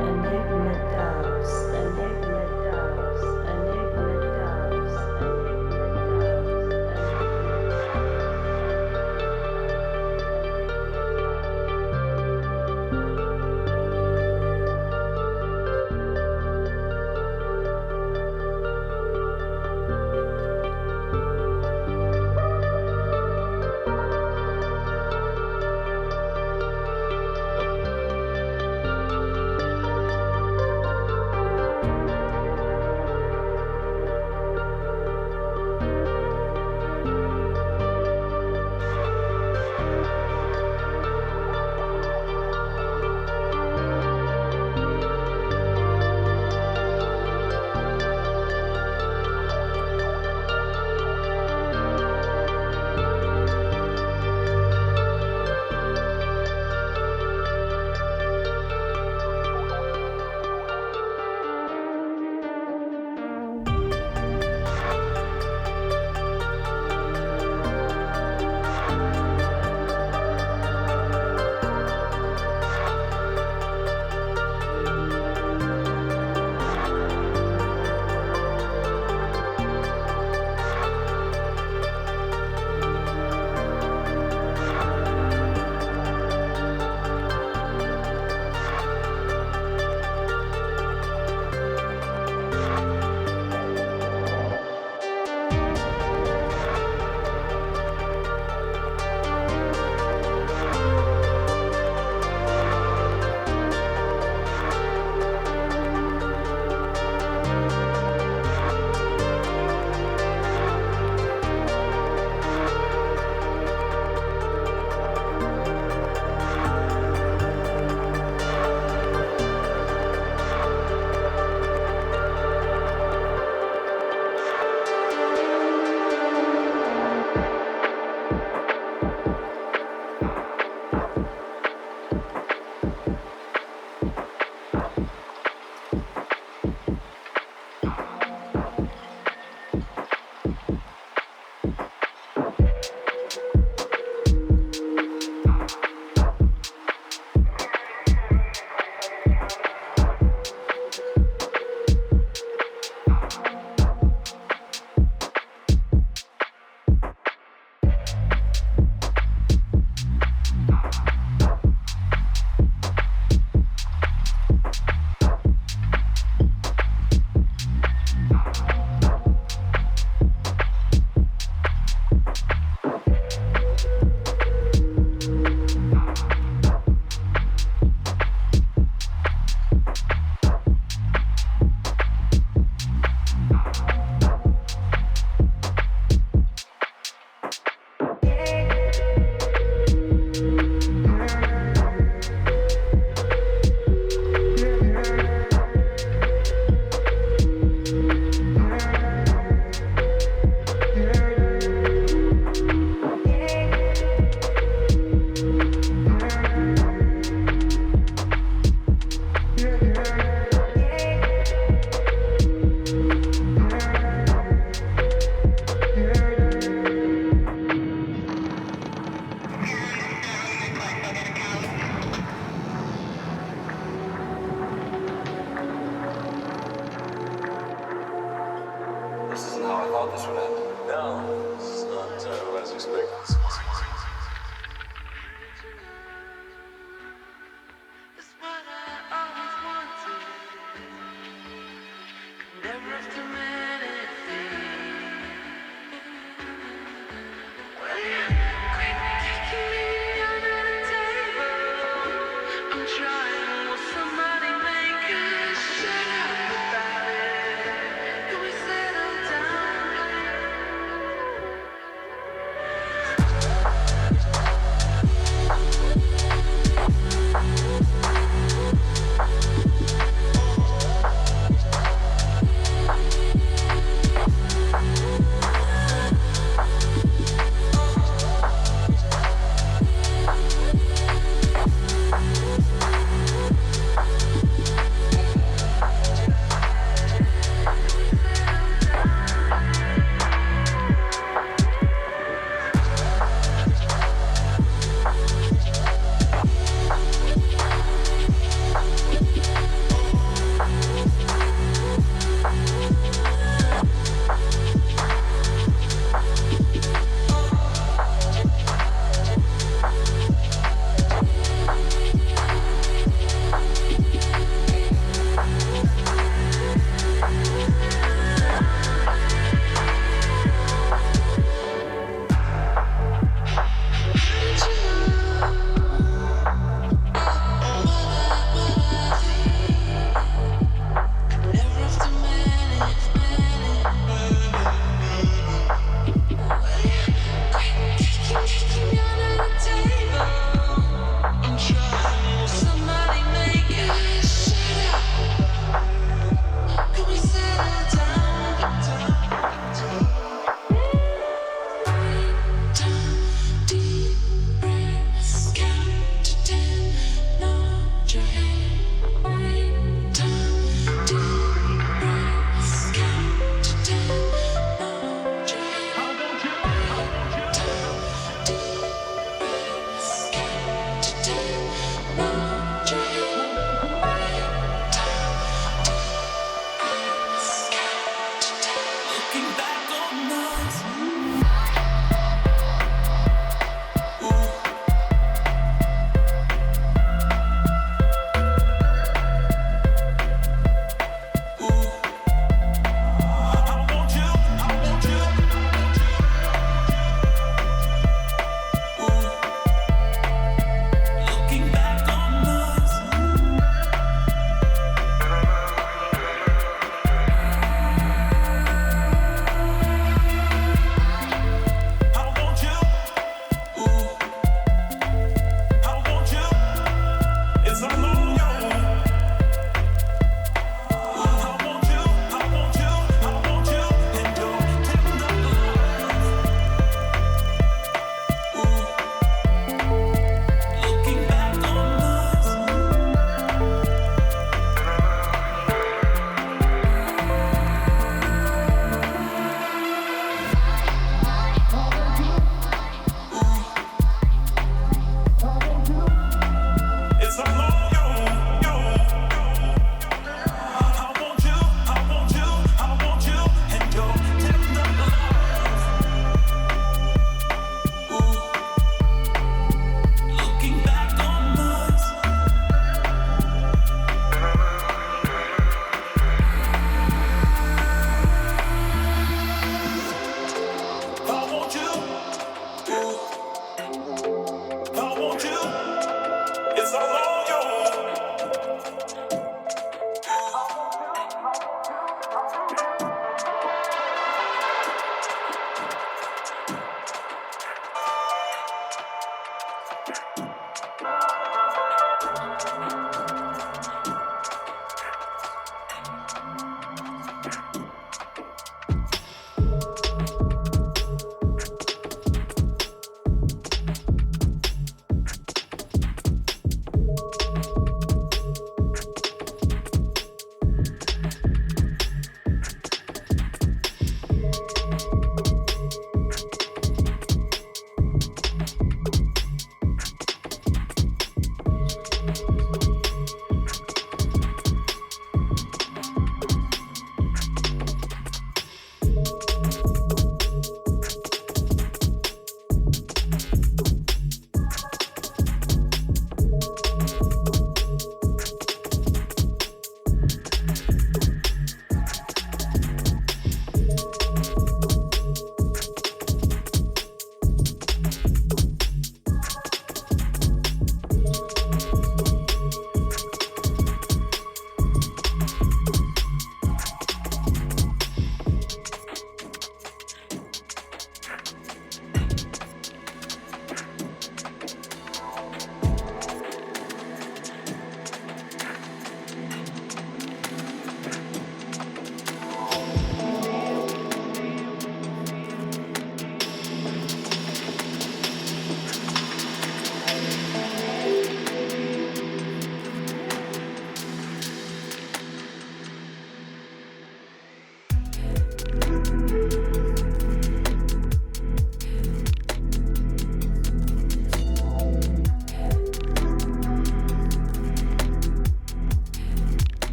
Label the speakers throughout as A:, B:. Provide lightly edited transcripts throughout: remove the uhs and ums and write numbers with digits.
A: ENiGMA Dubz, ENiGMA Dubz, ENiGMA Dubz,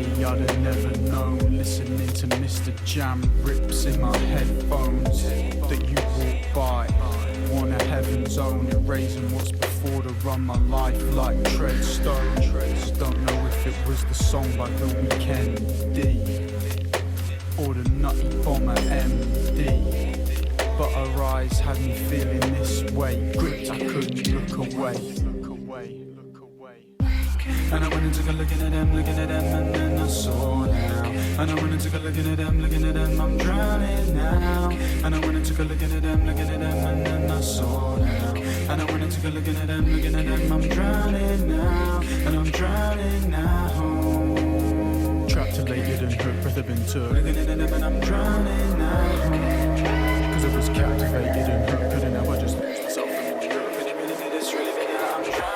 B: way I'd have never known. Listening to Mr. Jam rips in my headphones that you walk by. Want a heaven's own, erasing what's before to run my life like treadstone. Don't know if it was the song by The Weeknd D or the Nutty Bomber MD, but her eyes had me feeling this way, gripped, I couldn't look away. And I went and took a look at them, and then I saw now. And I went and took a look at them, I'm drowning now. And I went and took a look at them, and then I saw now. And I went and took a look at them, I'm drowning now. And I'm drowning now. Trapped till they didn't hurt, breath have been took. Looking at them and I'm drowning now. Cause I was captivated and hooked, couldn't help, I just lost myself in the truth. It's really been out, I'm drowning.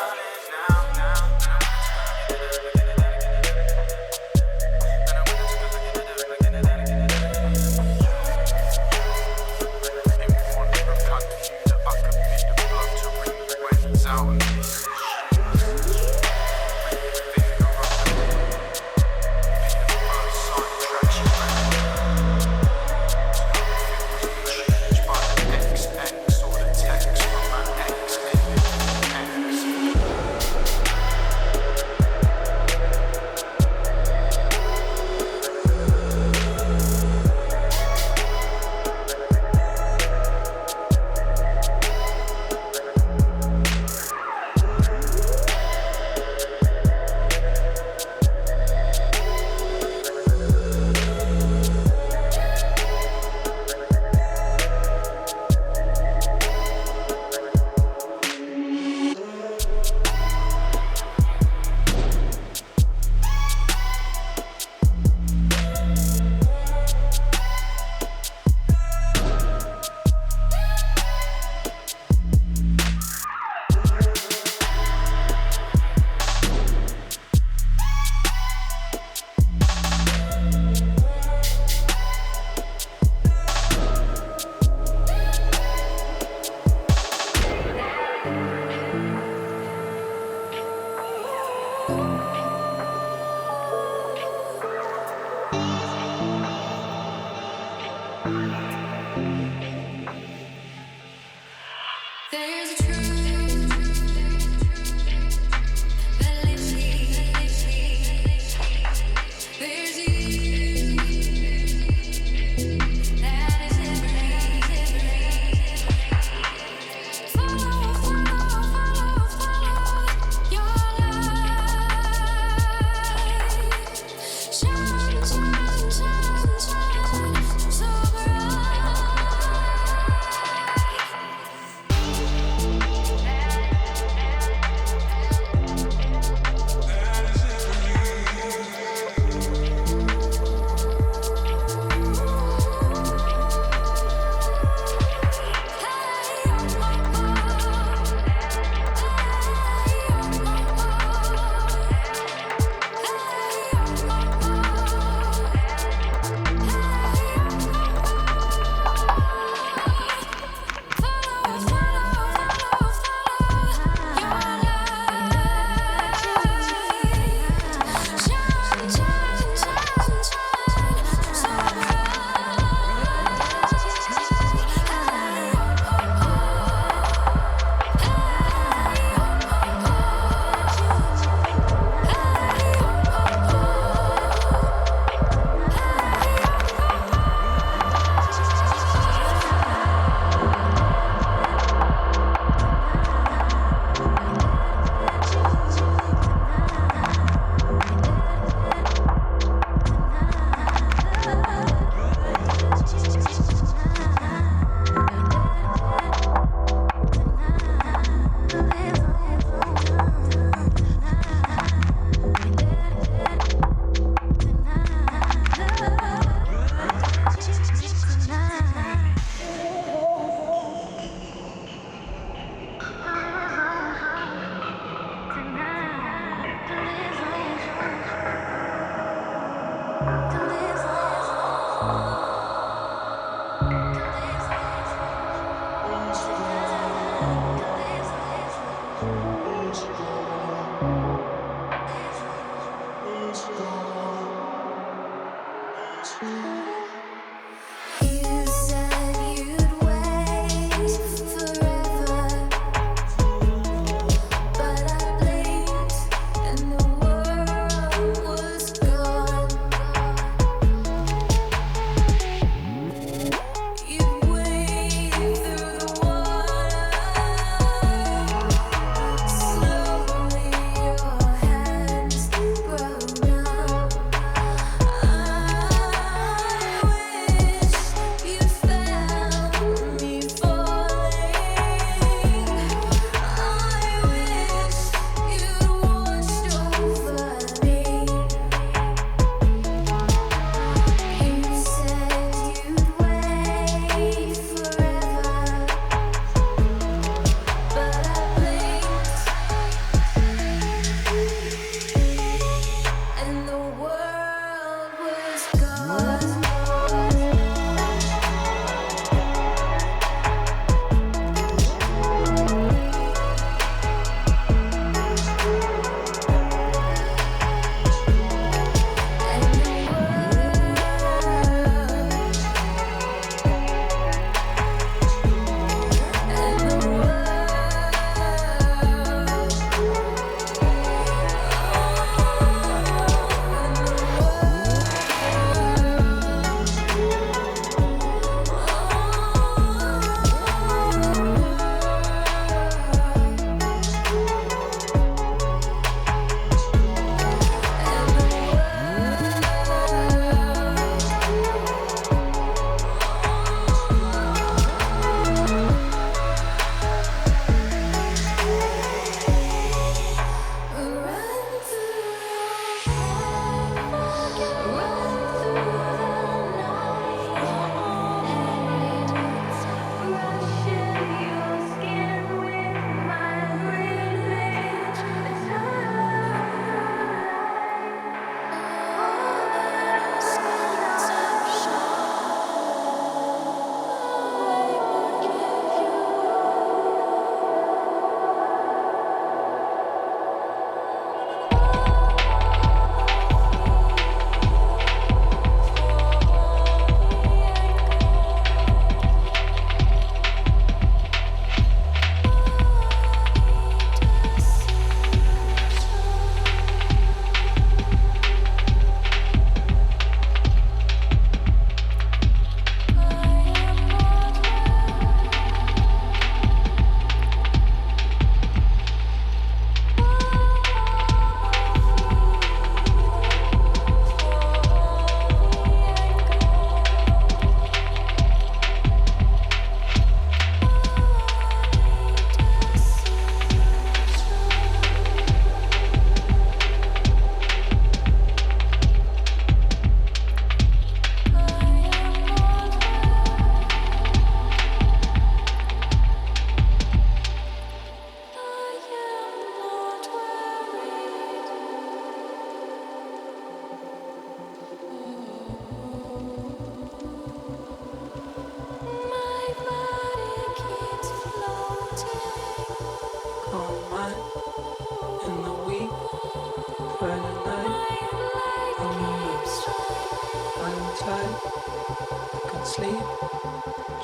C: sleep,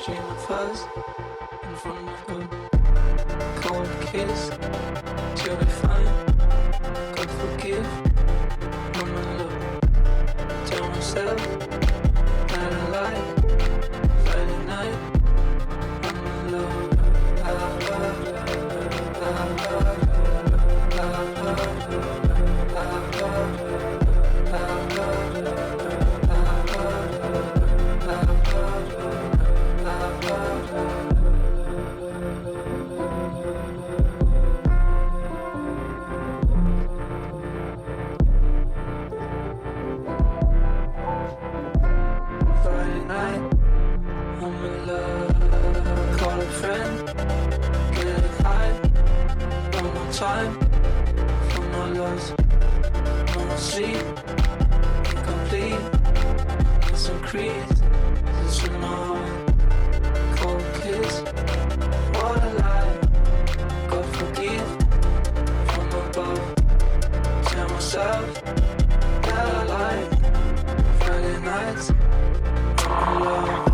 C: dreaming fast in front of God. Cold kiss, till we find God forgive. I'm in love, tell myself that I like Friday night. I'm in love. Friday night, I'm in love. Call a friend, get high. One more time for my loss. No more sleep, incomplete. Need some crease, this with my heart. Cold kiss, what a lie. God forgive from above. Tell myself that I like Friday nights. I'm in love.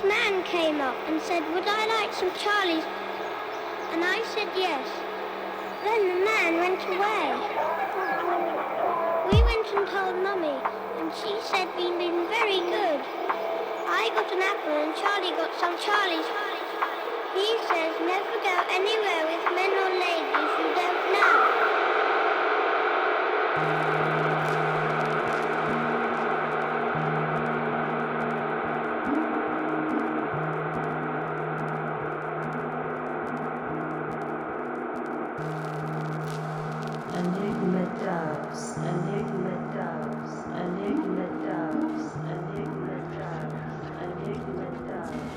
D: man came up and said, would I like some Charlies? And I said yes. Then the man went away. We went and told Mummy, and she said we'd been very good. I got an apple and Charlie got some Charlies. He says never go anywhere with men or ladies you don't know.
A: ENiGMA Dubz, ENiGMA Dubz, ENiGMA Dubz, ENiGMA Dubz, ENiGMA Dubz.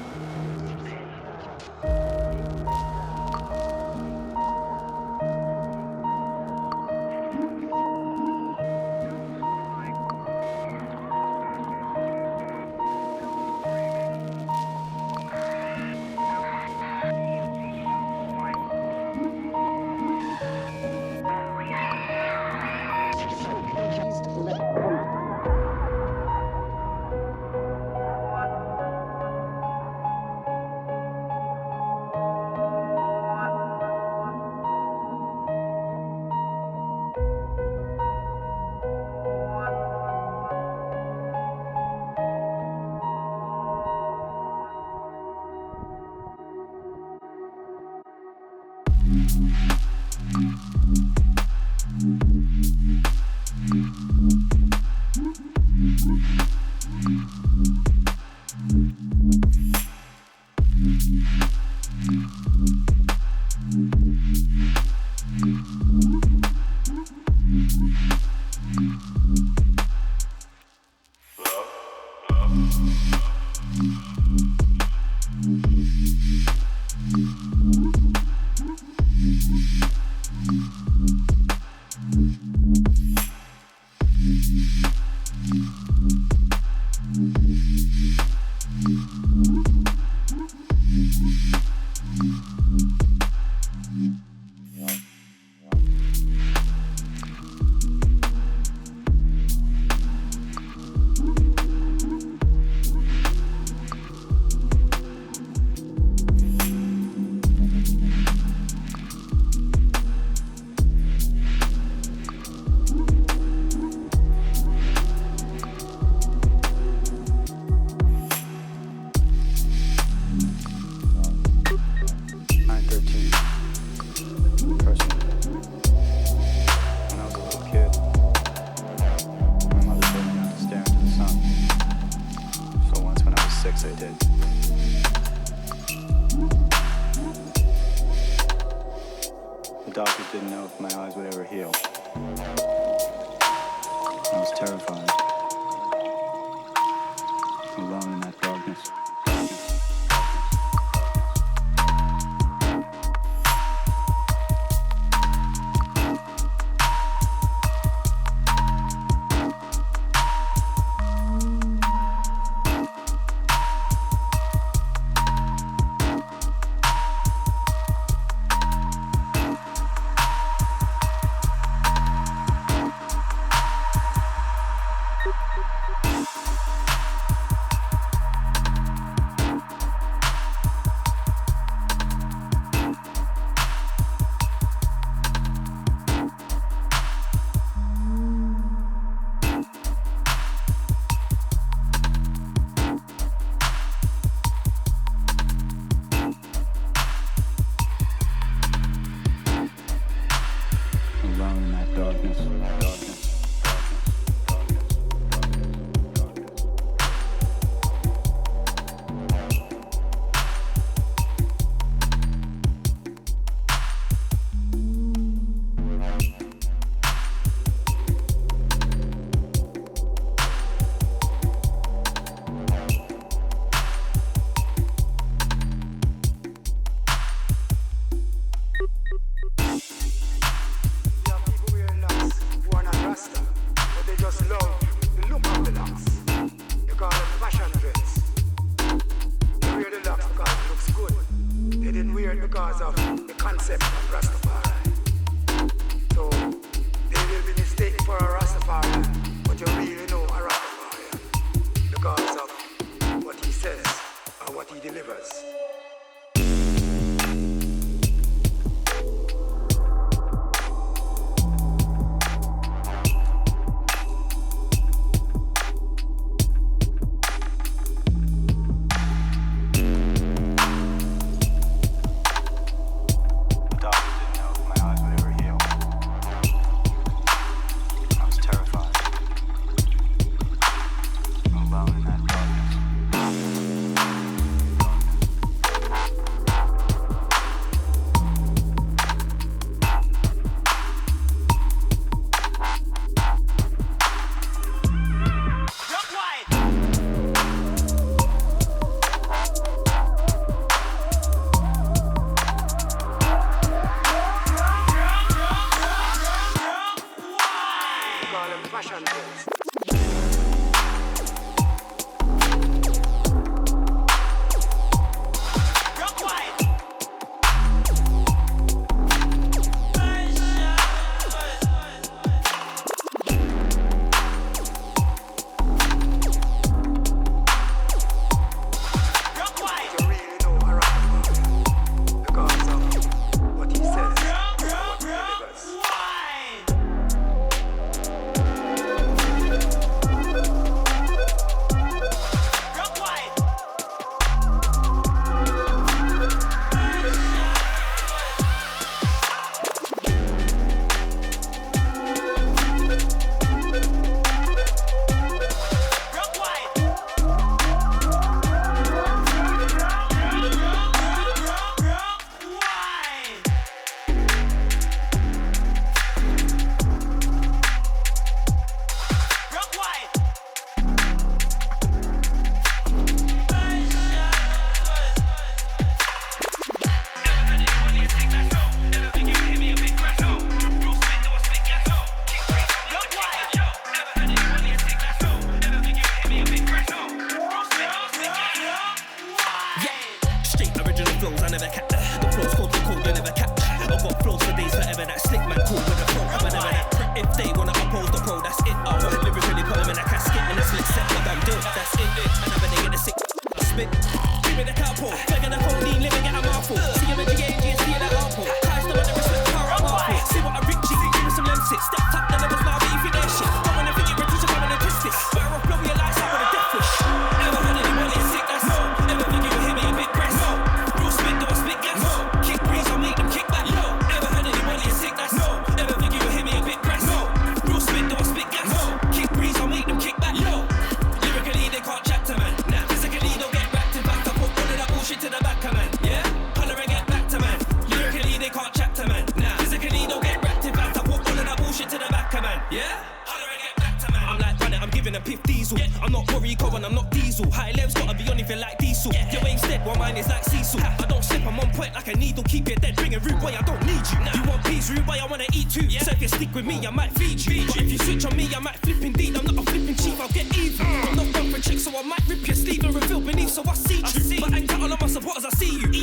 E: fashion trends.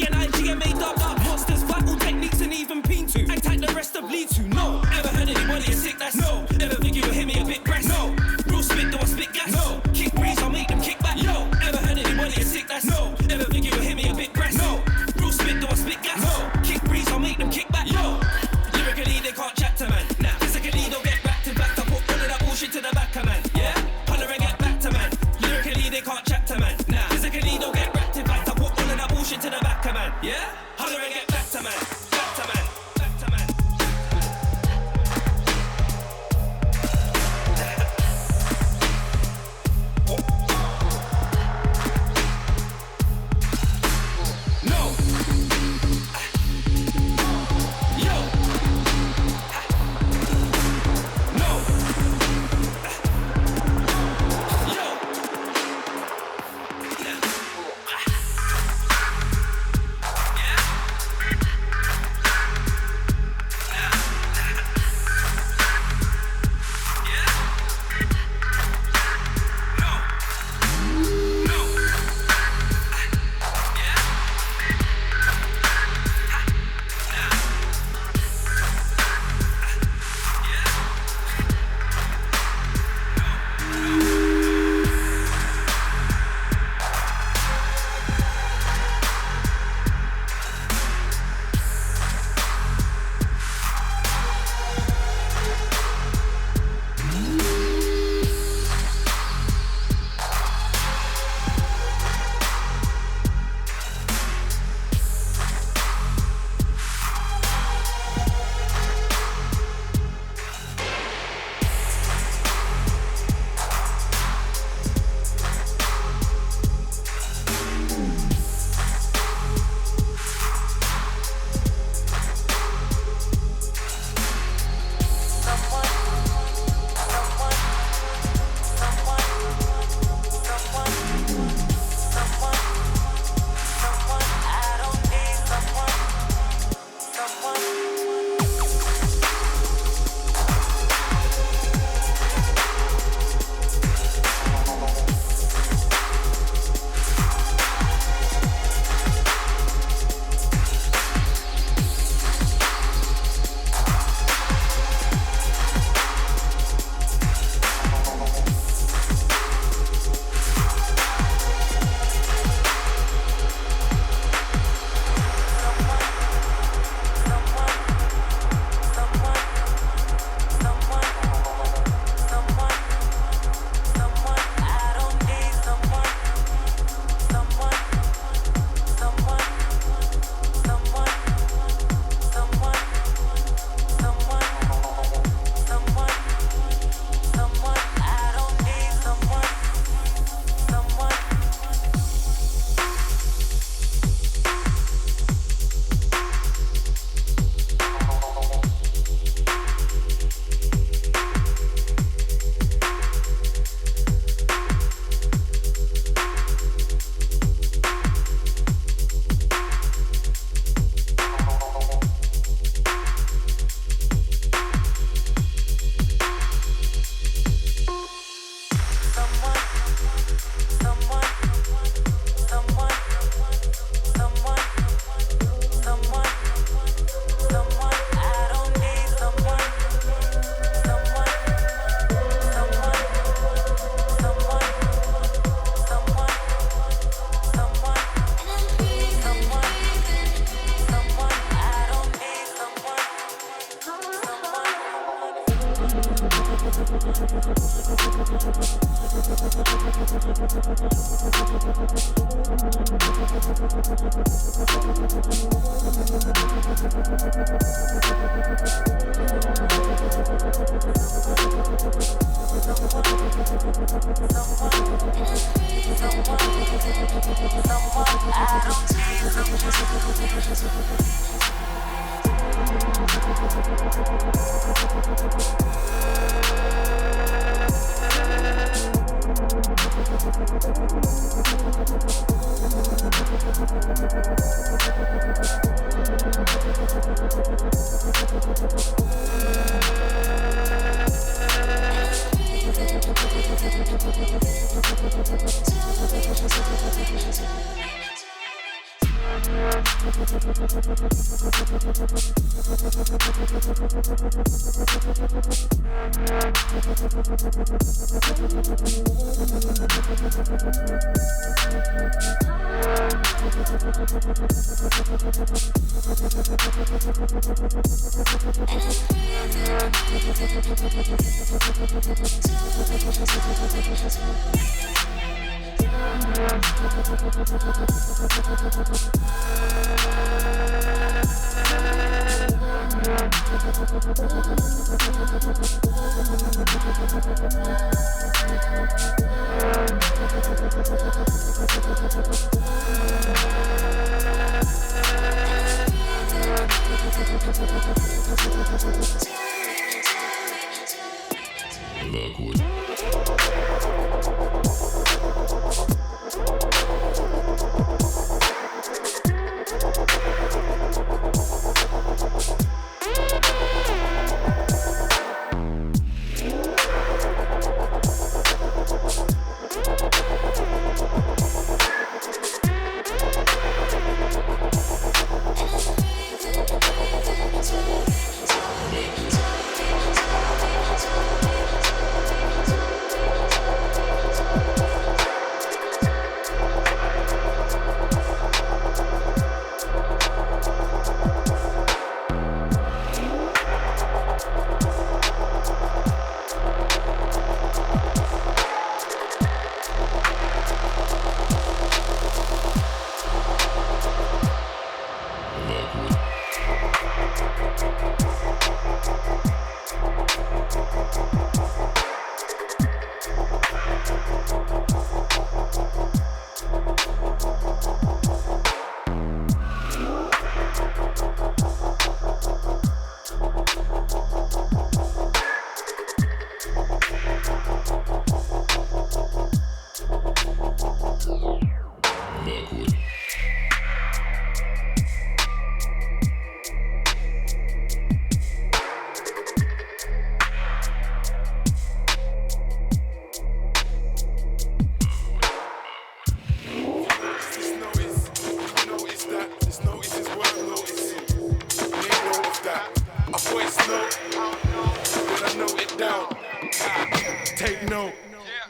F: ENiGMA Dubz, monsters, vital techniques and even peen to. Act like the rest of lead to. No, ever heard anybody is sick? That's no. Ever think you will hear me a bit brass? No. Real spit, do I spit gas? No. Kick breeze, I'll make them kick back. No. Ever heard anybody is sick? That's no. Ever think you will hear me a bit brass? No. Real spit, do I spit gas? No. Kick breeze, I'll make them kick back. No. Lyrically, they can't chat to man. Nah. Physically, they'll get back to back. I put all of that bullshit to the back of man. Yeah. Holler and get back to man. Lyrically, they can't chat to man. Nah. Physically, they'll get back to back. I put all of that bullshit to the back of man. Yeah. Holler and get back to man. Back to man. Back to man.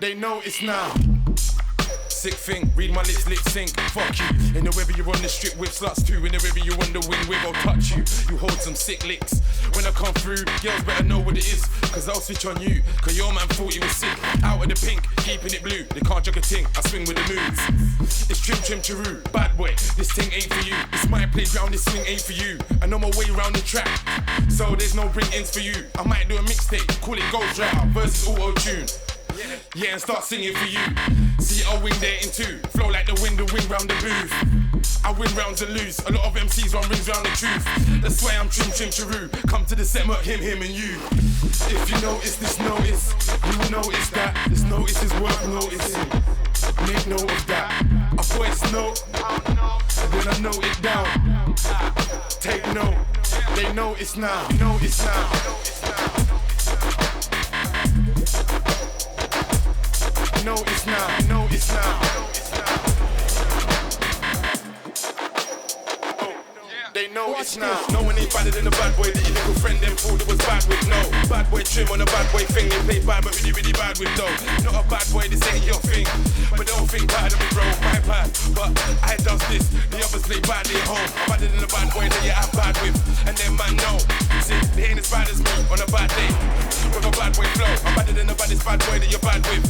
E: They know it's now. Sick thing, read my lips, lip sync. Fuck you. In the river you're on the strip with sluts too. In the river you on the wing with, I'll touch you. You hold some sick licks. When I come through, girls better know what it is. Cause I'll switch on you. Cause your man thought he was sick. Out of the pink, keeping it blue. They can't jug a ting, I swing with the moves. It's trim trim chiroo, bad boy. This thing ain't for you. It's my playground, this swing ain't for you. I know my way around the track. So there's no bring-ins for you. I might do a mixtape, call it Ghost Drought versus auto-tune. Yeah, and start singing for you. See, I'll wing there in two. Flow like the wind round the booth. I win rounds and lose. A lot of MCs run rings round the truth. That's why I'm trim trim chiroo. Come to the set, him and you. If you notice this notice, you will notice that this notice is worth noticing. Make note of that. A voice note, then I note it down. Take note, they know it's now. Know it's now. Know it's now. Know it's now. They know it's now. No one ain't badder than a bad boy that your little friend them thought it was bad with. No, bad boy trim on a bad boy thing. They play bad but really, really bad with though. Not a bad boy, this ain't your thing. But don't think bad of me, bro. My bad, but I does this. The others play badly at home. I'm badder than a bad boy that you have bad with. And then man know, see, they ain't as bad as me on a bad day. With a bad boy flow, I'm badder than the baddest bad boy that you're bad with.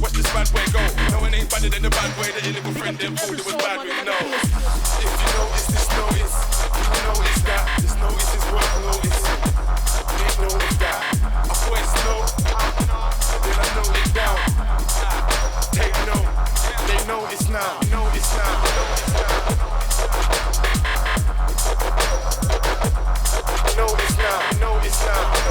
E: Watch this bad boy go. No one ain't badder than the bad boy that your little friend them thought it was bad with. No. If you notice this notice, you notice that. This notice is worth noticing. Make note of that. A voice note, then I note it down. Take note, they notice now. Notice now. Notice now. Notice now. Notice now.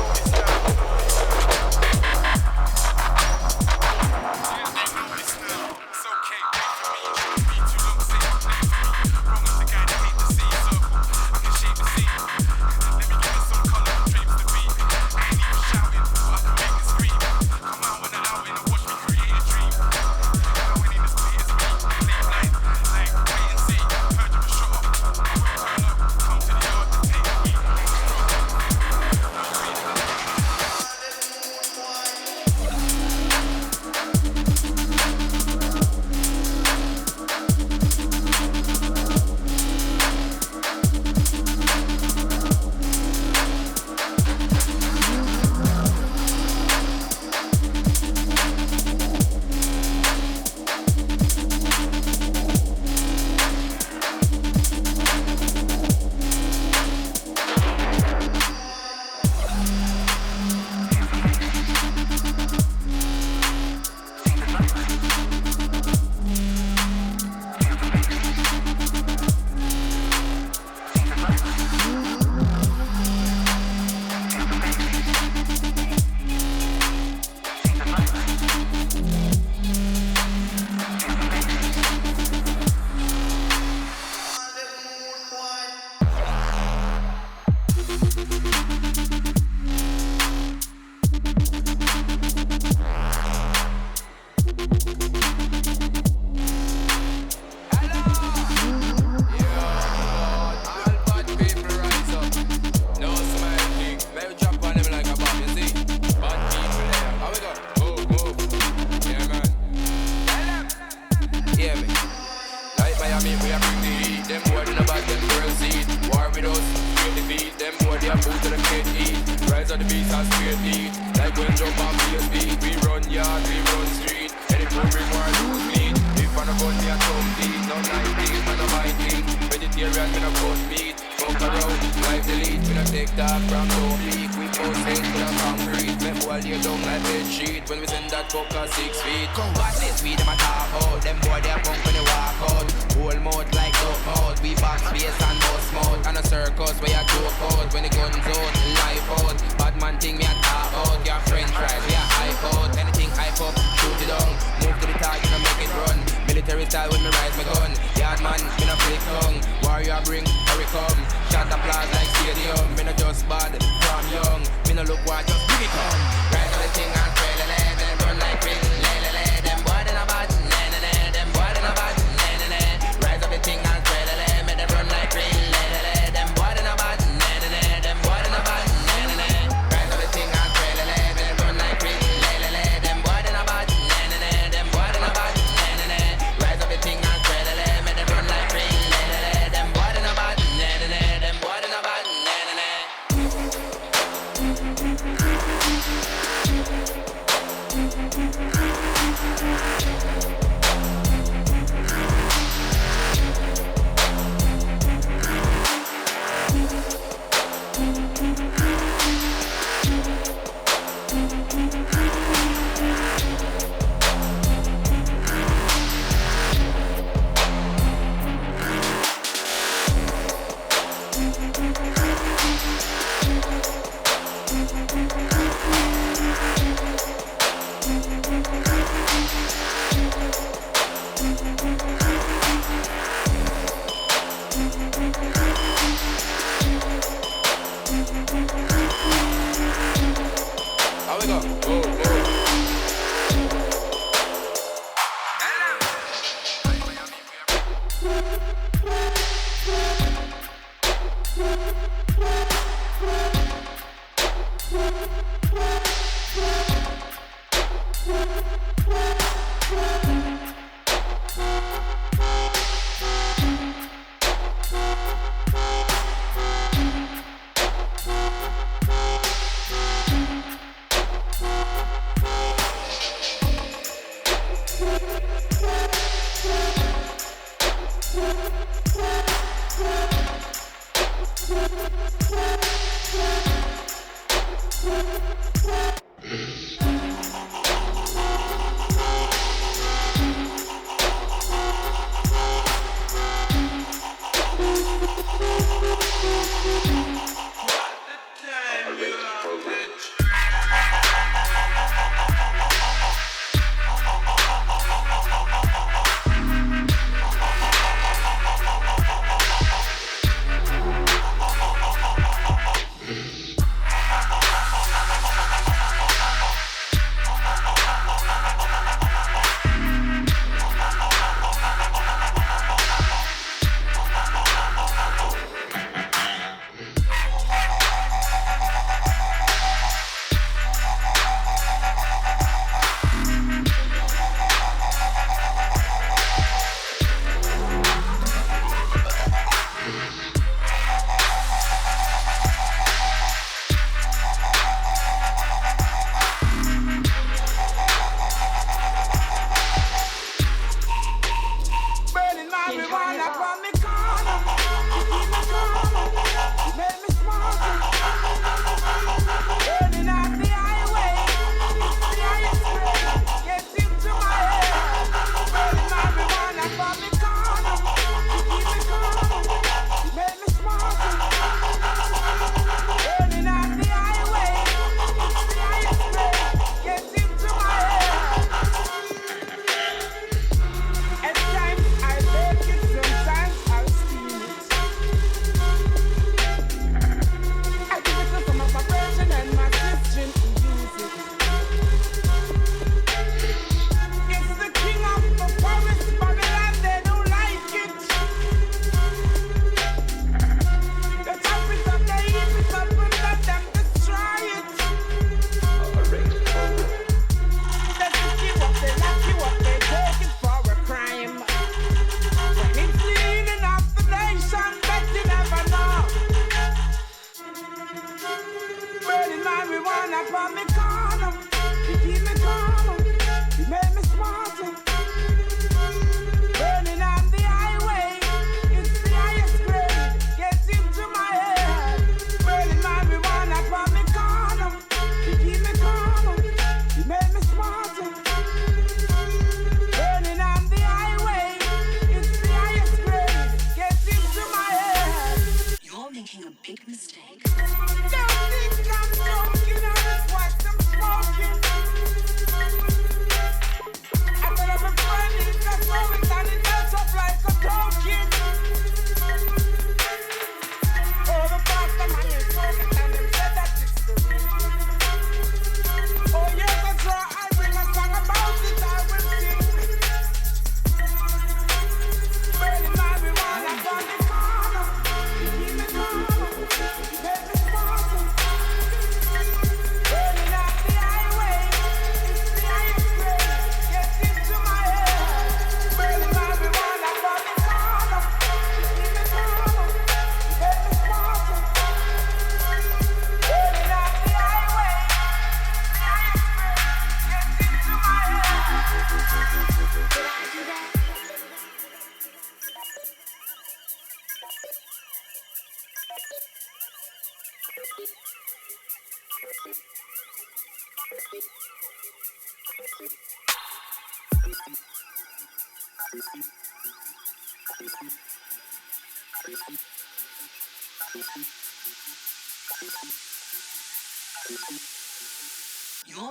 G: You're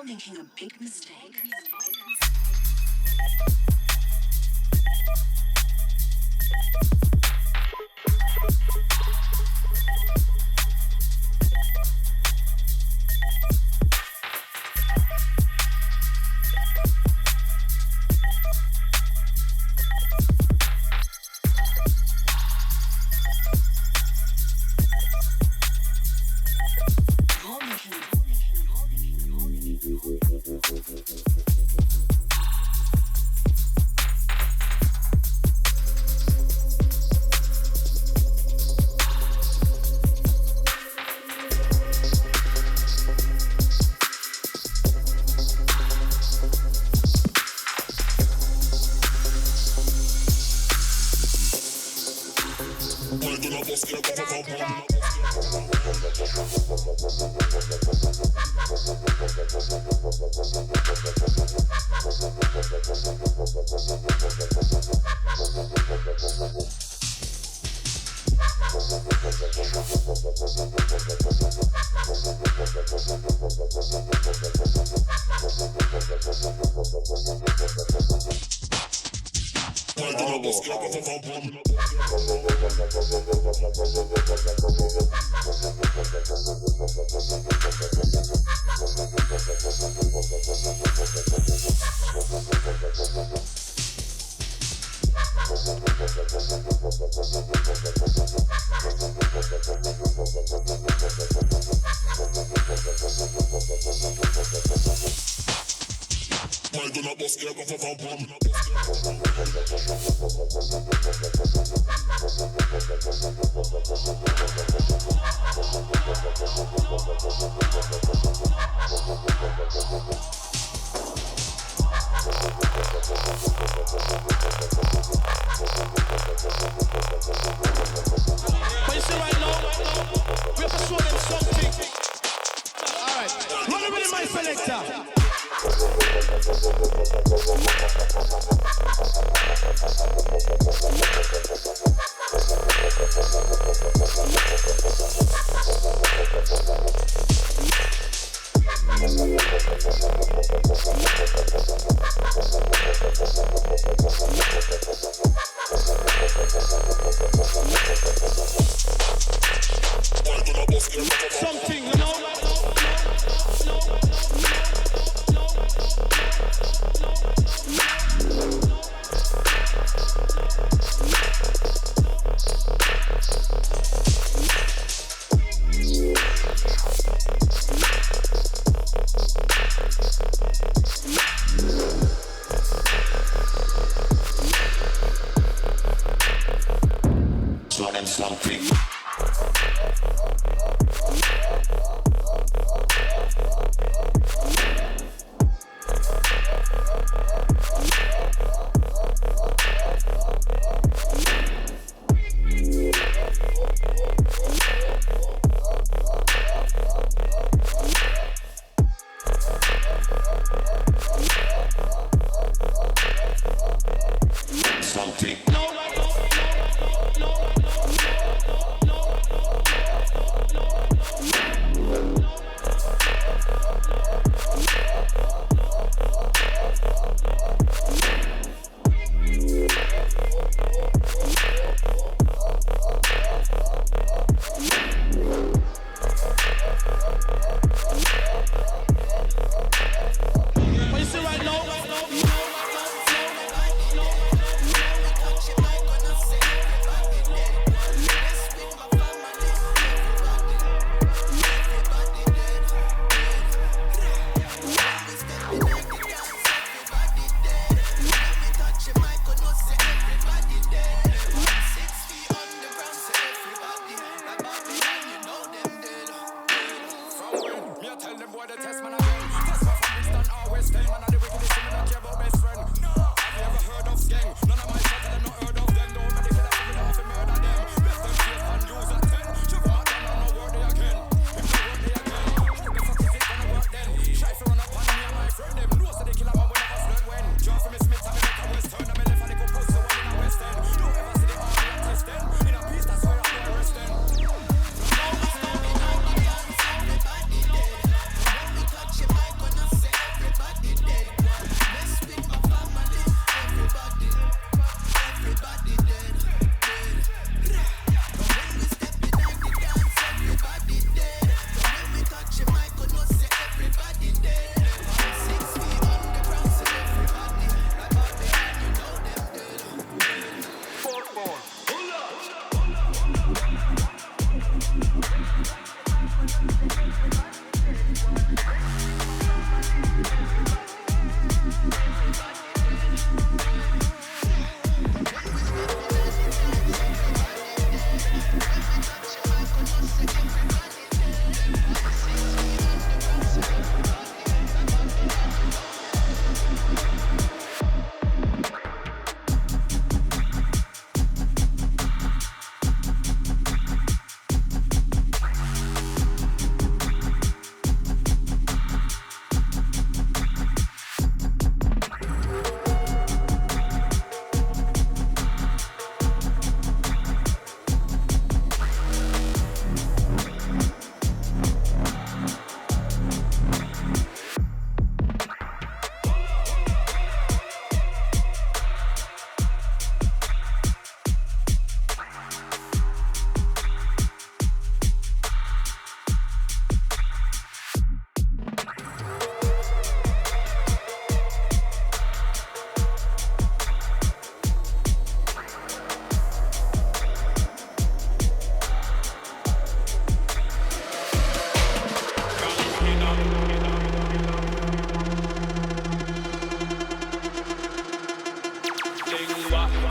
G: making a big mistake.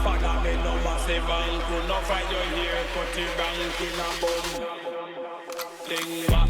H: Follow me no massive uncle. No fight your hair, cut it rank in a bum. Lingua.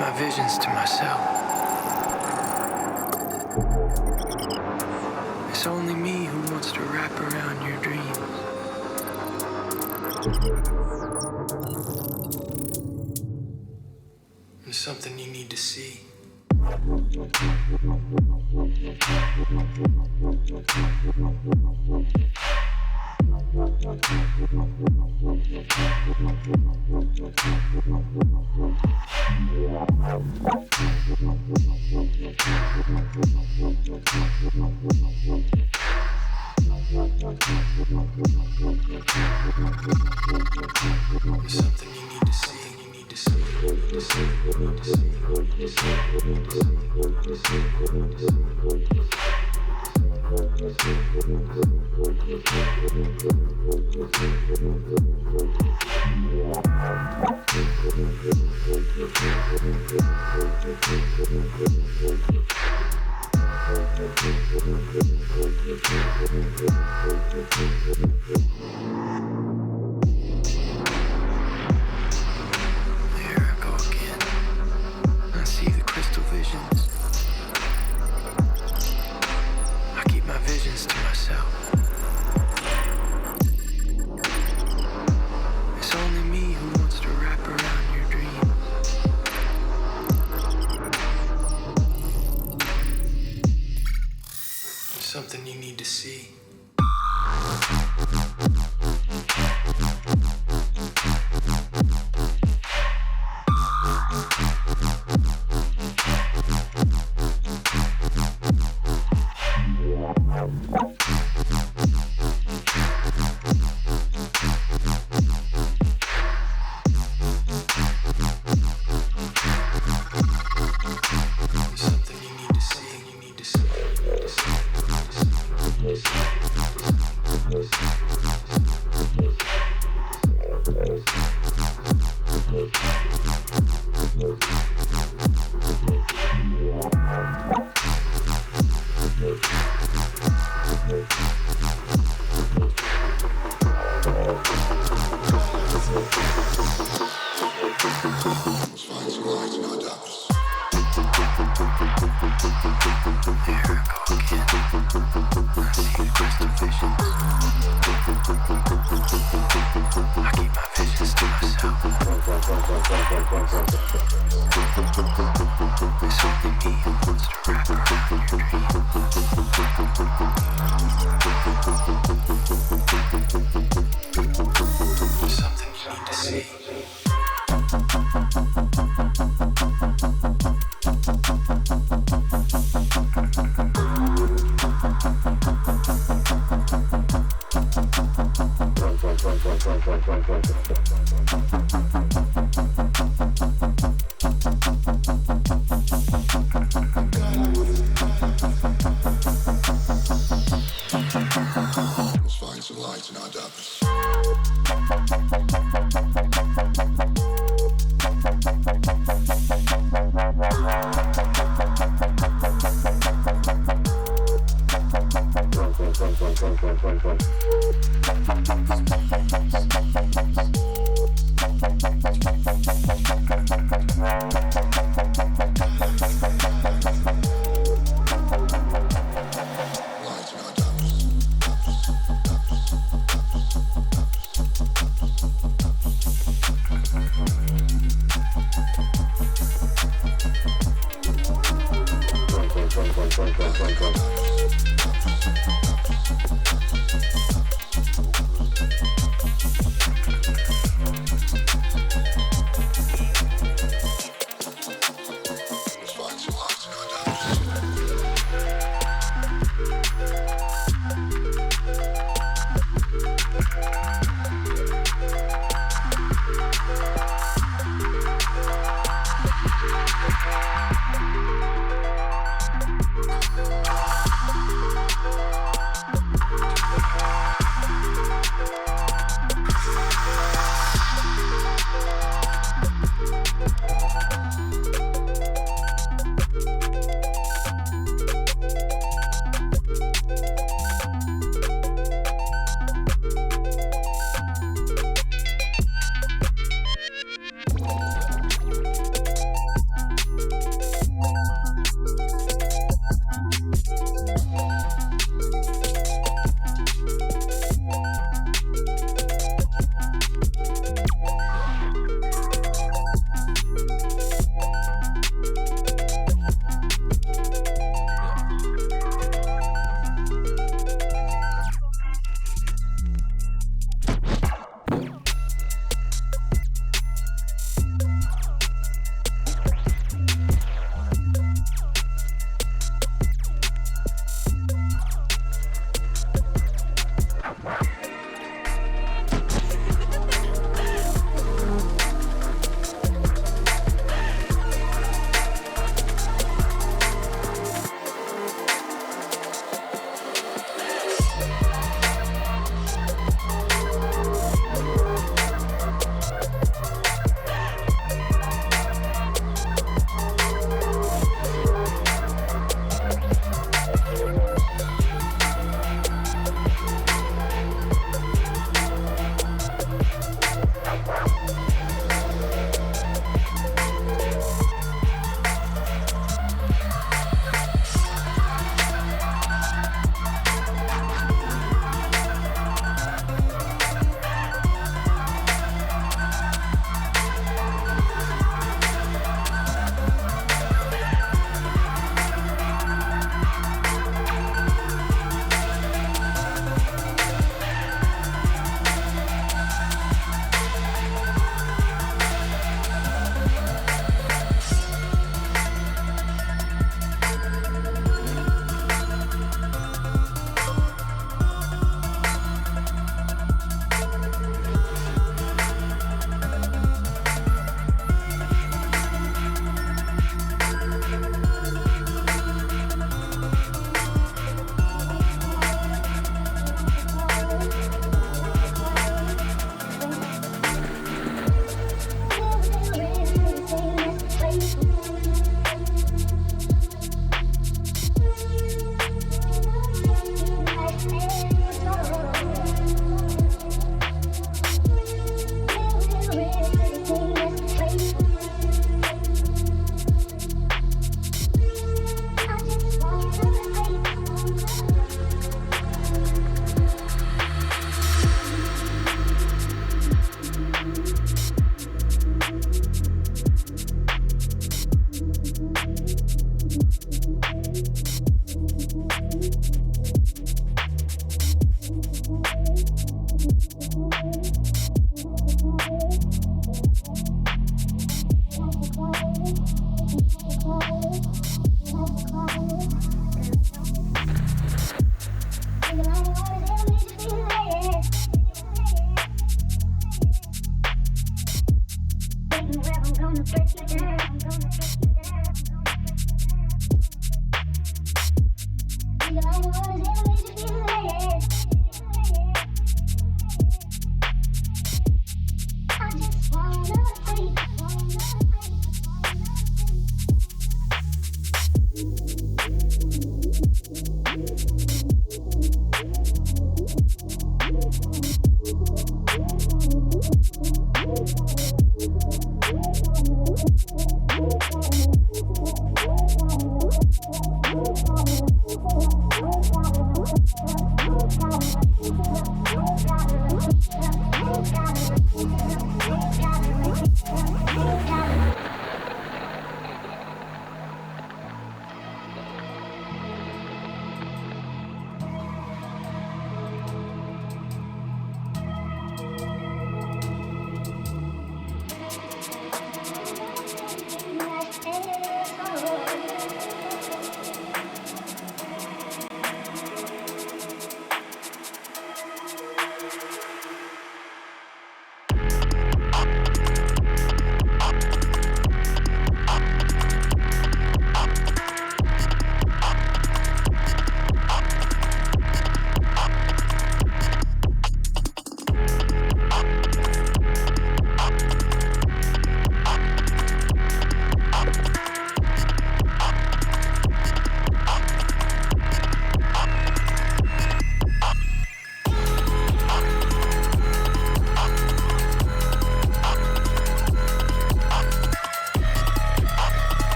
C: my visions to myself. It's only me who wants to wrap around your dreams. It's something you need to see. Something you need to see, you need to see, you need to see, you need to see, you need to see, you need to see, you need to see, you need to There I go again. I see the crystal visions. I keep my visions to myself. It's only me who wants to wrap around your dreams. There's something you need to see.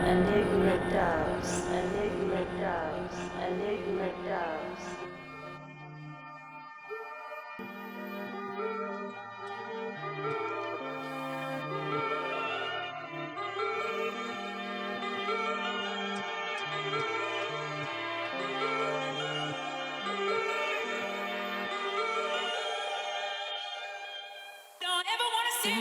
A: ENiGMA Dubz, ENiGMA Dubz, ENiGMA Dubz.
F: Don't ever wanna see.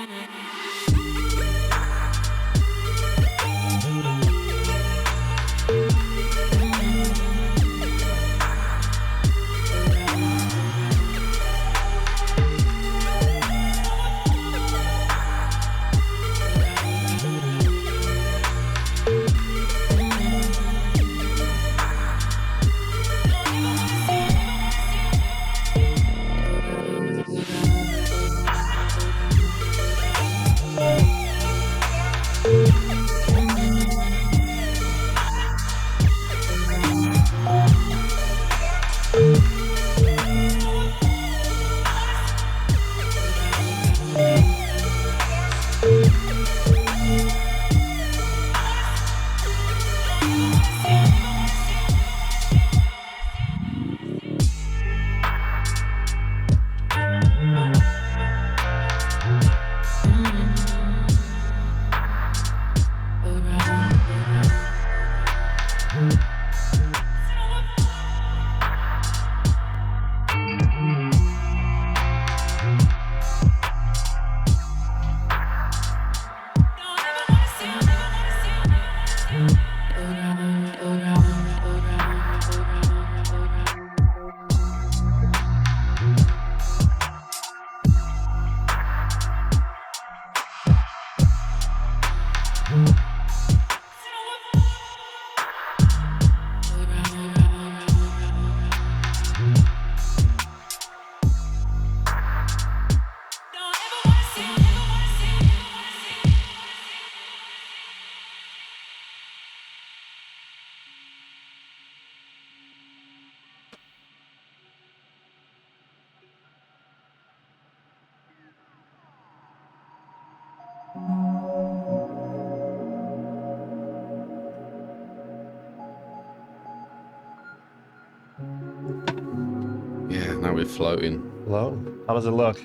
I: Yeah, now we're floating.
J: Hello? How does it look?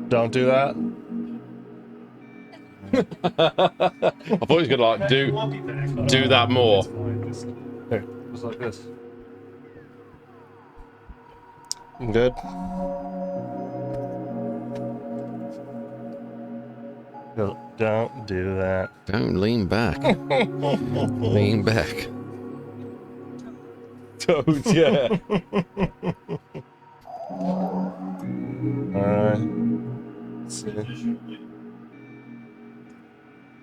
J: Don't do that.
I: I thought he was gonna like do that more.
J: Here, just like this. Good. Don't do that.
I: Don't lean back. Lean back.
J: Don't, yeah. Alright. Let's see.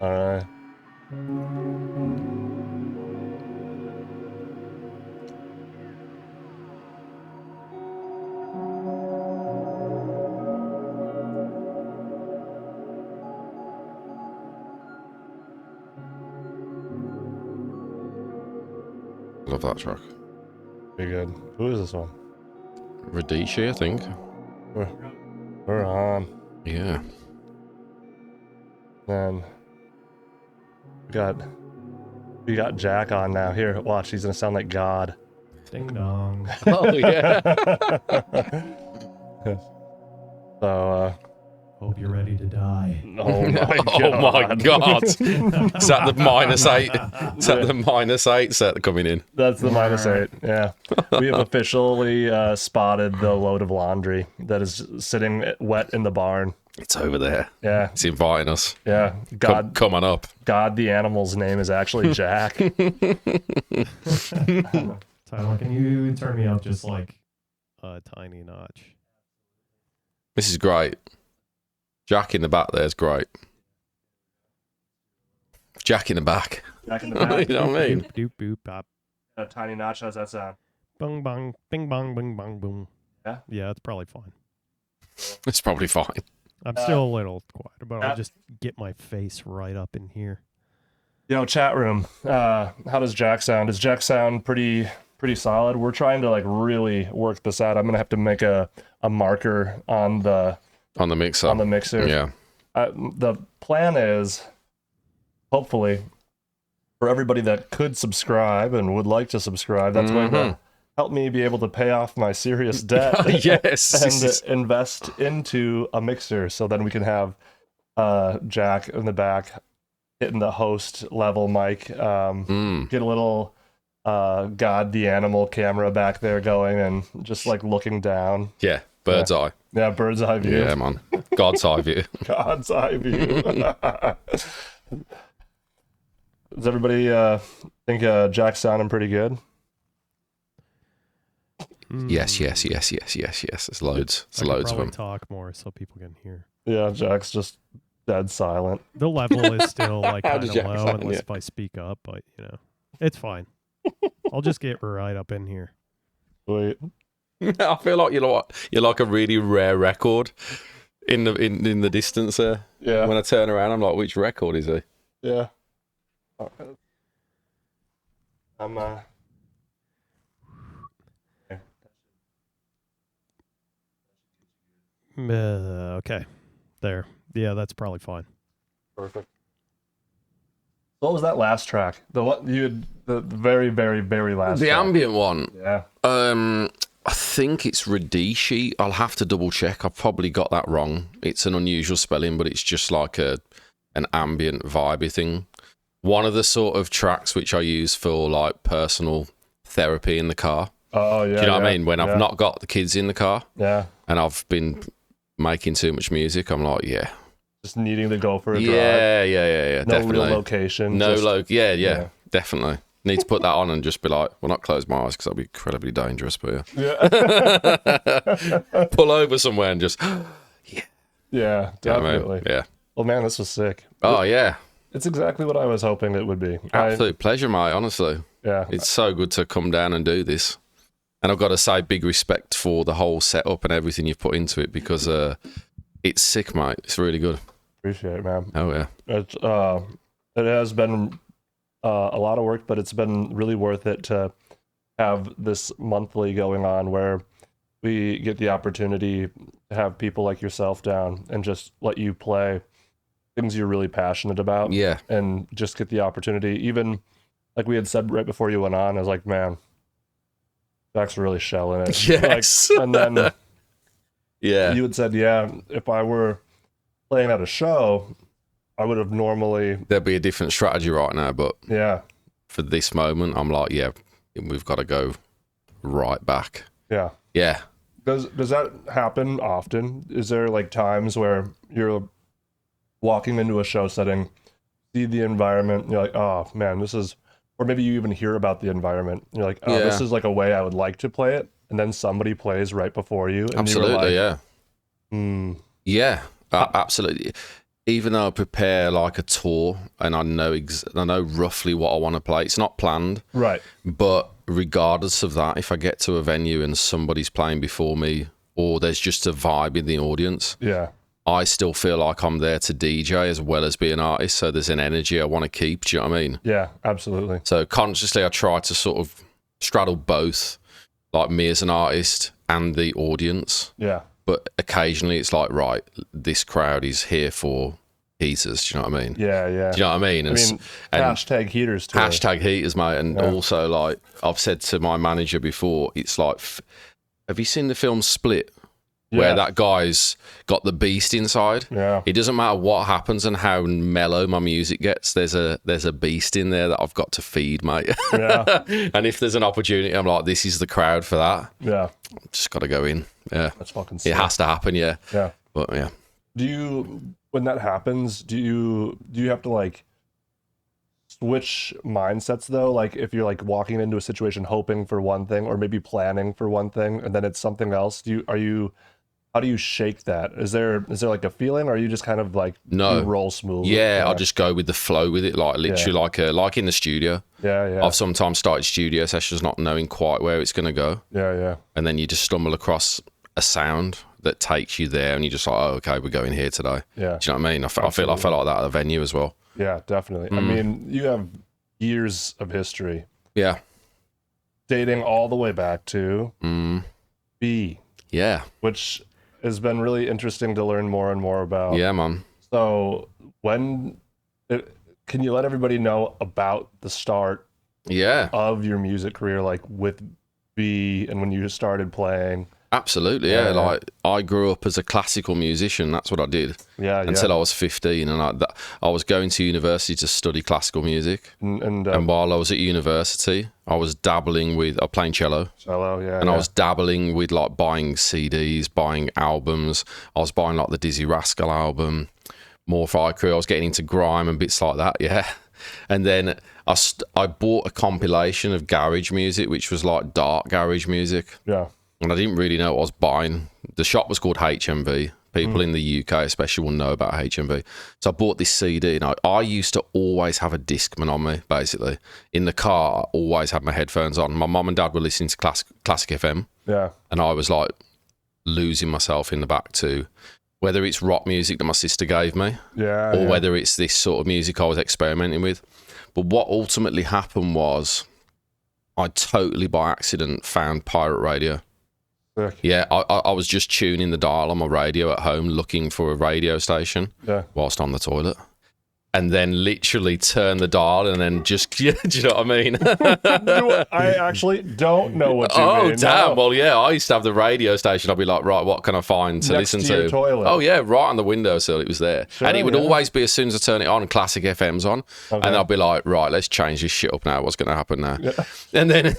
J: Alright.
I: Love that track.
J: Pretty good. Who is this one?
I: Radishi, I think.
J: We're on.
I: Yeah.
J: Then we got Jack on now. Here, watch. He's gonna sound like God.
K: Ding dong.
I: Oh yeah.
J: So
K: Hope you're ready to die.
J: oh my god.
I: Oh my god. Is that the -8? Is that the -8 set coming in?
J: That's the -8. Yeah. We have officially spotted the load of laundry that is sitting wet in the barn.
I: It's over there.
J: Yeah.
I: It's inviting us.
J: Yeah. God,
I: come on up.
J: God, the animal's name is actually Jack.
K: Tyler, can you turn me up just like a tiny notch?
I: This is great. Jack in the back there is great. Jack in the back.
J: Jack in the back.
I: You know what I mean?
K: Doop boop pop.
J: A tiny notch. How's that sound?
K: Bung bong, bing bong, bing bong, boom.
J: Yeah?
K: Yeah, it's probably fine.
I: It's probably fine.
K: I'm still a little quiet, but I'll just get my face right up in here.
J: Yo, chat room. How does Jack sound? Does Jack sound pretty solid? We're trying to like really work this out. I'm gonna have to make a marker on the mixer.
I: Yeah.
J: The plan is, hopefully, for everybody that could subscribe and would like to subscribe, that's going to help me be able to pay off my serious debt.
I: Yes.
J: And invest into a mixer, so then we can have Jack in the back hitting the host level mic, get a little God the Animal camera back there going, and just like looking down.
I: Yeah, bird's eye.
J: Yeah, bird's eye view.
I: Yeah, man. God's eye view.
J: God's eye view. Does everybody think Jack's sounding pretty good?
I: Yes. There's loads. There's loads of them.
K: Talk more so people can hear.
J: Yeah, Jack's just dead silent.
K: The level is still like
I: How
K: kind
I: does
K: of
I: Jack
K: low
I: sound?
K: unless
I: Yeah.
K: if I speak up, but you know, it's fine. I'll just get right up in here.
J: Wait.
I: I feel like you're like a really rare record in the distance there.
J: Yeah.
I: When I turn around, I'm like, which record is he?
J: Yeah. I'm
K: Okay. There. Yeah, that's probably fine.
J: perfect. What was that last track? The what you had, the very, very, very last
I: The
J: track.
I: ambient one.
J: Yeah.
I: I think it's Radishi. I'll have to double check. I've probably got that wrong. It's an unusual spelling, but it's just like an ambient vibey thing. One of the sort of tracks which I use for like personal therapy in the car.
J: Oh yeah.
I: Do you know what I
J: yeah,
I: mean? When I've
J: yeah.
I: not got the kids in the car
J: Yeah.
I: and I've been making too much music, I'm like, yeah.
J: Just needing to go for a drive.
I: Yeah,
J: No
I: definitely.
J: real location.
I: No
J: just,
I: yeah, definitely. Need to put that on and just be like, well, not close my eyes because that'll be incredibly dangerous, but
J: Yeah.
I: pull over somewhere and just,
J: Yeah,
I: you know what I mean?
J: definitely.
I: Yeah.
J: Well, man, this was sick.
I: Oh, yeah.
J: It's exactly what I was hoping it would be.
I: Absolute pleasure, mate, honestly.
J: Yeah.
I: It's so good to come down and do this. And I've got to say big respect for the whole setup and everything you've put into it because it's sick, mate. It's really good.
J: Appreciate it, man.
I: Oh, yeah.
J: It has been a lot of work, but it's been really worth it to have this monthly going on where we get the opportunity to have people like yourself down and just let you play things you're really passionate about.
I: Yeah.
J: And just get the opportunity. Even like we had said right before you went on, I was like, man, Jack's really shelling it.
I: Yes.
J: Like, and then
I: Yeah.
J: you had said, yeah, if I were playing at a show, I would have normally.
I: There'd be a different strategy right now, but
J: Yeah.
I: for this moment, I'm like, yeah, we've got to go right back.
J: Yeah.
I: Yeah.
J: Does that happen often? Is there like times where you're walking into a show setting, see the environment, you're like, oh man, this is, or maybe you even hear about the environment, you're like, oh, this is like a way I would like to play it, and then somebody plays right before you, and
I: Absolutely,
J: you're like,
I: yeah. Yeah, absolutely. Even though I prepare like a tour and I know roughly what I want to play, it's not planned.
J: Right.
I: But regardless of that, if I get to a venue and somebody's playing before me or there's just a vibe in the audience,
J: Yeah.
I: I still feel like I'm there to DJ as well as be an artist. So there's an energy I want to keep. Do you know what I mean?
J: Yeah, absolutely.
I: So consciously, I try to sort of straddle both, like me as an artist and the audience.
J: Yeah.
I: But occasionally it's like, right, this crowd is here for heaters. Do you know what I mean?
J: Yeah, yeah.
I: Do you know what I mean? And
J: hashtag heaters too.
I: Hashtag heaters, mate. And also, like, I've said to my manager before, it's like, have you seen the film Split? Where that guy's got the beast inside.
J: Yeah.
I: It doesn't matter what happens and how mellow my music gets. There's a beast in there that I've got to feed, mate.
J: Yeah.
I: And if there's an opportunity, I'm like, this is the crowd for that.
J: Yeah.
I: Just got to go in. Yeah.
J: That's fucking sick.
I: It has to happen. Yeah.
J: Yeah.
I: But yeah.
J: Do you, when that happens, do you have to like switch mindsets though? Like if you're like walking into a situation hoping for one thing or maybe planning for one thing and then it's something else, how do you shake that? Is there like a feeling, or are you just kind of like
I: no
J: you roll smooth?
I: Yeah, I'll just go with the flow with it, like literally like in the studio.
J: Yeah.
I: I've sometimes started studio sessions not knowing quite where it's gonna go.
J: Yeah.
I: And then you just stumble across a sound that takes you there, and you're just like, oh, okay, we're going here today.
J: Yeah.
I: Do you know what I mean? I feel like that at a venue as well.
J: Yeah, definitely. I mean, you have years of history.
I: Yeah.
J: Dating all the way back to B.
I: Yeah.
J: Which has been really interesting to learn more and more about.
I: Yeah, man.
J: So can you let everybody know about the start of your music career, like with B and when you started playing?
I: Absolutely, yeah. Like, I grew up as a classical musician. That's what I did. Until I was 15, and I was going to university to study classical music. And while I was at university, I was dabbling with playing cello. And I was dabbling with like buying CDs, buying albums. I was buying like the Dizzy Rascal album, More Fire Crew. I was getting into grime and bits like that. Yeah. And then I bought a compilation of garage music, which was like dark garage music.
J: Yeah.
I: And I didn't really know what I was buying. The shop was called HMV. People in the UK especially will know about HMV. So I bought this CD, and I used to always have a Discman on me, basically. In the car, I always had my headphones on. My mum and dad were listening to Classic FM.
J: Yeah.
I: And I was like losing myself in the back to whether it's rock music that my sister gave me or whether it's this sort of music I was experimenting with. But what ultimately happened was I totally by accident found pirate radio. Yeah, I was just tuning the dial on my radio at home, looking for a radio station whilst on the toilet. And then literally turn the dial and then just, do you know what I mean?
J: I actually don't know what you mean.
I: Oh, damn. No. Well, yeah, I used to have the radio station. I'd be like, right, what can I find to listen to?
J: Your toilet.
I: Oh, yeah, right on the windowsill. It was there. Sure, and it would always be, as soon as I turn it on, Classic FM's on. Okay. And I'd be like, right, let's change this shit up now. What's going to happen now? Yeah. And then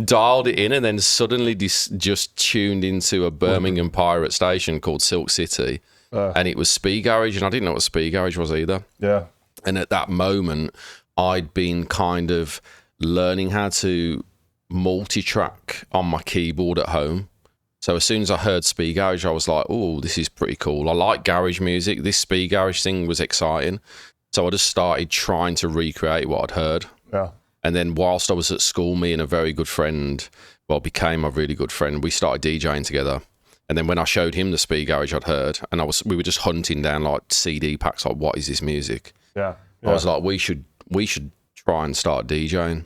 I: dialed it in and then suddenly just tuned into a Birmingham pirate station called Silk City. And it was Speed Garage, and I didn't know what Speed Garage was either.
J: Yeah.
I: And at that moment, I'd been kind of learning how to multi-track on my keyboard at home. So as soon as I heard Speed Garage, I was like, oh, this is pretty cool. I like garage music. This Speed Garage thing was exciting. So I just started trying to recreate what I'd heard.
J: Yeah.
I: And then whilst I was at school, me and a very good friend, became a really good friend, we started DJing together. And then when I showed him the Speed Garage I'd heard, and we were just hunting down like CD packs, like, what is this music?
J: Yeah.
I: I was like, we should try and start DJing.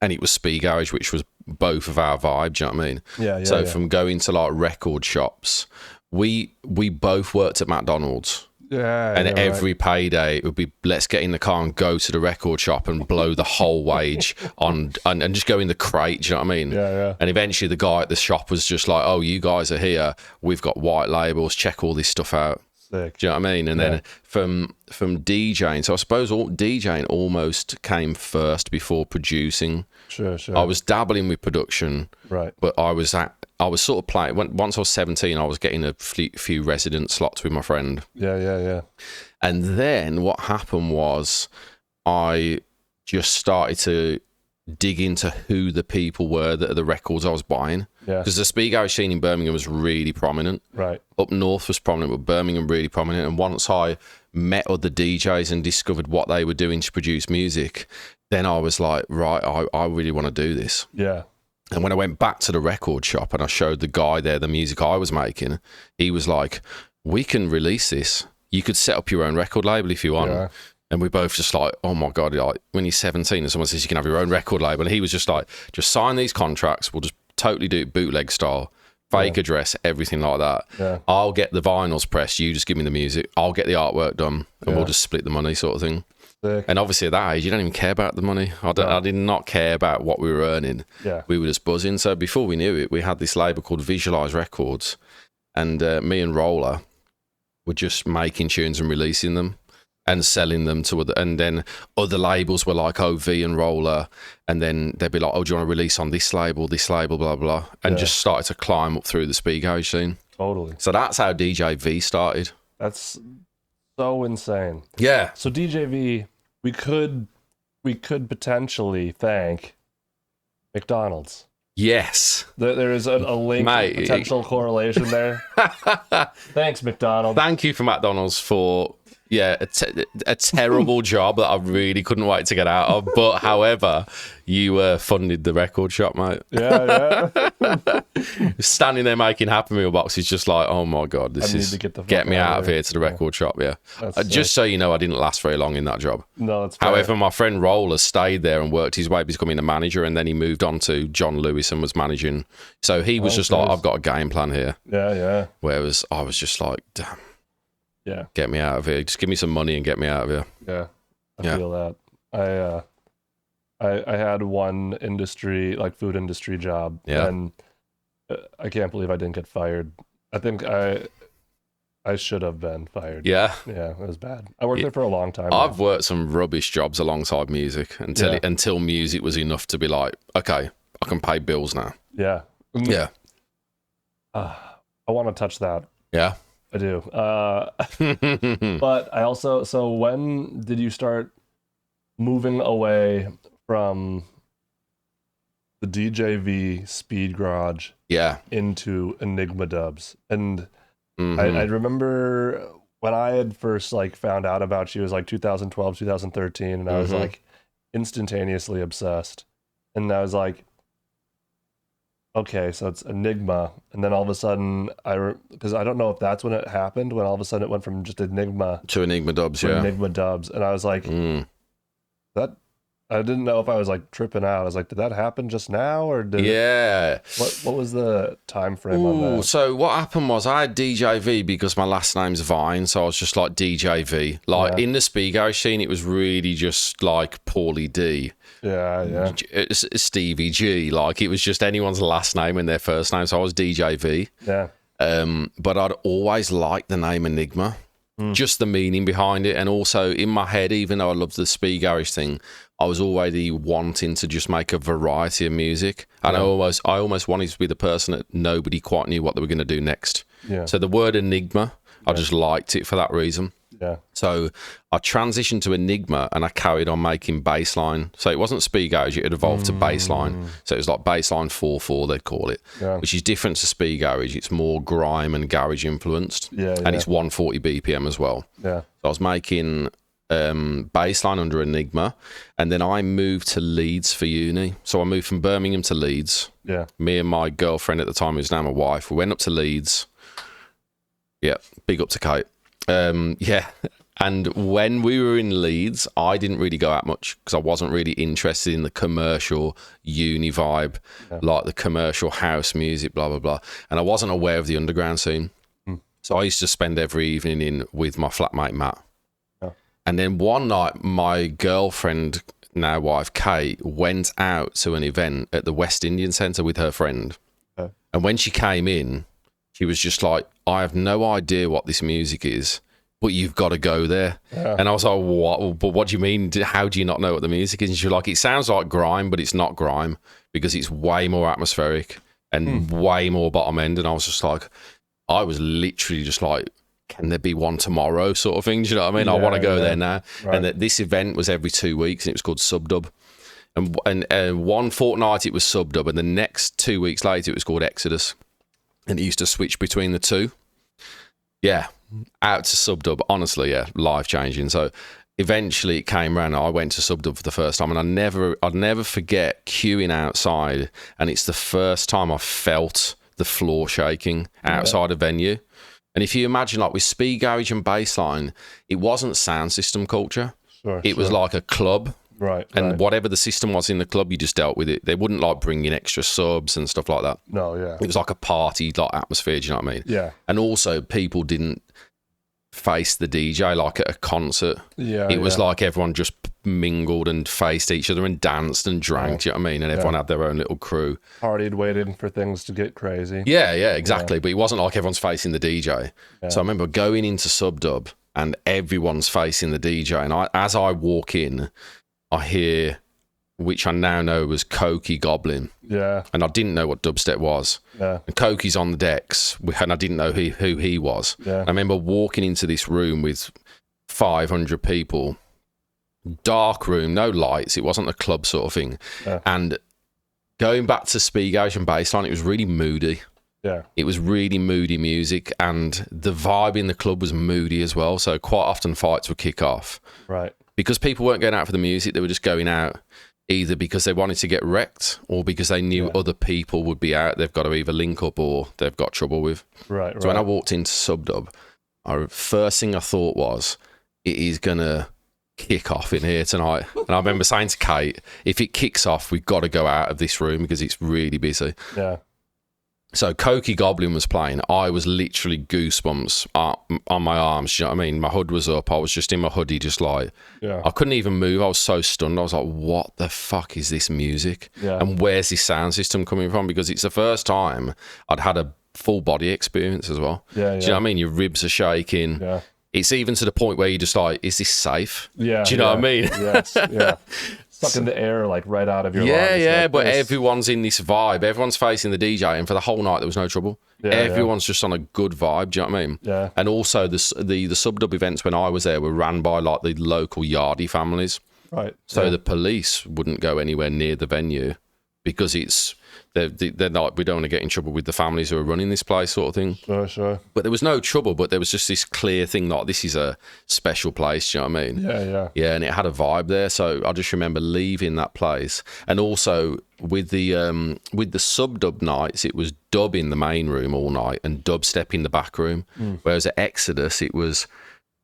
I: And it was Speed Garage, which was both of our vibe, do you know what I mean?
J: Yeah.
I: So from going to like record shops, we both worked at McDonald's.
J: Yeah.
I: And every payday it would be, let's get in the car and go to the record shop and blow the whole wage on and just go in the crate, do you know what I mean?
J: Yeah.
I: And eventually the guy at the shop was just like, oh, you guys are here, we've got white labels, check all this stuff out.
J: Sick.
I: Do you know what I mean? And then from DJing, so I suppose DJing almost came first before producing.
J: Sure.
I: I was dabbling with production,
J: right?
I: But I was sort of playing. Once I was 17, I was getting a few resident slots with my friend.
J: Yeah.
I: And then what happened was I just started to dig into who the people were that are the records I was buying.
J: Yeah.
I: Because the Speed Garage scene in Birmingham was really prominent.
J: Right.
I: Up north was prominent, but Birmingham really prominent. And once I met other DJs and discovered what they were doing to produce music, then I was like, right, I really want to do this.
J: Yeah.
I: And when I went back to the record shop and I showed the guy there the music I was making, he was like, we can release this. You could set up your own record label if you want.
J: Yeah.
I: And we both just like, oh my God, like when you're 17 and someone says you can have your own record label. And he was just like, just sign these contracts. We'll just totally do it bootleg style, fake address, everything like that.
J: Yeah.
I: I'll get the vinyls pressed. You just give me the music. I'll get the artwork done and we'll just split the money sort of thing.
J: Sick.
I: And obviously at that age, you don't even care about the money. I did not care about what we were earning.
J: Yeah.
I: We were just buzzing. So before we knew it, we had this label called Visualize Records. And me and Roller were just making tunes and releasing them and selling them to other, and then other labels were like, oh, V and Roller, and then they'd be like, oh, do you want to release on this label, blah, blah, and just started to climb up through the Speed Garage scene.
J: Totally.
I: So that's how DJ V started.
J: That's so insane.
I: Yeah.
J: So DJ V, we could potentially thank McDonald's.
I: Yes.
J: There is a link,
I: Mate,
J: potential correlation there. Thanks, McDonald's.
I: Thank you for McDonald's for, Yeah, a terrible job that I really couldn't wait to get out of. But however, you funded the record shop, mate.
J: Yeah.
I: Standing there making Happy Meal boxes, just like, oh my god, this is get me out of here to the record shop. Yeah, just so you know, I didn't last very long in that job.
J: No, that's fair.
I: However, my friend Roller stayed there and worked his way becoming a manager, and then he moved on to John Lewis and was managing. So he was just like, I've got a game plan here.
J: Yeah.
I: Whereas I was just like, damn.
J: Yeah.
I: Get me out of here. Just give me some money and get me out of here.
J: Yeah. I feel that. I had one industry, like food industry job.
I: Yeah.
J: And I can't believe I didn't get fired. I think I should have been fired.
I: Yeah.
J: Yeah, it was bad. I worked there for a long time.
I: I've worked some rubbish jobs alongside music until music was enough to be like, okay, I can pay bills now.
J: Yeah.
I: Yeah.
J: I want to touch that.
I: Yeah.
J: I do. But I also, so when did you start moving away from the DJV Speed Garage into ENiGMA Dubz? And I remember when I had first like found out about you, it was like 2012, 2013, and I was like instantaneously obsessed. And I was like, okay, so it's ENiGMA, and then all of a sudden, because I don't know if that's when it happened, when all of a sudden it went from just ENiGMA
I: to ENiGMA Dubz,
J: ENiGMA Dubz, and I was like, that. I didn't know if I was like tripping out. I was like, did that happen just now, or did what was the time frame on that?
I: So what happened was I had DJV because my last name's Vine, so I was just like DJV. Like in the speed garage scene, it was really just like Paulie D.
J: Yeah.
I: Stevie G. Like it was just anyone's last name and their first name. So I was DJV.
J: Yeah.
I: But I'd always liked the name ENiGMA, just the meaning behind it, and also in my head, even though I loved the speed garage thing, I was already wanting to just make a variety of music, and I almost wanted to be the person that nobody quite knew what they were going to do next.
J: Yeah.
I: So the word ENiGMA, I just liked it for that reason.
J: Yeah.
I: So I transitioned to ENiGMA and I carried on making bassline. So it wasn't speed garage, it had evolved to bassline. So it was like bassline 4/4, they'd call it, which is different to speed garage. It's more grime and garage influenced. And it's 140 BPM as well.
J: Yeah.
I: So I was making bassline under ENiGMA, and then I moved to Leeds for uni. So I moved from Birmingham to Leeds.
J: Yeah.
I: Me and my girlfriend at the time, who's now my wife, we went up to Leeds. Yeah, big up to Kate. And when we were in Leeds, I didn't really go out much because I wasn't really interested in the commercial uni vibe, like the commercial house music, blah, blah, blah. And I wasn't aware of the underground scene. So I used to spend every evening in with my flatmate, Matt. And then one night, my girlfriend, now wife, Kate, went out to an event at the West Indian Centre with her friend. And when she came in, she was just like, I have no idea what this music is, but you've got to go there. And I was like, what? But what do you mean? How do you not know what the music is? And she was like, it sounds like grime, but it's not grime because it's way more atmospheric and way more bottom end. And I was just like, I was literally just like, can there be one tomorrow sort of thing? Do you know what I mean? I want to go there now. And that this event was every 2 weeks and it was called Subdub. And one fortnight it was Subdub, and the next 2 weeks later it was called Exodus. And it used to switch between the two. Yeah, out to Subdub. Honestly, life changing. So eventually it came around. I went to Subdub for the first time, and I'd never forget queuing outside. And it's the first time I felt the floor shaking outside a venue. And if you imagine, like with speed garage and bassline, it wasn't sound system culture. It was like a club. And whatever the system was in the club, you just dealt with it. They wouldn't like bring in extra subs and stuff like that. It was like a party like atmosphere, do you know what I mean?
J: Yeah.
I: And also people didn't face the DJ like at a concert. It was like everyone just mingled and faced each other and danced and drank, do you know what I mean? And everyone had their own little crew.
J: Partied, waiting for things to get crazy.
I: Yeah, exactly. But it wasn't like everyone's facing the DJ. So I remember going into Subdub and everyone's facing the DJ. And as I walk in, I hear, which I now know was Koki Goblin. And I didn't know what dubstep was. And Koki's on the decks, and I didn't know who he was. I remember walking into this room with 500 people, dark room, no lights. It wasn't a club sort of thing. And going back to speed garage and bassline, it was really moody.
J: Yeah.
I: It was really moody music, and the vibe in the club was moody as well. So quite often fights would kick off.
J: Right.
I: Because people weren't going out for the music, they were just going out either because they wanted to get wrecked or because they knew other people would be out. They've got to either link up or they've got trouble with.
J: Right.
I: So when I walked into Subdub, first thing I thought was, it is going to kick off in here tonight. And I remember saying to Kate, if it kicks off, we've got to go out of this room because it's really busy.
J: Yeah.
I: So Cokie Goblin was playing. I was literally goosebumps on my arms. You know what I mean? My hood was up. I was just in my hoodie, just like, I couldn't even move. I was so stunned. I was like, what the fuck is this music?
J: Yeah.
I: And where's this sound system coming from? Because it's the first time I'd had a full body experience as well.
J: Yeah,
I: Do you know what I mean? Your ribs are shaking.
J: Yeah.
I: It's even to the point where you're just like, is this safe?
J: Yeah.
I: Do you know what I mean?
J: Yes. Yeah. Sucking the air like right out of your lungs.
I: Yeah,
J: like
I: but
J: this.
I: everyone's in this vibe. Everyone's facing the DJ, and for the whole night there was no trouble.
J: Yeah,
I: Everyone's just on a good vibe. Do you know what I mean?
J: Yeah.
I: And also the Subdub events when I was there were ran by like the local yardie families.
J: Right.
I: So the police wouldn't go anywhere near the venue because they're like, we don't want to get in trouble with the families who are running this place, sort of thing.
J: Sure.
I: But there was no trouble, but there was just this clear thing, like, this is a special place, do you know what I mean? Yeah, and it had a vibe there. So I just remember leaving that place. And also with the Subdub nights, it was dub in the main room all night and dubstep in the back room. Whereas at Exodus, it was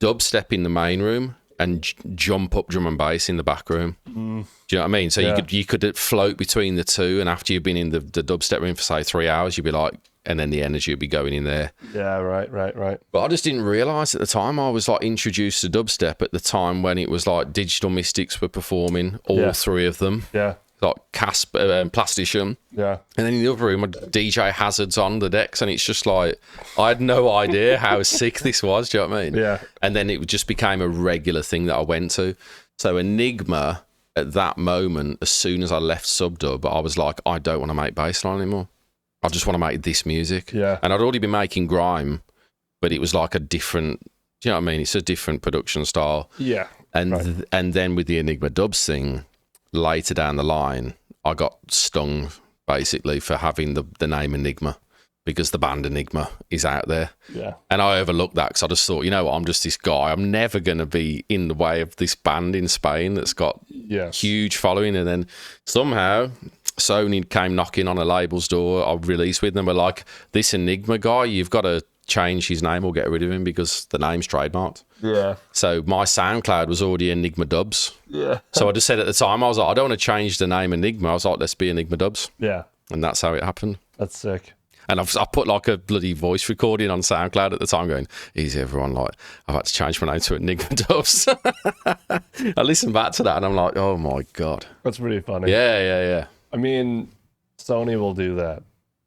I: dubstep in the main room and jump up drum and bass in the back room. Do you know what I mean? So you could float between the two, and after you've been in the dubstep room for say 3 hours, you'd be like, and then the energy would be going in there.
J: Yeah, right.
I: But I just didn't realise at the time I was like introduced to dubstep at the time when it was like Digital Mystics were performing, all three of them.
J: Yeah.
I: Like Caspa, Plastician.
J: Yeah.
I: And then in the other room, DJ Hazard's on the decks, and it's just like, I had no idea how sick this was, do you know what I mean?
J: Yeah.
I: And then it just became a regular thing that I went to. So ENiGMA, at that moment, as soon as I left Subdub, I was like, I don't want to make bassline anymore. I just want to make this music.
J: Yeah.
I: And I'd already been making grime, but it was like a different, do you know what I mean? It's a different production style.
J: Yeah.
I: And and then with the ENiGMA Dubz thing, later down the line, I got stung basically for having the name ENiGMA because the band ENiGMA is out there.
J: Yeah.
I: And I overlooked that because I just thought, you know what, I'm just this guy. I'm never going to be in the way of this band in Spain that's got huge following. And then somehow Sony came knocking on a label's door. I released with them. We're like, this ENiGMA guy, you've got to change his name or get rid of him because the name's trademarked.
J: Yeah.
I: So my SoundCloud was already ENiGMA Dubz.
J: Yeah.
I: So I just said at the time, I was like, I don't want to change the name ENiGMA. I was like, let's be ENiGMA Dubz.
J: Yeah.
I: And that's how it happened.
J: That's sick.
I: And I put like a bloody voice recording on SoundCloud at the time going, easy everyone, like, I've had to change my name to ENiGMA Dubz. I listened back to that and I'm like, oh my God.
J: That's pretty funny.
I: Yeah.
J: I mean, Sony will do that.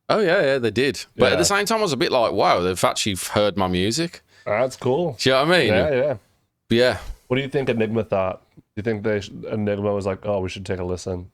I: Oh, yeah, they did. But at the same time, I was a bit like, wow, they've actually heard my music.
J: That's cool.
I: Do you know what I mean?
J: Yeah.
I: Yeah.
J: What do you think ENiGMA thought? Do you think ENiGMA was like, oh, we should take a listen?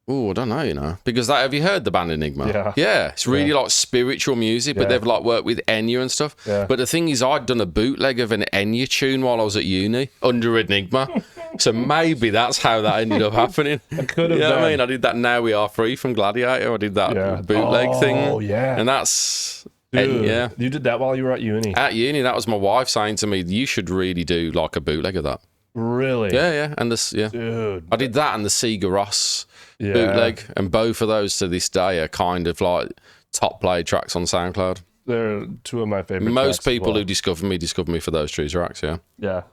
I: Oh, I don't know, you know. Because have you heard the band ENiGMA?
J: Yeah.
I: It's really like spiritual music, but they've like worked with Enya and stuff.
J: Yeah.
I: But the thing is, I'd done a bootleg of an Enya tune while I was at uni under ENiGMA. So maybe that's how that ended up happening.
J: It could have
I: You know what I
J: been.
I: mean? I did that Now We Are Free from Gladiator. I did that bootleg thing.
J: Oh, yeah.
I: And that's...
J: Dude, you did that while you were at uni?
I: At uni, that was my wife saying to me, you should really do like a bootleg of that.
J: Really?
I: Yeah. And this,
J: Dude.
I: I did that and the Sigur Rós bootleg, and both of those to this day are kind of like top played tracks on SoundCloud.
J: They're two of my favorite
I: Most
J: tracks as
I: people
J: well.
I: who discover me for those two tracks,
J: Yeah,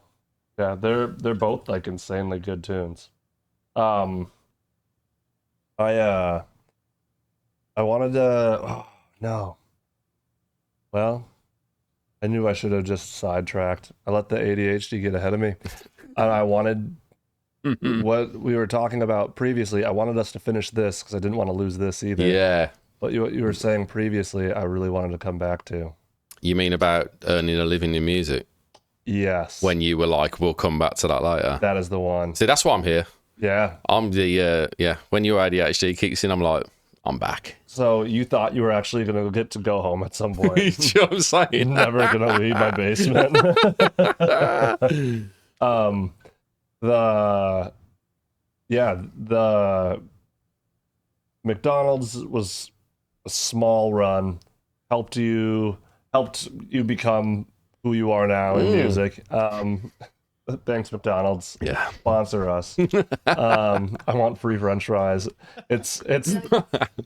J: they're both like insanely good tunes. I wanted to. Oh no. Well, I knew I should have just sidetracked. I let the ADHD get ahead of me, and I wanted what we were talking about previously. I wanted us to finish this because I didn't want to lose this either.
I: Yeah.
J: But what you were saying previously, I really wanted to come back to.
I: You mean about earning a living in music?
J: Yes.
I: When you were like, we'll come back to that later.
J: That is the one.
I: See, that's why I'm here.
J: Yeah.
I: I'm the, when your ADHD kicks in, I'm like, I'm back.
J: So you thought you were actually going to get to go home at some point.
I: You know what I'm saying?
J: Never going to leave my basement. The McDonald's was a small run. helped you become who you are now in music. Thanks, McDonald's.
I: Yeah,
J: sponsor us. I want free French fries. It's and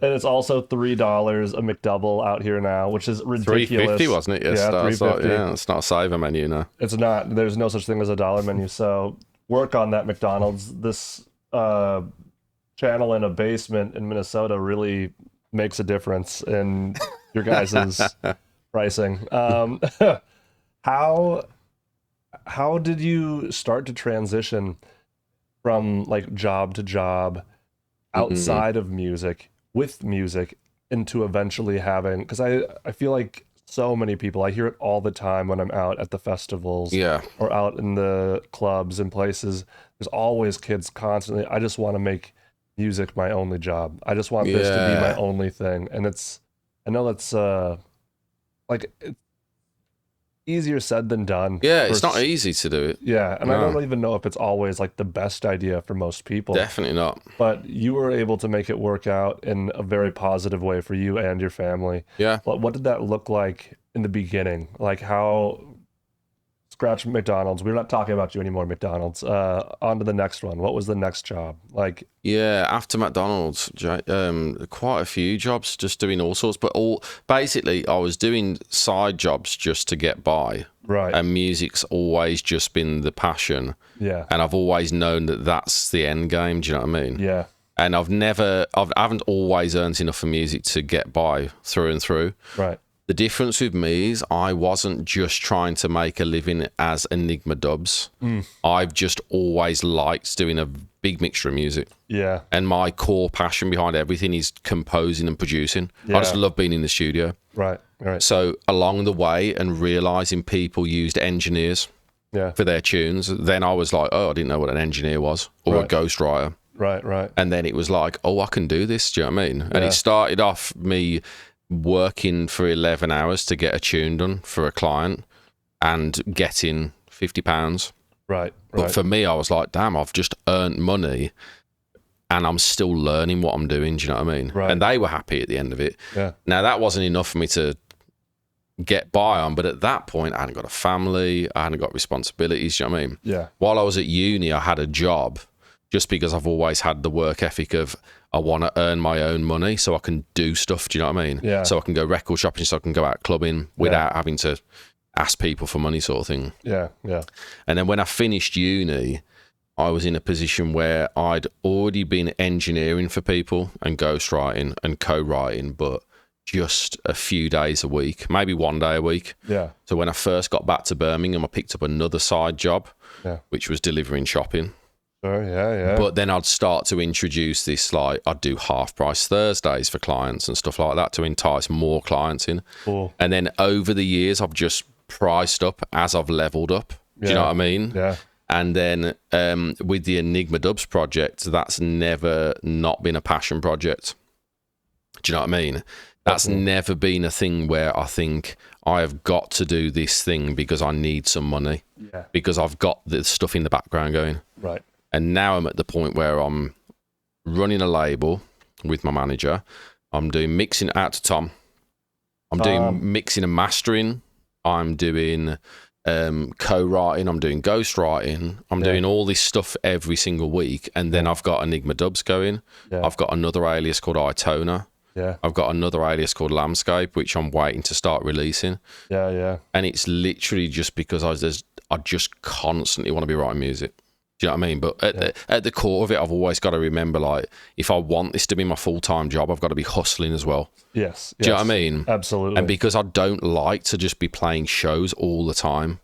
J: it's also $3 a McDouble out here now, which is ridiculous.
I: $3.50, wasn't it? Yes,
J: yeah,
I: $3.50. Yeah, it's not a saver menu now.
J: It's not. There's no such thing as a dollar menu. So work on that, McDonald's. This channel in a basement in Minnesota really makes a difference in your guys' pricing. How did you start to transition from like job to job outside of music with music into eventually having, because I feel like so many people, I hear it all the time when I'm out at the festivals or out in the clubs and places, there's always kids constantly, I just want to make music my only job. I just want this to be my only thing. And I know that's like it's easier said than done.
I: Yeah, it's not easy to do it.
J: Yeah, and I don't even know if it's always like the best idea for most people.
I: Definitely not.
J: But you were able to make it work out in a very positive way for you and your family.
I: Yeah.
J: What did that look like in the beginning? Like how, scratch McDonald's, we're not talking about you anymore, McDonald's. On to the next one. What was the next job? Like,
I: yeah, after McDonald's, quite a few jobs, just doing all sorts. But basically, I was doing side jobs just to get by.
J: Right.
I: And music's always just been the passion.
J: Yeah.
I: And I've always known that that's the end game. Do you know what I mean?
J: Yeah.
I: And I haven't always earned enough for music to get by through and through.
J: Right.
I: The difference with me is I wasn't just trying to make a living as ENiGMA Dubz. I've just always liked doing a big mixture of music.
J: Yeah.
I: And my core passion behind everything is composing and producing. I just love being in the studio.
J: Right. Right.
I: So along the way and realizing people used engineers for their tunes, then I was like, oh, I didn't know what an engineer was or a ghostwriter.
J: Right. Right.
I: And then it was like, oh, I can do this. Do you know what I mean? And it started off me working for 11 hours to get a tune done for a client and getting £50.
J: Right.
I: But for me, I was like, damn, I've just earned money and I'm still learning what I'm doing. Do you know what I mean?
J: Right.
I: And they were happy at the end of it.
J: Yeah.
I: Now, that wasn't enough for me to get by on, but at that point, I hadn't got a family, I hadn't got responsibilities. Do you know what I mean?
J: Yeah.
I: While I was at uni, I had a job just because I've always had the work ethic of I want to earn my own money so I can do stuff. Do you know what I mean?
J: Yeah.
I: So I can go record shopping, so I can go out clubbing without having to ask people for money, sort of thing.
J: Yeah. Yeah.
I: And then when I finished uni, I was in a position where I'd already been engineering for people and ghostwriting and co-writing, but just a few days a week, maybe one day a week.
J: Yeah.
I: So when I first got back to Birmingham, I picked up another side job, which was delivering shopping.
J: Sure, yeah.
I: But then I'd start to introduce this, like, I'd do half price Thursdays for clients and stuff like that to entice more clients in.
J: Cool.
I: And then over the years, I've just priced up as I've leveled up. Do you know what I mean?
J: Yeah.
I: And then with the ENiGMA Dubz project, that's never not been a passion project. Do you know what I mean? That's never been a thing where I think I have got to do this thing because I need some money.
J: Yeah.
I: Because I've got the stuff in the background going.
J: Right.
I: And now I'm at the point where I'm running a label with my manager. I'm doing mixing out to Tom. I'm doing mixing and mastering. I'm doing co-writing. I'm doing ghostwriting. I'm doing all this stuff every single week. And then I've got ENiGMA Dubz going. Yeah. I've got another alias called iToner.
J: Yeah.
I: I've got another alias called Landscape, which I'm waiting to start releasing.
J: Yeah, yeah.
I: And it's literally just because I just constantly want to be writing music. Do you know what I mean? But at the core of it, I've always got to remember, like, if I want this to be my full-time job, I've got to be hustling as well.
J: Yes.
I: Do you know what I mean?
J: Absolutely.
I: And because I don't like to just be playing shows all the time,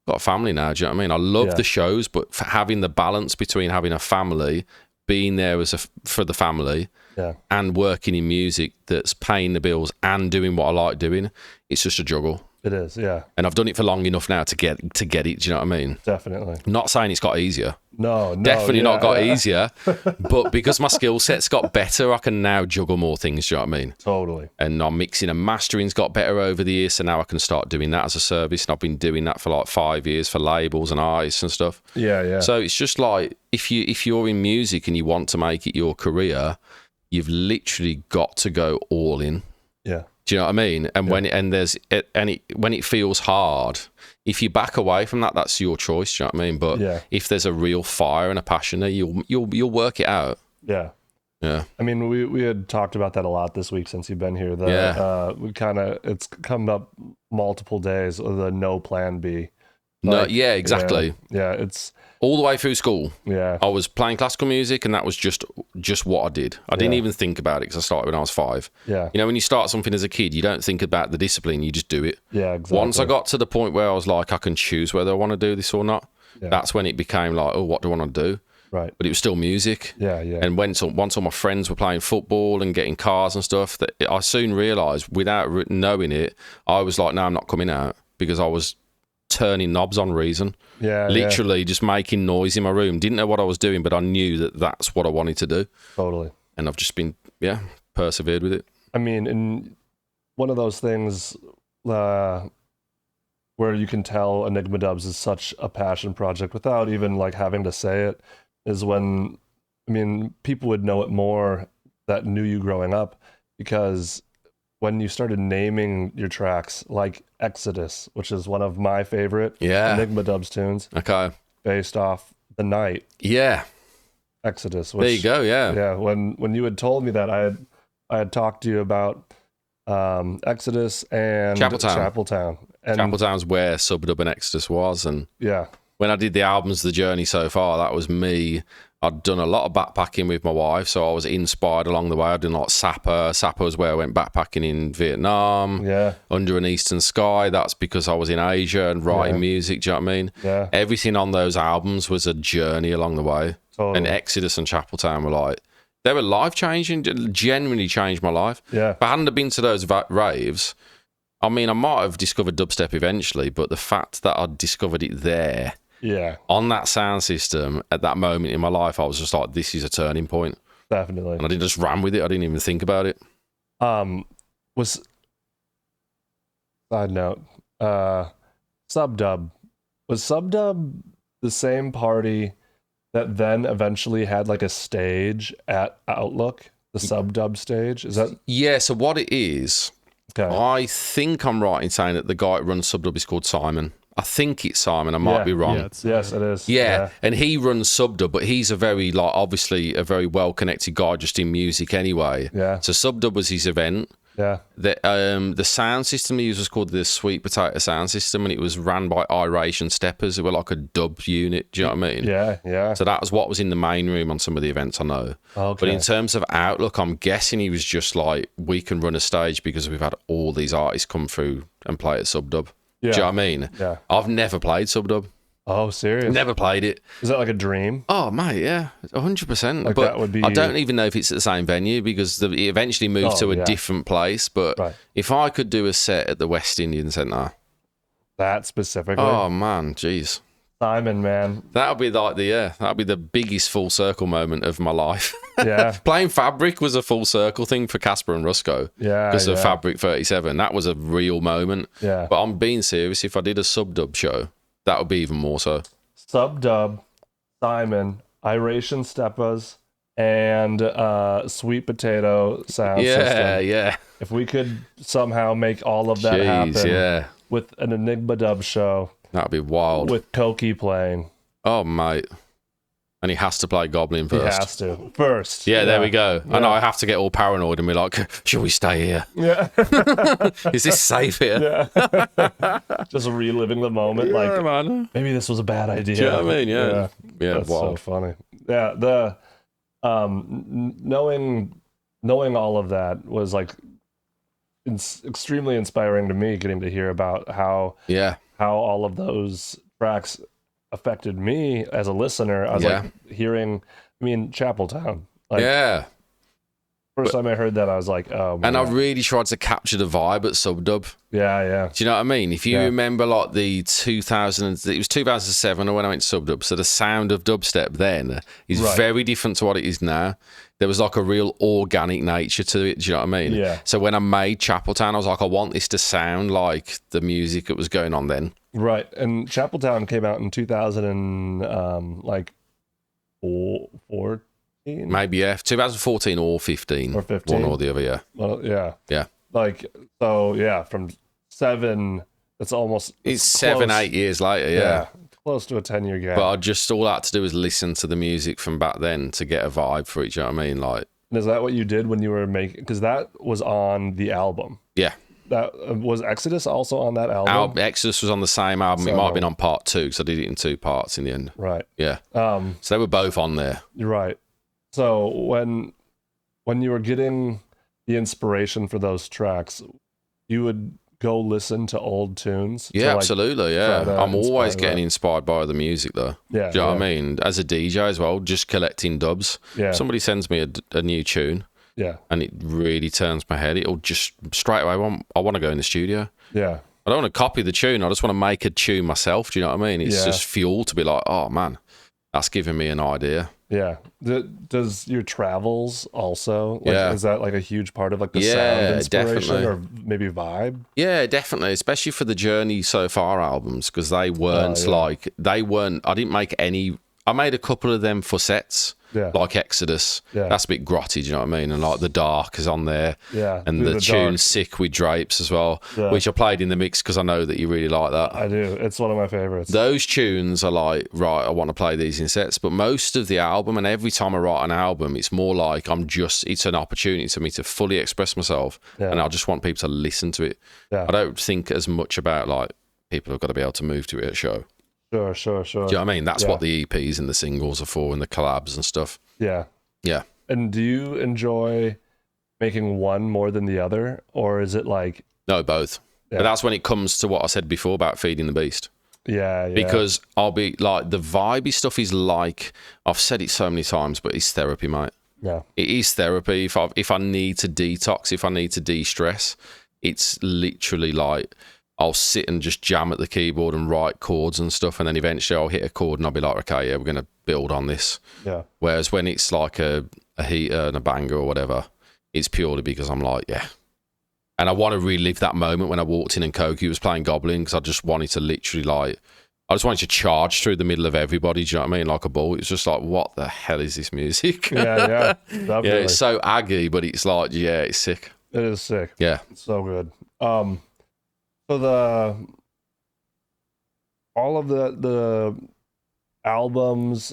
I: I've got a family now, do you know what I mean? I love the shows, but for having the balance between having a family, being there for the family, and working in music that's paying the bills and doing what I like doing, it's just a juggle.
J: It is, yeah.
I: And I've done it for long enough now to get it. Do you know what I mean?
J: Definitely.
I: Not saying it's got easier.
J: No,
I: definitely not got easier. But because my skill set's got better, I can now juggle more things. Do you know what I mean?
J: Totally.
I: And our mixing and mastering's got better over the years, so now I can start doing that as a service. And I've been doing that for like 5 years for labels and artists and stuff.
J: Yeah, yeah.
I: So it's just like if you're in music and you want to make it your career, you've literally got to go all in.
J: Yeah.
I: Do you know what I mean? And when when it feels hard, if you back away from that, that's your choice. Do you know what I mean? But if there's a real fire and a passion there, you'll work it out.
J: Yeah.
I: Yeah.
J: I mean, we had talked about that a lot this week since you've been here. It's come up multiple days of the no plan B.
I: No, yeah, exactly.
J: Yeah, it's
I: all the way through school.
J: Yeah,
I: I was playing classical music, and that was just what I did. I didn't even think about it because I started when I was 5.
J: Yeah,
I: you know, when you start something as a kid, you don't think about the discipline; you just do it.
J: Yeah, exactly.
I: Once I got to the point where I was like, I can choose whether I want to do this or not. Yeah. That's when it became like, oh, what do I want to do?
J: Right.
I: But it was still music.
J: Yeah.
I: And once all my friends were playing football and getting cars and stuff, that I soon realised, without knowing it, I was like, no, I'm not coming out, because I was turning knobs on reason.
J: Yeah.
I: Literally just making noise in my room. Didn't know what I was doing, but I knew that that's what I wanted to do.
J: Totally.
I: And I've just been, persevered with it.
J: I mean, in one of those things where you can tell ENiGMA Dubz is such a passion project without even like having to say it, is when, I mean, people would know it more that knew you growing up, because when you started naming your tracks, like Exodus, which is one of my favorite ENiGMA Dubz tunes.
I: Okay.
J: Based off The Night.
I: Yeah.
J: Exodus.
I: There you go, yeah.
J: Yeah, when you had told me that, I had talked to you about Exodus and Chapeltown. And
I: Chapeltown's where Subdub and Exodus was, and
J: yeah.
I: When I did the albums, The Journey So Far, that was me. I'd done a lot of backpacking with my wife, so I was inspired along the way. I'd done like Sapa. Sapa was where I went backpacking in Vietnam.
J: Yeah.
I: Under an Eastern Sky. That's because I was in Asia and writing music. Do you know what I mean?
J: Yeah.
I: Everything on those albums was a journey along the way.
J: Totally.
I: And Exodus and Chapeltown were like, they were life-changing, genuinely changed my life.
J: Yeah.
I: If I hadn't have been to those raves, I mean, I might have discovered dubstep eventually, but the fact that I'd discovered it there, on that sound system at that moment in my life, I was just like, this is a turning point.
J: Definitely.
I: And I just ran with it. I didn't even think about it.
J: Side note, Subdub. Was Subdub the same party that then eventually had like a stage at Outlook? The Subdub stage? Is that?
I: Yeah, so what it is, I think I'm right in saying that the guy that runs Subdub is called Simon. I think it's Simon. I might be wrong.
J: Yes, it is.
I: Yeah, and he runs Subdub, but he's a very, obviously a very well-connected guy just in music anyway.
J: Yeah.
I: So Subdub was his event.
J: Yeah.
I: The sound system he used was called the Sweet Potato Sound System, and it was ran by Irish Steppers, who were like a dub unit. Do you know what I mean?
J: Yeah.
I: So that was what was in the main room on some of the events, I know.
J: Okay.
I: But in terms of Outlook, I'm guessing he was just like, we can run a stage because we've had all these artists come through and play at Subdub.
J: Yeah.
I: Do you know what I mean?
J: Yeah.
I: I've never played Subdub.
J: Oh, serious?
I: Never played it.
J: Is that like a dream?
I: Oh, mate, yeah, 100%.
J: Like
I: but
J: that would be...
I: I don't even know if it's at the same venue because it eventually moved to a different place. But if I could do a set at the West Indian Centre...
J: That specifically?
I: Oh, man, jeez.
J: Simon, man.
I: That would be like that'd be the biggest full circle moment of my life.
J: Yeah.
I: Playing Fabric was a full circle thing for Casper and Rusco.
J: Yeah.
I: Because of Fabric 37. That was a real moment.
J: Yeah.
I: But I'm being serious. If I did a Subdub show, that would be even more so.
J: Subdub, Simon, Iration Steppas, and Sweet Potato Sound System.
I: Yeah.
J: If we could somehow make all of that happen with an ENiGMA Dubz show.
I: That'd be wild.
J: With Koki playing.
I: Oh, mate. And he has to play Goblin first.
J: He has to. First.
I: Yeah, there we go. Yeah. I know I have to get all paranoid and be like, should we stay here?
J: Yeah.
I: Is this safe here?
J: Yeah. Just reliving the moment. Like,
I: man.
J: Maybe this was a bad idea.
I: Do you know what I mean? Yeah.
J: That's
I: wild.
J: So funny. Yeah. The knowing all of that was like extremely inspiring to me, getting to hear about how all of those tracks affected me as a listener. I was like hearing, Chapeltown. Like, first time I heard that, I was like, oh, man.
I: And I really tried to capture the vibe at Subdub.
J: Yeah.
I: Do you know what I mean? If you remember, like, the 2000s, it was 2007 when I went to Subdub, so the sound of dubstep then is very different to what it is now. There was like a real organic nature to it. Do you know what I mean?
J: Yeah.
I: So when I made Chapeltown, I was like, I want this to sound like the music that was going on then.
J: Right. And Chapeltown came out in 2014.
I: Maybe 2014 or 15.
J: Or 15.
I: One or the other.
J: Well, yeah. Like, so yeah, from 7, it's almost
I: It's 7, 8 years later, yeah.
J: Close to a 10-year gap.
I: But all I had to do was listen to the music from back then to get a vibe for it. Do you know what I mean? Like,
J: And is that what you did when you were making? Because that was on the album.
I: yeah.
J: That was Exodus also on that album.
I: Exodus was on the same album. It might have been on part 2 because I did it in 2 parts in the end.
J: Right.
I: Yeah. So they were both on there.
J: You're right. So when you were getting the inspiration for those tracks, you would go listen to old tunes.
I: Yeah,
J: to, like,
I: absolutely. Yeah, I'm always getting
J: that.
I: inspired by the music, though.
J: Yeah,
I: Do you know what I mean? As a DJ as well, just collecting dubs.
J: Yeah.
I: Somebody sends me a new tune.
J: Yeah.
I: And it really turns my head. It'll just straight away. I want to go in the studio.
J: Yeah.
I: I don't want to copy the tune. I just want to make a tune myself. Do you know what I mean? It's just fuel to be like, oh man, that's giving me an idea.
J: Yeah. Does your travels also? Like, is that like a huge part of like the sound inspiration
I: definitely.
J: or maybe vibe?
I: Yeah, definitely. Especially for the Journey So Far albums because they weren't I didn't make any. I made a couple of them for sets.
J: Yeah.
I: Like Exodus.
J: Yeah.
I: That's a bit grotty, do you know what I mean? And like The Dark is on there.
J: Yeah.
I: And the tune Sick with Drapes as well, which I played in the mix because I know that you really like that.
J: I do. It's one of my favorites.
I: Those tunes are like, right, I want to play these in sets. But most of the album, and every time I write an album, it's more like it's an opportunity for me to fully express myself.
J: Yeah.
I: And I just want people to listen to it.
J: Yeah.
I: I don't think as much about like people have got to be able to move to it at a show.
J: Sure.
I: Do you know what I mean? That's what the EPs and the singles are for and the collabs and stuff.
J: Yeah.
I: Yeah.
J: And do you enjoy making one more than the other? Or is it like...
I: No, both.
J: Yeah.
I: But that's when it comes to what I said before about feeding the beast.
J: Yeah.
I: Because I'll be like, the vibey stuff is like, I've said it so many times, but it's therapy, mate.
J: Yeah.
I: It is therapy. If I need to detox, if I need to de-stress, it's literally like... I'll sit and just jam at the keyboard and write chords and stuff, and then eventually I'll hit a chord and I'll be like, okay, yeah, we're going to build on this.
J: Yeah.
I: Whereas when it's like a heater and a banger or whatever, it's purely because I'm like, yeah. And I want to relive that moment when I walked in and Koki was playing Goblin because I just wanted to literally I just wanted to charge through the middle of everybody, do you know what I mean? Like a ball. It's just like, what the hell is this music?
J: Yeah.
I: Yeah, it's so aggy, but it's like, yeah, it's sick.
J: It is sick.
I: Yeah.
J: It's so good. So all of the albums,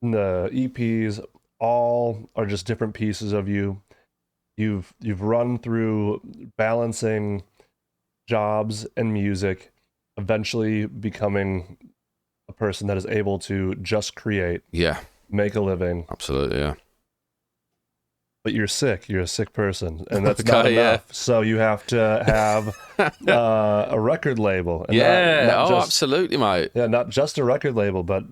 J: the EPs, all are just different pieces of you. You've run through balancing jobs and music, eventually becoming a person that is able to just create, make a living.
I: Absolutely, yeah.
J: But you're sick. You're a sick person, and that's
I: Okay,
J: not enough.
I: yeah.
J: So you have to have a record label. And not just,
I: absolutely, mate.
J: Yeah, not just a record label, but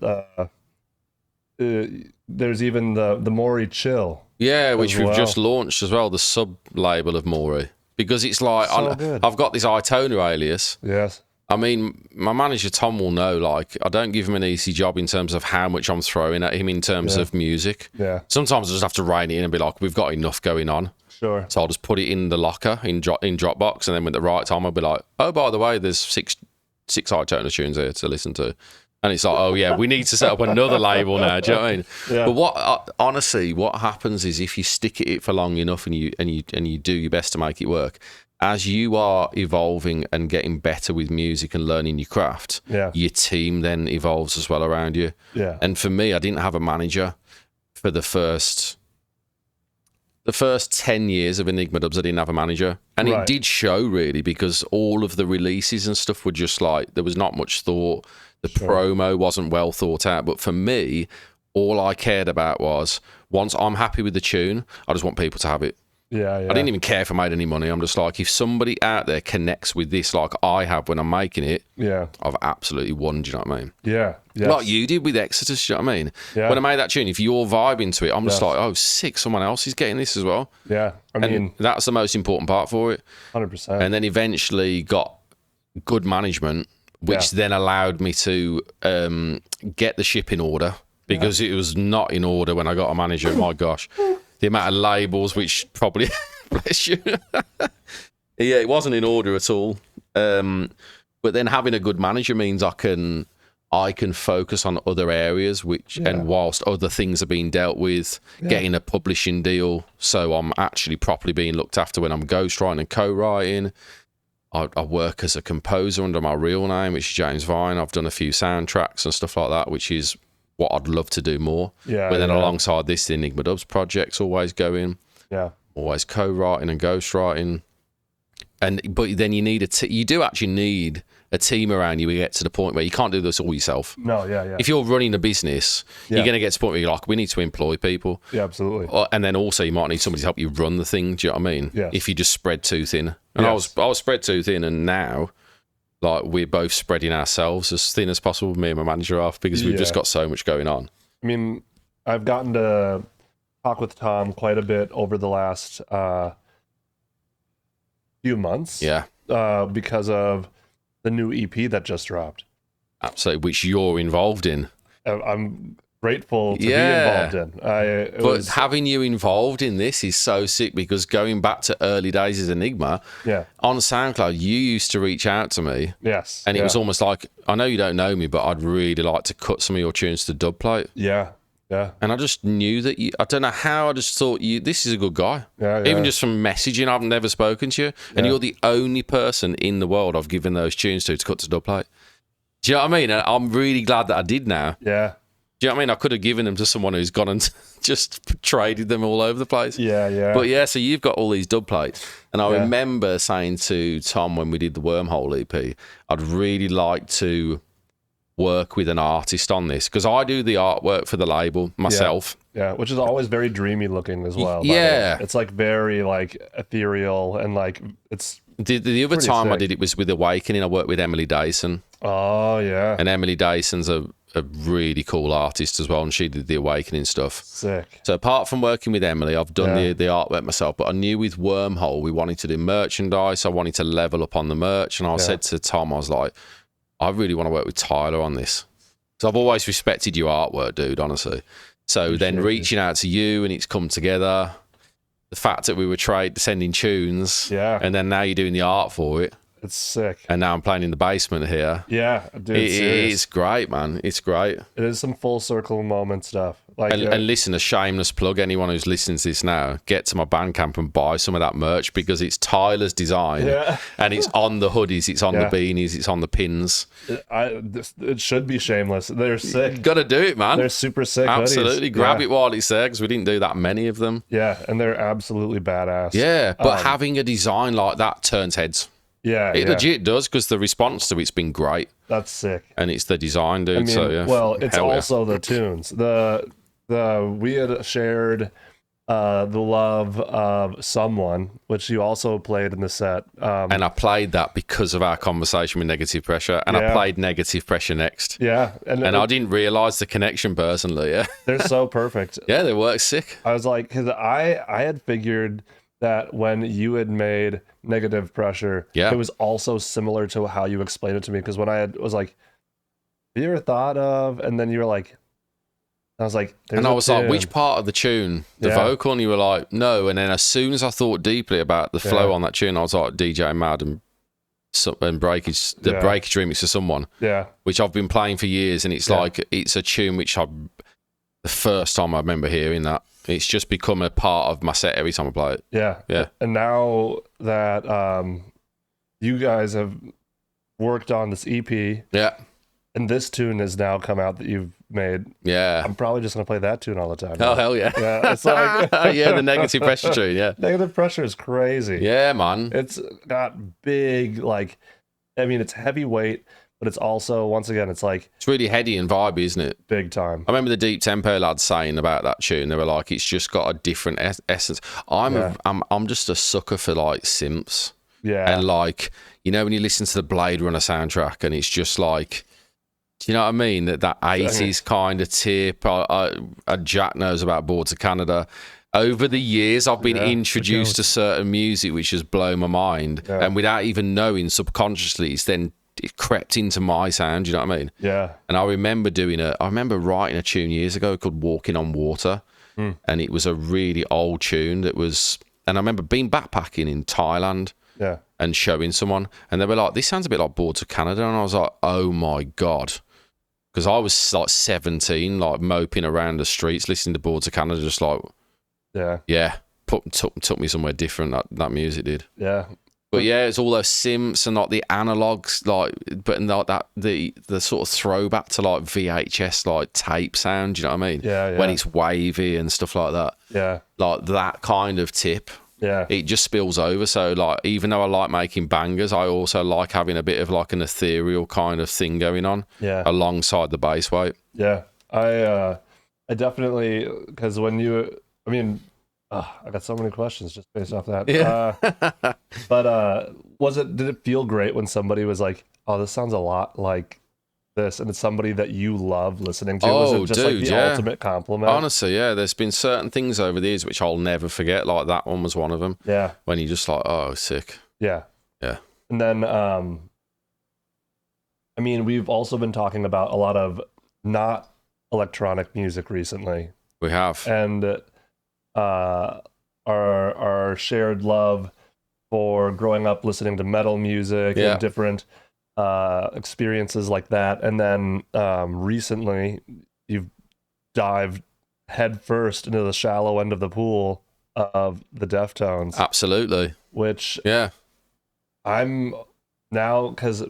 J: there's even the Morii Chill.
I: Yeah, which we've just launched as well, the sub-label of Morii. Because it's like, I've got this iToner alias.
J: Yes.
I: I mean, my manager Tom will know, like, I don't give him an easy job in terms of how much I'm throwing at him in terms of music.
J: Yeah.
I: Sometimes I just have to rein it in and be like, we've got enough going on.
J: Sure.
I: So I'll just put it in the locker, in Dropbox, and then at the right time I'll be like, oh, by the way, there's six iToner tunes here to listen to. And it's like, oh yeah, we need to set up another label now. Do you know what I mean?
J: Yeah.
I: But honestly, what happens is if you stick at it for long enough and you do your best to make it work, as you are evolving and getting better with music and learning your craft, your team then evolves as well around you.
J: Yeah.
I: And for me, I didn't have a manager for the first 10 years of ENiGMA Dubz. I didn't have a manager, and it did show really because all of the releases and stuff were just like there was not much thought. The promo wasn't well thought out, but for me, all I cared about was once I'm happy with the tune, I just want people to have it.
J: Yeah.
I: I didn't even care if I made any money. I'm just like, if somebody out there connects with this like I have when I'm making it, I've absolutely won. Do you know what I mean?
J: Yeah. Yes.
I: Like you did with Exodus, do you know what I mean?
J: Yeah.
I: When I made that tune, if you're vibing to it, I'm just like, oh, sick, someone else is getting this as well.
J: Yeah. I mean,
I: and that's the most important part for it.
J: 100%.
I: And then eventually got good management, which then allowed me to get the ship in order because it was not in order when I got a manager. My gosh. The amount of labels, which probably, bless you. It wasn't in order at all. But then having a good manager means I can I can focus on other areas, and whilst other things are being dealt with, getting a publishing deal, so I'm actually properly being looked after when I'm ghostwriting and co-writing. I work as a composer under my real name, which is James Vine. I've done a few soundtracks and stuff like that, which is what I'd love to do more. Yeah. But then alongside this, the ENiGMA Dubz project's always going. Yeah. Always co-writing and ghostwriting. But then you do actually need a team around you. We get to the point where you can't do this all yourself.
J: No, yeah.
I: If you're running a business, you're going to get to the point where you're like, we need to employ people.
J: Yeah, absolutely.
I: And then also you might need somebody to help you run the thing. Do you know what I mean? Yeah. If you just spread too thin. And I was spread too thin, and now like we're both spreading ourselves as thin as possible. Me and my manager are, because we've just got so much going on.
J: I mean, I've gotten to talk with Tom quite a bit over the last few months. Yeah. Because of the new EP that just dropped.
I: Absolutely, which you're involved in.
J: I'm grateful to be involved in.
I: But having you involved in this is so sick, because going back to early days as ENiGMA, on SoundCloud, you used to reach out to me.
J: Yes.
I: And it was almost like, I know you don't know me, but I'd really like to cut some of your tunes to dub plate.
J: Yeah. Yeah.
I: And I just knew that I don't know how, I just thought this is a good guy. Yeah. Even just from messaging, I've never spoken to you. And you're the only person in the world I've given those tunes to cut to dub plate. Do you know what I mean? And I'm really glad that I did now.
J: Yeah.
I: Do you know what I mean? I could have given them to someone who's gone and just traded them all over the place.
J: Yeah, yeah.
I: But so you've got all these dub plates. And I remember saying to Tom when we did the Wormhole EP, I'd really like to work with an artist on this, because I do the artwork for the label myself.
J: Yeah, which is always very dreamy looking as well.
I: Yeah.
J: It's like very like ethereal, and like it's...
I: The other time sick. I did it was with Awakening. I worked with Emily Dyson.
J: Oh, yeah.
I: And Emily Dyson's a really cool artist as well, and she did the Awakening stuff.
J: Sick.
I: So apart from working with Emily, I've done the artwork myself, but I knew with Wormhole we wanted to do merchandise. I wanted to level up on the merch, and I said to Tom, I was like, I really want to work with Tyler on this. So I've always respected your artwork, dude, honestly. So then reaching out to you, and it's come together. The fact that we were sending tunes, and then now you're doing the art for it.
J: It's sick.
I: And now I'm playing in the basement here.
J: Yeah, dude,
I: it's great, man. It's great.
J: It is some full circle moment stuff. Like,
I: and listen, a shameless plug, anyone who's listening to this now, get to my Bandcamp and buy some of that merch, because it's Tyler's design. Yeah. And it's on the hoodies, it's on the beanies, it's on the pins.
J: It should be shameless. They're sick.
I: You gotta do it, man.
J: They're super sick.
I: Absolutely.
J: Hoodies.
I: Grab it while it's there, because we didn't do that many of them.
J: Yeah, and they're absolutely badass.
I: Yeah, but having a design like that turns heads.
J: Yeah,
I: it legit does, because the response to it's been great.
J: That's sick.
I: And it's the design, dude.
J: I mean,
I: so yeah.
J: Well, it's also the tunes. We had shared the love of Someone, which you also played in the set.
I: And I played that because of our conversation with Negative Pressure, and I played Negative Pressure next.
J: Yeah,
I: and I didn't realise the connection personally. Yeah,
J: they're so perfect.
I: Yeah, they work sick.
J: I was like, because I had figured that when you had made Negative Pressure, it was also similar to how you explained it to me. Because when was like, have you ever thought of? And then you were like, I was like,
I: and I was like, which part of the tune? The vocal? And you were like, no. And then as soon as I thought deeply about the flow on that tune, I was like, DJ Mad and Breakage, the Breakage remix of Someone, which I've been playing for years. And it's like, it's a tune which the first time I remember hearing that, it's just become a part of my set every time I play it.
J: Yeah.
I: Yeah.
J: And now that you guys have worked on this EP, and this tune has now come out that you've made, I'm probably just going to play that tune all the time.
I: Oh, hell yeah.
J: Yeah, it's like...
I: the Negative Pressure tune,
J: Negative Pressure is crazy.
I: Yeah, man.
J: It's got big, like, I mean, it's heavyweight, but it's also, once again, it's like...
I: It's really heady and vibey, isn't it?
J: Big time.
I: I remember the Deep Tempo lads saying about that tune, they were like, it's just got a different essence. I'm just a sucker for, like, synths.
J: Yeah.
I: And, like, you know, when you listen to the Blade Runner soundtrack, and it's just like... Do you know what I mean? That 80s kind of tip. Jack knows about Boards of Canada. Over the years, I've been introduced to certain music which has blown my mind. Yeah. And without even knowing, subconsciously, it crept into my sound. Do you know what I mean?
J: Yeah.
I: And I remember writing a tune years ago called Walking on Water. And it was a really old tune that was... And I remember being backpacking in Thailand.
J: Yeah.
I: And showing someone, and they were like, this sounds a bit like Boards of Canada. And I was like, oh my God. Because I was like 17, like moping around the streets, listening to Boards of Canada, just like, yeah, took me somewhere different. That music did.
J: Yeah.
I: But yeah, it's all those synths and like the analogs, like, but like that the sort of throwback to like VHS like tape sound. Do you know what I mean?
J: Yeah.
I: When it's wavy and stuff like that.
J: Yeah.
I: Like that kind of tip.
J: Yeah.
I: It just spills over. So like, even though I like making bangers, I also like having a bit of like an ethereal kind of thing going on.
J: Yeah.
I: Alongside the bass weight.
J: Yeah. I definitely, because when you, I mean, I got so many questions just based off that.
I: Yeah.
J: But did it feel great when somebody was like, "Oh, this sounds a lot like this," and it's somebody that you love listening to? Was it just like the ultimate compliment?
I: Honestly, yeah. There's been certain things over the years which I'll never forget. Like that one was one of them.
J: Yeah.
I: When you just like, oh, sick.
J: Yeah.
I: Yeah.
J: And then, I mean, we've also been talking about a lot of not electronic music recently.
I: We have.
J: And our shared love for growing up listening to metal music and different experiences like that. And then recently you've dived headfirst into the shallow end of the pool of the Deftones.
I: Absolutely.
J: Which I'm now, because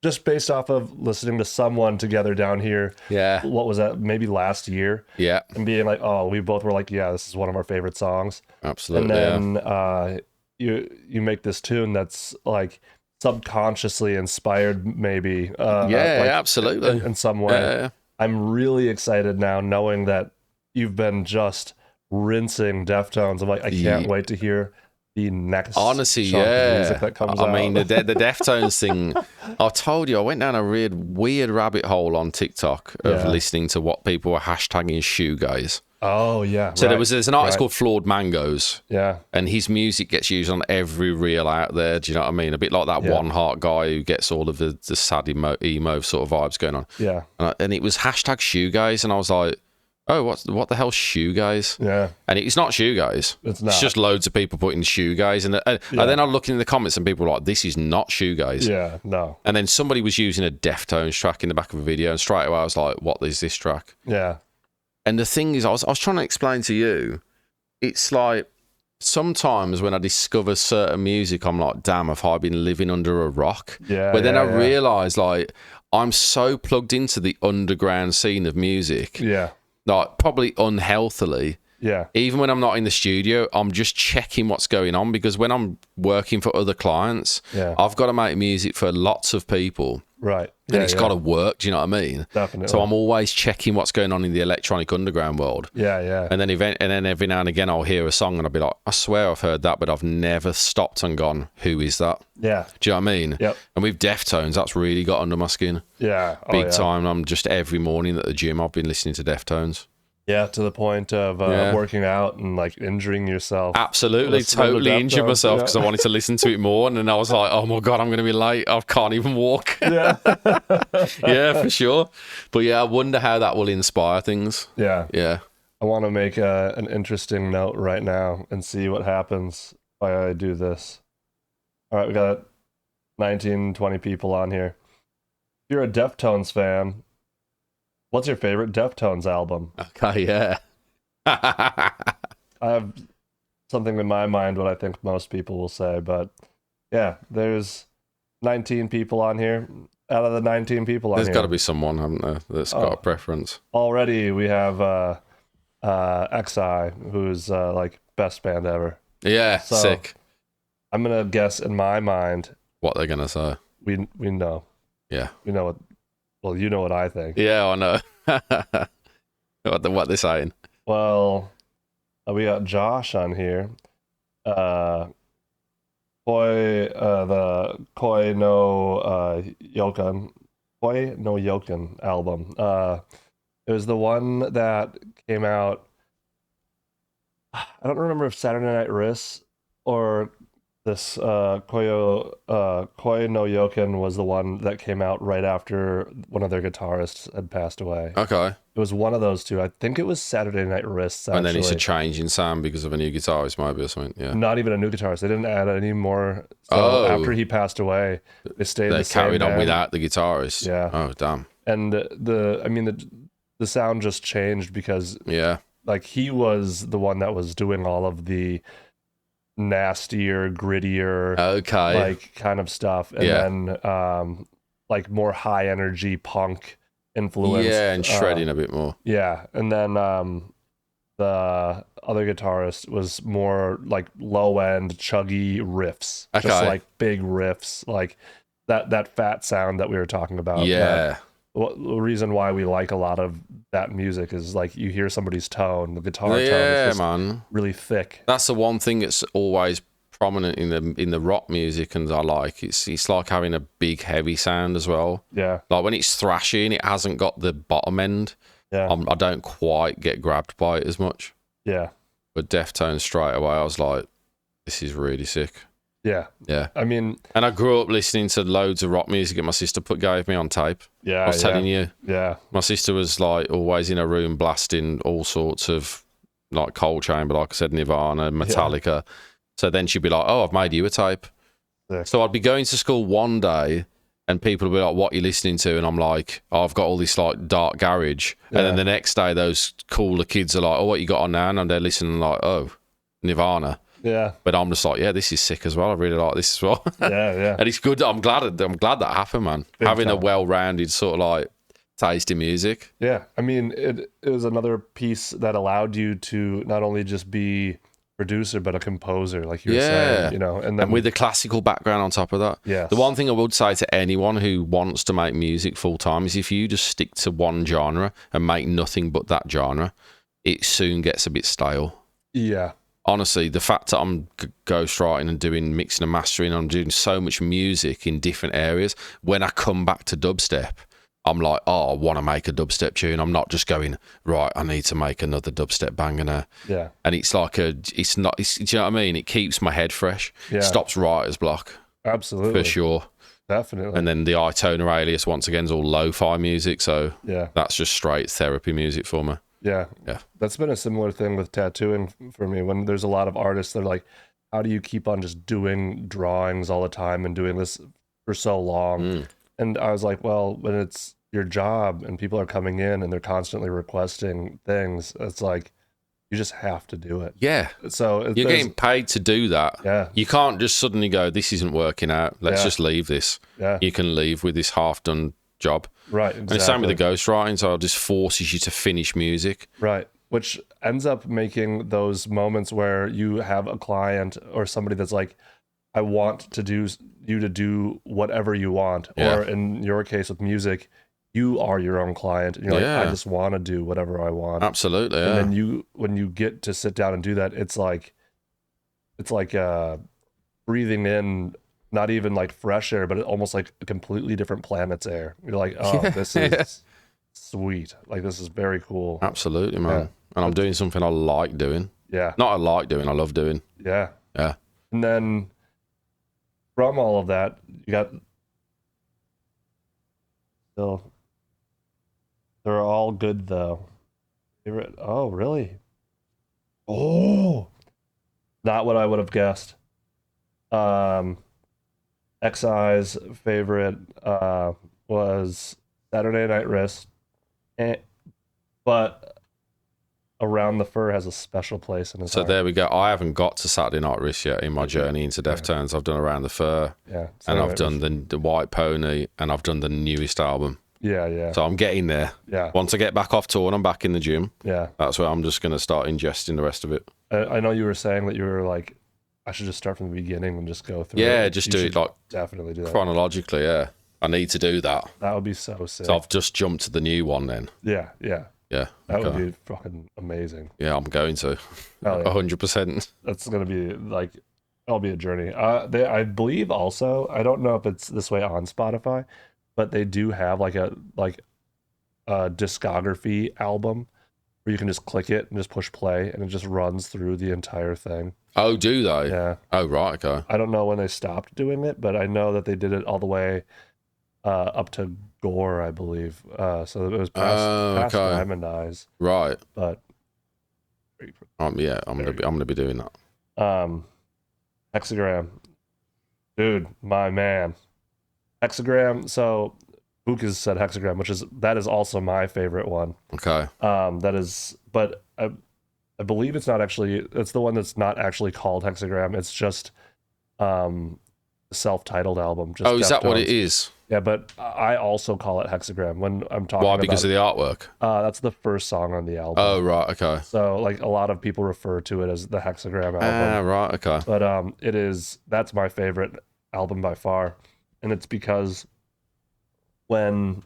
J: just based off of listening to someone together down here, what was that, maybe last year, and being like, oh, we both were like, yeah, this is one of our favorite songs.
I: Absolutely.
J: And then you make this tune that's like subconsciously inspired, maybe.
I: Absolutely.
J: In some way.
I: Yeah.
J: I'm really excited now, knowing that you've been just rinsing Deftones. I'm like, I can't wait to hear the next
I: honestly
J: chunk of music that comes out.
I: I mean, the Deftones thing, I told you, I went down a weird rabbit hole on TikTok of listening to what people were hashtagging shoegaze.
J: Oh, yeah.
I: So there's an artist called Flawed Mangoes.
J: Yeah.
I: And his music gets used on every reel out there. Do you know what I mean? A bit like that One Heart guy who gets all of the sad emo sort of vibes going on.
J: Yeah.
I: And it was hashtag shoegaze, and I was like, oh, what the hell's shoegaze?
J: Yeah.
I: And it's not shoegaze.
J: It's not.
I: It's just loads of people putting shoegaze. And then I look in the comments and people were like, this is not shoegaze.
J: Yeah, no.
I: And then somebody was using a Deftones track in the back of a video, and straight away I was like, what is this track?
J: Yeah.
I: And the thing is, I was trying to explain to you, it's like sometimes when I discover certain music, I'm like, damn, have I been living under a rock?
J: Yeah.
I: But then I realise, like, I'm so plugged into the underground scene of music.
J: Yeah.
I: Like, probably unhealthily.
J: Yeah.
I: Even when I'm not in the studio, I'm just checking what's going on, because when I'm working for other clients, I've got to make music for lots of people.
J: Right.
I: And it's got to work, do you know what I mean?
J: Definitely.
I: So I'm always checking what's going on in the electronic underground world.
J: Yeah, yeah.
I: And then every now and again I'll hear a song and I'll be like, I swear I've heard that, but I've never stopped and gone, who is that?
J: Yeah.
I: Do you know what I mean?
J: Yep.
I: And with Deftones, that's really got under my skin.
J: Yeah.
I: Big time. I'm just every morning at the gym, I've been listening to Deftones.
J: Yeah, to the point of working out and like injuring yourself.
I: Absolutely, totally injured myself because I wanted to listen to it more, and then I was like, "Oh my god, I'm going to be late. I can't even walk."
J: Yeah,
I: yeah, for sure. But yeah, I wonder how that will inspire things.
J: Yeah,
I: yeah.
J: I want to make an interesting note right now and see what happens if I do this. All right, we got 19, 20 people on here. If you're a Deftones fan, what's your favorite Deftones album?
I: Okay, yeah.
J: I have something in my mind what I think most people will say, but yeah, there's 19 people on here. Out of the 19 people on here,
I: there's got to be someone, haven't there, that's got a preference.
J: Already we have XI, who's like best band ever.
I: Yeah,
J: so
I: sick.
J: I'm gonna guess in my mind
I: what they're gonna say.
J: We know.
I: Yeah.
J: We know what. Well, you know what I think.
I: Yeah, I know. what they're saying.
J: Well, we got Josh on here. The Koi no Yokan album. It was the one that came out. I don't remember if Saturday Night Wrist or this Koi no Yokan was the one that came out right after one of their guitarists had passed away.
I: Okay.
J: It was one of those two. I think it was Saturday Night Wrists, actually.
I: And then it's a change in sound because of a new guitarist, maybe, or something. Yeah.
J: Not even a new guitarist. They didn't add any more. So after he passed away, they stayed the same
I: carried on
J: band.
I: without the guitarist.
J: Yeah.
I: Oh, damn.
J: And the sound just changed because like he was the one that was doing all of the nastier, grittier, like kind of stuff, and then like more high energy punk influence.
I: Yeah, and shredding a bit more.
J: Yeah, and then the other guitarist was more like low end, chuggy riffs, just like big riffs, like that fat sound that we were talking about.
I: Yeah.
J: The reason why we like a lot of that music is like you hear somebody's tone, the guitar tone is just really thick.
I: That's the one thing that's always prominent in the rock music, and I like it's like having a big heavy sound as well.
J: Yeah,
I: like when it's thrashy and it hasn't got the bottom end.
J: Yeah,
I: I don't quite get grabbed by it as much.
J: Yeah,
I: but Deftones straight away, I was like, this is really sick.
J: Yeah.
I: Yeah.
J: I mean,
I: and I grew up listening to loads of rock music that my sister gave me on tape.
J: Yeah.
I: I was telling you.
J: Yeah.
I: My sister was like always in her room blasting all sorts of like Cold Chamber, like I said, Nirvana, Metallica. Yeah. So then she'd be like, oh, I've made you a tape. Yeah. So I'd be going to school one day and people would be like, what are you listening to? And I'm like, oh, I've got all this like dark garage. Yeah. And then the next day those cooler kids are like, oh, what you got on now? And they're listening like, oh, Nirvana.
J: Yeah,
I: but I'm just like, yeah, this is sick as well. I really like this as well.
J: Yeah.
I: And it's good. I'm glad that happened, man.
J: Big
I: Having
J: time.
I: a well-rounded sort of like taste in music.
J: Yeah, I mean, it was another piece that allowed you to not only just be producer but a composer, like you were saying, you know, and then
I: with the classical background on top of that.
J: Yeah.
I: The one thing I would say to anyone who wants to make music full time is if you just stick to one genre and make nothing but that genre, it soon gets a bit stale.
J: Yeah.
I: Honestly, the fact that I'm ghostwriting and doing mixing and mastering, I'm doing so much music in different areas. When I come back to dubstep, I'm like, oh, I want to make a dubstep tune. I'm not just going, right, I need to make another dubstep banger now.
J: Yeah.
I: And it's like do you know what I mean? It keeps my head fresh.
J: Yeah.
I: Stops writer's block.
J: Absolutely.
I: For sure.
J: Definitely.
I: And then the iToner alias, once again, is all lo-fi music. So
J: yeah,
I: that's just straight therapy music for me.
J: Yeah.
I: Yeah.
J: That's been a similar thing with tattooing for me. When there's a lot of artists that are like, how do you keep on just doing drawings all the time and doing this for so long? And I was like, well, when it's your job and people are coming in and they're constantly requesting things, it's like, you just have to do it.
I: Yeah.
J: So
I: you're getting paid to do that.
J: Yeah.
I: You can't just suddenly go, this isn't working out. Let's just leave this.
J: Yeah.
I: You can leave with this half-done job.
J: Right, exactly.
I: And the same with the ghostwriting, so it just forces you to finish music.
J: Right, which ends up making those moments where you have a client or somebody that's like, I want to do whatever you want.
I: Yeah.
J: Or in your case with music, you are your own client. And you're like, I just want to do whatever I want.
I: Absolutely,
J: And then when you get to sit down and do that, it's like breathing in not even like fresh air, but almost like a completely different planet's air. You're like, oh, this is sweet. Like, this is very cool.
I: Absolutely, man. Yeah. And I'm doing something I like doing.
J: Yeah.
I: Not I like doing, I love doing.
J: Yeah.
I: Yeah.
J: And then from all of that, you got still, they're all good though. Favorite? Oh, really? Oh, not what I would have guessed. XI's favorite was Saturday Night Wrist, but Around the Fur has a special place in his heart.
I: So there we go. I haven't got to Saturday Night Wrist yet in my journey into Deftones. I've done Around the Fur, and I've done the White Pony, and I've done the newest album.
J: Yeah.
I: So I'm getting there.
J: Yeah.
I: Once I get back off tour and I'm back in the gym,
J: yeah,
I: that's where I'm just going to start ingesting the rest of it.
J: I know you were saying that you were like, I should just start from the beginning and just go through it.
I: Yeah, just do it like
J: definitely do that
I: chronologically, yeah. I need to do that.
J: That would be so sick.
I: So I've just jumped to the new one then.
J: Yeah. That would be fucking amazing.
I: Yeah, I'm going to. 100%.
J: That's going to be like, that'll be a journey. I believe also, I don't know if it's this way on Spotify, but they do have like a discography album where you can just click it and just push play and it just runs through the entire thing.
I: Oh, do they?
J: Yeah.
I: Oh, right, okay.
J: I don't know when they stopped doing it, but I know that they did it all the way up to Gore, I believe. So it was past Diamond Eyes.
I: Right.
J: But
I: yeah, I'm gonna be doing that.
J: Hexagram. Dude, my man. Hexagram, so Bukas said Hexagram, that is also my favorite one.
I: Okay.
J: That is, but I believe it's the one that's not actually called Hexagram. It's just a self-titled album. Just
I: Is that what it
J: Deftones.
I: is?
J: Yeah, but I also call it Hexagram when I'm talking
I: Why?
J: about
I: Because of the artwork?
J: that's the first song on the album.
I: Oh, right, okay.
J: So like a lot of people refer to it as the Hexagram album.
I: Ah, right, okay.
J: But that's my favorite album by far. And it's because when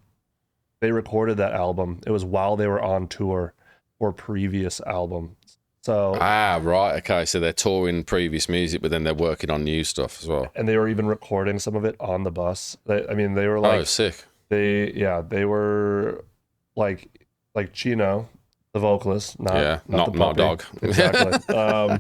J: they recorded that album, it was while they were on tour for previous albums. So
I: right, okay. So they're touring previous music, but then they're working on new stuff as well.
J: And they were even recording some of it on the bus. They were like,
I: oh, sick.
J: They were like Chino, the vocalist, not
I: dog.
J: Exactly.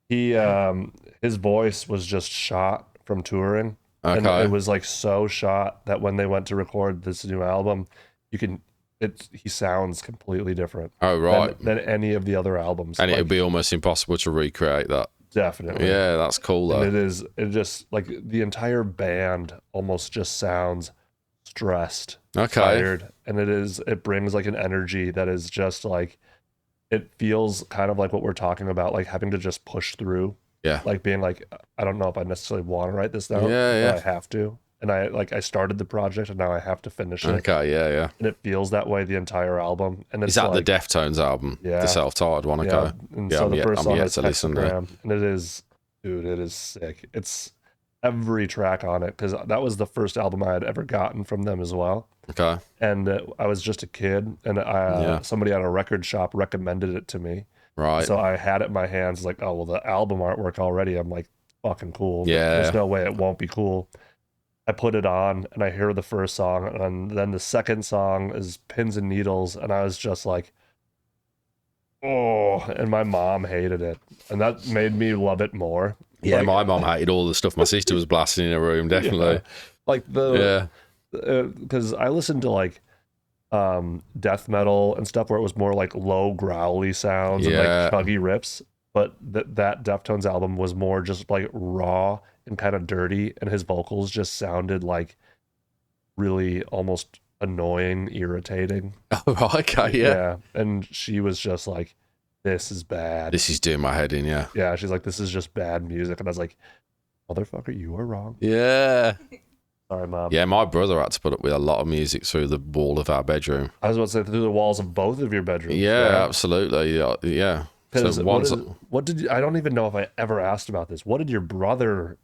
J: His voice was just shot from touring.
I: Okay.
J: And it was like so shot that when they went to record this new album, he sounds completely different.
I: Oh, right.
J: Than any of the other albums.
I: And it would be almost impossible to recreate that.
J: Definitely.
I: Yeah, that's cool though.
J: And it just like the entire band almost just sounds stressed, tired, and it brings like an energy that is just like, it feels kind of like what we're talking about, like having to just push through.
I: Yeah.
J: Like being like, I don't know if I necessarily want to write this down.
I: Yeah.
J: But I have to. And I started the project and now I have to finish it.
I: Okay, yeah.
J: And it feels that way the entire album. And it's
I: is that
J: like,
I: the Deftones album?
J: Yeah.
I: The self-titled one, okay.
J: Yeah. And so the first song is
I: listen to it.
J: And it is sick. It's every track on it, because that was the first album I had ever gotten from them as well.
I: Okay.
J: And I was just a kid, and somebody at a record shop recommended it to me.
I: Right.
J: So I had it in my hands, like, oh, well, the album artwork already, I'm like, fucking cool.
I: Yeah.
J: There's no way it won't be cool. I put it on, and I hear the first song, and then the second song is Pins and Needles, and I was just like, oh, and my mom hated it, and that made me love it more.
I: Yeah,
J: like,
I: my mom hated all the stuff my sister was blasting in her room, definitely.
J: Yeah. Like because I listened to like death metal and stuff where it was more like low growly sounds and like chuggy riffs, but that Deftones album was more just like raw and kind of dirty, and his vocals just sounded like really almost annoying, irritating.
I: Oh, okay, yeah.
J: And she was just like, this is bad.
I: This is doing my head in, yeah.
J: Yeah, she's like, this is just bad music. And I was like, motherfucker, you are wrong.
I: Yeah.
J: Sorry, Mom.
I: Yeah, my brother had to put up with a lot of music through the wall of our bedroom.
J: I was about to say through the walls of both of your bedrooms.
I: Yeah, absolutely. Yeah. So
J: what did you, I don't even know if I ever asked about this. What did your brother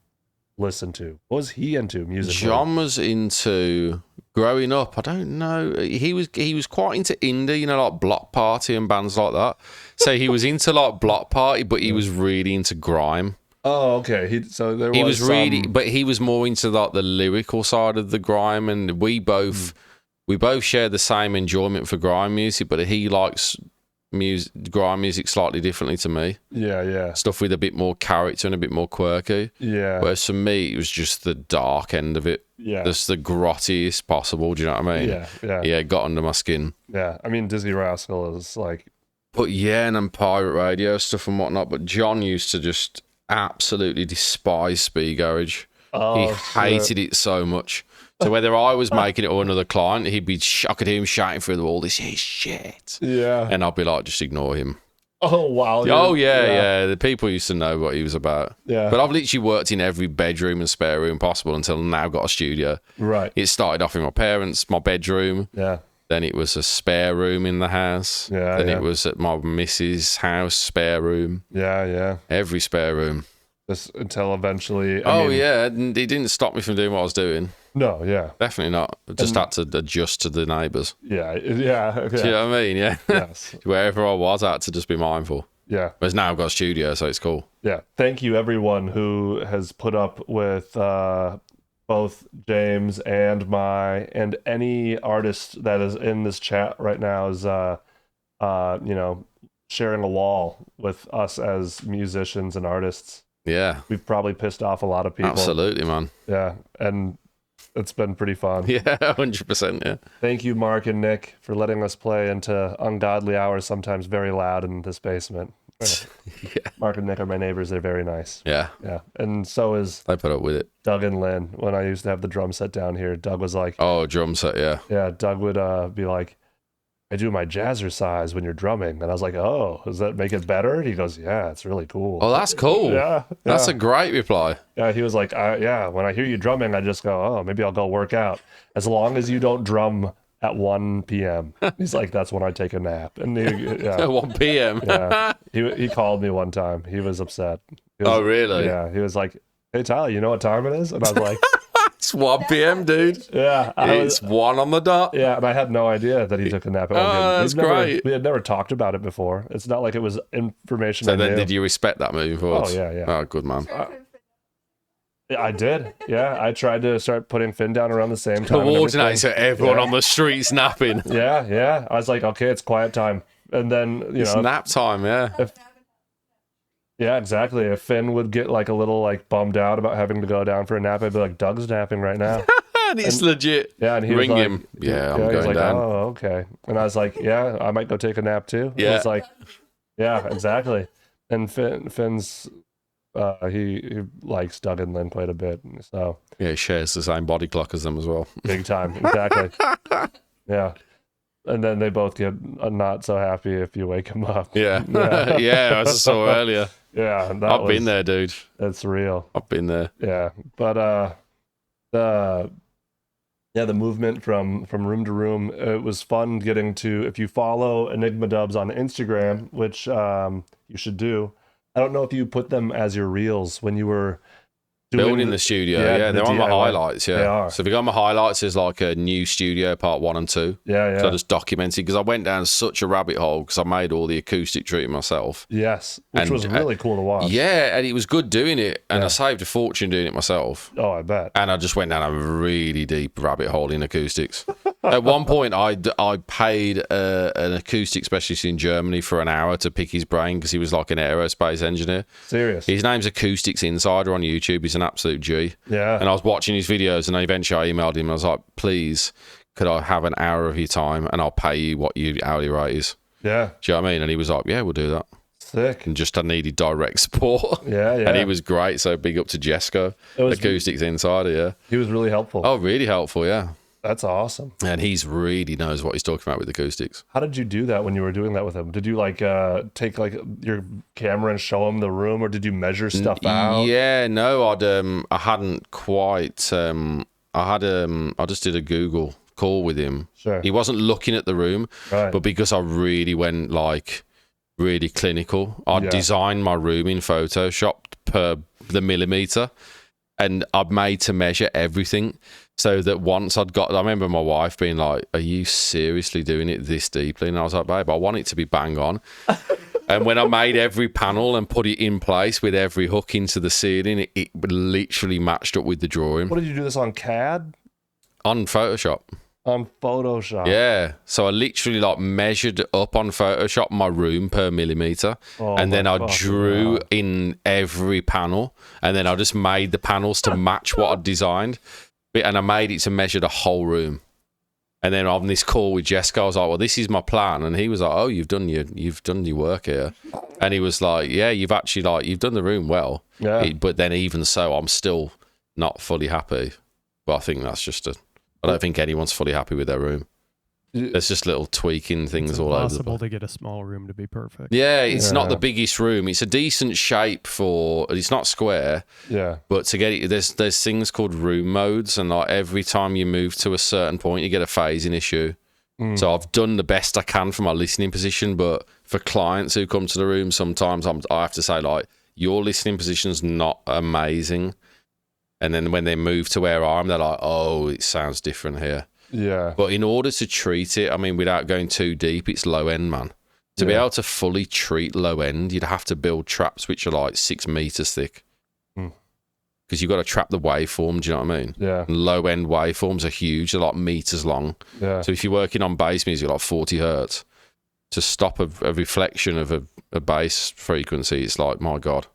J: listen to? What was he into musically?
I: John was into, growing up, I don't know, he was quite into indie, like Block Party and bands like that. So he was into like Block Party, but he was really into grime.
J: Oh, okay. He was
I: really, but he was more into like the lyrical side of the grime, and we both share the same enjoyment for grime music, but he likes grime music slightly differently to me.
J: Yeah.
I: Stuff with a bit more character and a bit more quirky.
J: Yeah.
I: Whereas for me, it was just the dark end of it.
J: Yeah.
I: Just the grottiest possible. Do you know what I mean?
J: Yeah.
I: Yeah, it got under my skin.
J: Yeah. I mean, Dizzy Rascal is like.
I: But yeah, and then pirate radio stuff and whatnot. But John used to just absolutely despise speed garage. He hated it so much. So whether I was making it or another client, I could hear him shouting through the wall, "This is shit."
J: Yeah.
I: And I'd be like, just ignore him.
J: Oh, wow.
I: Oh, yeah. The people used to know what he was about.
J: Yeah.
I: But I've literally worked in every bedroom and spare room possible until now got a studio.
J: Right.
I: It started off in my parents' my bedroom.
J: Yeah.
I: Then it was a spare room in the house.
J: Yeah.
I: Then it was at my missus' house, spare room.
J: Yeah.
I: Every spare room.
J: Just until eventually.
I: Yeah. And it didn't stop me from doing what I was doing.
J: No, yeah.
I: Definitely not. I just had to adjust to the neighbours.
J: Yeah.
I: Do you know what I mean? Yeah.
J: Yes.
I: Wherever I was, I had to just be mindful.
J: Yeah.
I: Whereas now I've got a studio, so it's cool.
J: Yeah. Thank you, everyone who has put up with both James and any artist that is in this chat right now is, sharing a wall with us as musicians and artists.
I: Yeah.
J: We've probably pissed off a lot of people.
I: Absolutely, man.
J: Yeah. And it's been pretty fun.
I: Yeah, 100%, yeah.
J: Thank you, Mark and Nick, for letting us play into ungodly hours, sometimes very loud in this basement. Yeah. Mark and Nick are my neighbors. They're very nice.
I: Yeah.
J: Yeah. And so is
I: They put up with it.
J: Doug and Lynn. When I used to have the drum set down here, Doug was like,
I: Oh, drum set, yeah.
J: yeah, Doug would be like, I do my jazzercise when you're drumming. And I was like, oh, does that make it better? He goes, yeah, it's really cool.
I: Oh, that's cool.
J: Yeah.
I: That's a great reply.
J: Yeah, he was like, yeah, when I hear you drumming, I just go, oh, maybe I'll go work out. As long as you don't drum at 1 p.m. He's like, that's when I take a nap. And
I: At 1 p.m.
J: Yeah. He called me one time. He was upset.
I: Oh, really?
J: Yeah. He was like, hey, Tyler, you know what time it is? And I was like,
I: it's 1 p.m., dude.
J: Yeah.
I: It's 1 on the dot.
J: Yeah, and I had no idea that he took a nap at 1 p.m.
I: Oh, that's great.
J: We had never talked about it before. It's not like it was information
I: So
J: I
I: then
J: knew.
I: did you respect that moving forward?
J: Oh, yeah.
I: Oh, good man.
J: I did. Yeah, I tried to start putting Finn down around the same time.
I: Coordinate so everyone on the street's napping.
J: Yeah. I was like, okay, it's quiet time. And then,
I: it's nap time, yeah.
J: Yeah, exactly. If Finn would get like a little like bummed out about having to go down for a nap, I'd be like, Doug's napping right now.
I: And it's legit.
J: Yeah, and he
I: Ring
J: was like,
I: him. Yeah, I'm
J: he's
I: going
J: like,
I: down.
J: oh, okay. And I was like, yeah, I might go take a nap too.
I: Yeah.
J: He's like, yeah, exactly. And Finn's he likes Doug and Lynn quite a bit. So
I: yeah, he shares the same body clock as them as well.
J: Big time, exactly. Yeah. And then they both get not so happy if you wake them up.
I: Yeah. Yeah, as I saw earlier.
J: Yeah.
I: I've been there, dude.
J: That's real.
I: I've been there.
J: Yeah. But the movement from room to room, it was fun getting to, if you follow ENiGMA Dubz on Instagram, which you should do. I don't know if you put them as your reels when you were
I: building the studio. Yeah, they're on my highlights. Yeah,
J: they are.
I: So if you go on my highlights, there's like a new studio part 1 and 2.
J: Yeah.
I: So I just documented because I went down such a rabbit hole because I made all the acoustic treatment myself.
J: Yes, which was really cool to watch.
I: Yeah, and it was good doing it, and I saved a fortune doing it myself.
J: Oh, I bet.
I: And I just went down a really deep rabbit hole in acoustics. At one point, I paid an acoustic specialist in Germany for an hour to pick his brain because he was like an aerospace engineer.
J: Serious?
I: His name's Acoustics Insider on YouTube. He's an absolute G.
J: Yeah.
I: And I was watching his videos, and then eventually I emailed him. And I was like, please, could I have an hour of your time, and I'll pay you what your hourly rate is?
J: Yeah.
I: Do you know what I mean? And he was like, yeah, we'll do that.
J: Sick.
I: And just I needed direct support.
J: Yeah.
I: And he was great. So big up to Jesco, Acoustics Insider. Yeah.
J: He was really helpful.
I: Oh, really helpful. Yeah.
J: That's awesome.
I: And he's really knows what he's talking about with acoustics.
J: How did you do that when you were doing that with him? Did you like take like your camera and show him the room, or did you measure stuff out?
I: Yeah, no, I hadn't quite. I just did a Google call with him.
J: Sure.
I: He wasn't looking at the room,
J: right.
I: But because I really went like really clinical, I designed my room in Photoshop per the millimeter, and I've made to measure everything. So that once I remember my wife being like, are you seriously doing it this deeply? And I was like, babe, I want it to be bang on. And when I made every panel and put it in place with every hook into the ceiling, it literally matched up with the drawing.
J: What did you do this on CAD?
I: On Photoshop.
J: On Photoshop.
I: Yeah. So I literally like measured up on Photoshop my room per millimeter. And then I drew in every panel. And then I just made the panels to match what I'd designed. And I made it to measure the whole room. And then on this call with Jessica, I was like, well, this is my plan. And he was like, oh, you've done your work here. And he was like, yeah, you've done the room well.
J: Yeah.
I: But then even so, I'm still not fully happy. But I think that's I don't think anyone's fully happy with their room. There's just little tweaking things all over.
K: It's impossible to get a small room to be perfect.
I: Yeah, it's not the biggest room. It's a decent shape it's not square.
J: Yeah.
I: But to get it, there's things called room modes, and like every time you move to a certain point, you get a phasing issue. So I've done the best I can for my listening position, but for clients who come to the room, sometimes I have to say like, your listening position's not amazing. And then when they move to where I am, they're like, oh, it sounds different here.
J: Yeah.
I: But in order to treat it, I mean, without going too deep, it's low end, man. To be able to fully treat low end, you'd have to build traps which are like 6 meters thick. Because you've got to trap the waveform, do you know what I mean?
J: Yeah.
I: And low end waveforms are huge, they're like meters long.
J: Yeah.
I: So if you're working on bass music, like 40 hertz, to stop a reflection of a bass frequency, it's like, my God,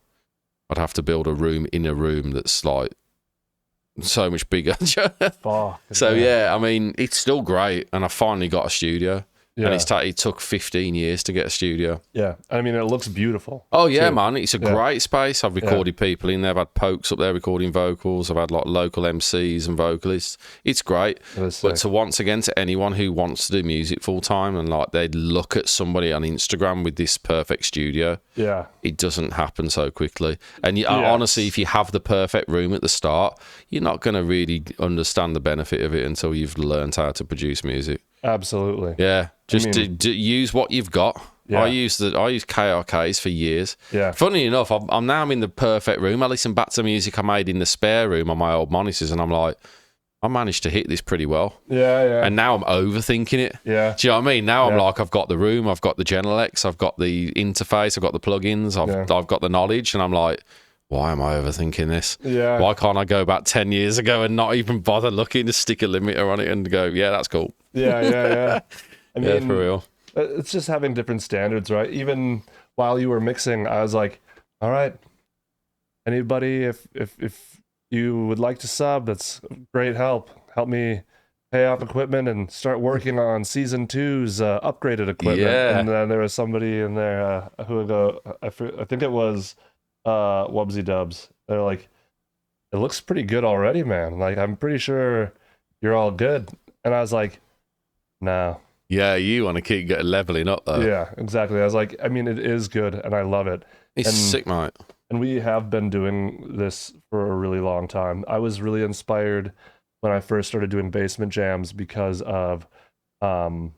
I: I'd have to build a room in a room that's like so much bigger. So yeah, I mean, it's still great, and I finally got a studio.
J: Yeah.
I: And it took 15 years to get a studio.
J: Yeah. I mean, it looks beautiful.
I: Oh, yeah,
J: too.
I: man. It's a great space. I've recorded people in there. I've had Pokes up there recording vocals. I've had like local MCs and vocalists. It's great. But to anyone who wants to do music full time and like they'd look at somebody on Instagram with this perfect studio, it doesn't happen so quickly. And honestly, if you have the perfect room at the start, you're not going to really understand the benefit of it until you've learned how to produce music.
J: Absolutely.
I: Yeah. Just use what you've got. Yeah. I use KRKs for years.
J: Yeah.
I: Funny enough, I'm now in the perfect room. I listen back to music I made in the spare room on my old monitors, and I'm like, I managed to hit this pretty well.
J: Yeah, yeah.
I: And now I'm overthinking it.
J: Yeah.
I: Do you know what I mean? Now I'm like, I've got the room, I've got the Genelecs, I've got the interface, I've got the plugins, I've got the knowledge, and I'm like, why am I overthinking this?
J: Yeah.
I: Why can't I go back 10 years ago and not even bother looking to stick a limiter on it and go, yeah, that's cool.
J: Yeah. I mean,
I: yeah, for real.
J: It's just having different standards, right? Even while you were mixing, I was like, all right, anybody, if you would like to sub, that's great help. Help me pay off equipment and start working on season 2's upgraded equipment.
I: Yeah.
J: And then there was somebody in there who would go, I think it was Wubsy Dubz. They're like, it looks pretty good already, man. Like, I'm pretty sure you're all good. And I was like, no.
I: Yeah, you want to keep leveling up, though.
J: Yeah, exactly. I was like, I mean, it is good, and I love it.
I: It's sick, mate.
J: And we have been doing this for a really long time. I was really inspired when I first started doing BASSment jams because of Get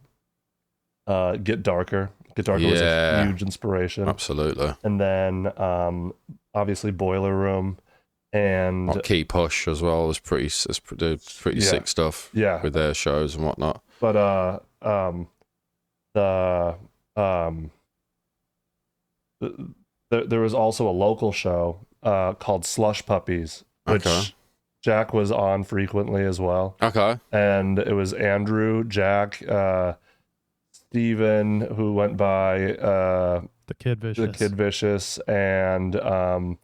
J: Darker. Get Darker was a huge inspiration.
I: Absolutely.
J: And then, obviously, Boiler Room. And
I: Key Push as well was pretty sick stuff.
J: Yeah,
I: with their shows and whatnot.
J: But there was also a local show called Slush Puppies, which Jack was on frequently as well.
I: Okay.
J: And it was Andrew, Jack, Steven, who went by
K: the Kid
J: Vicious, and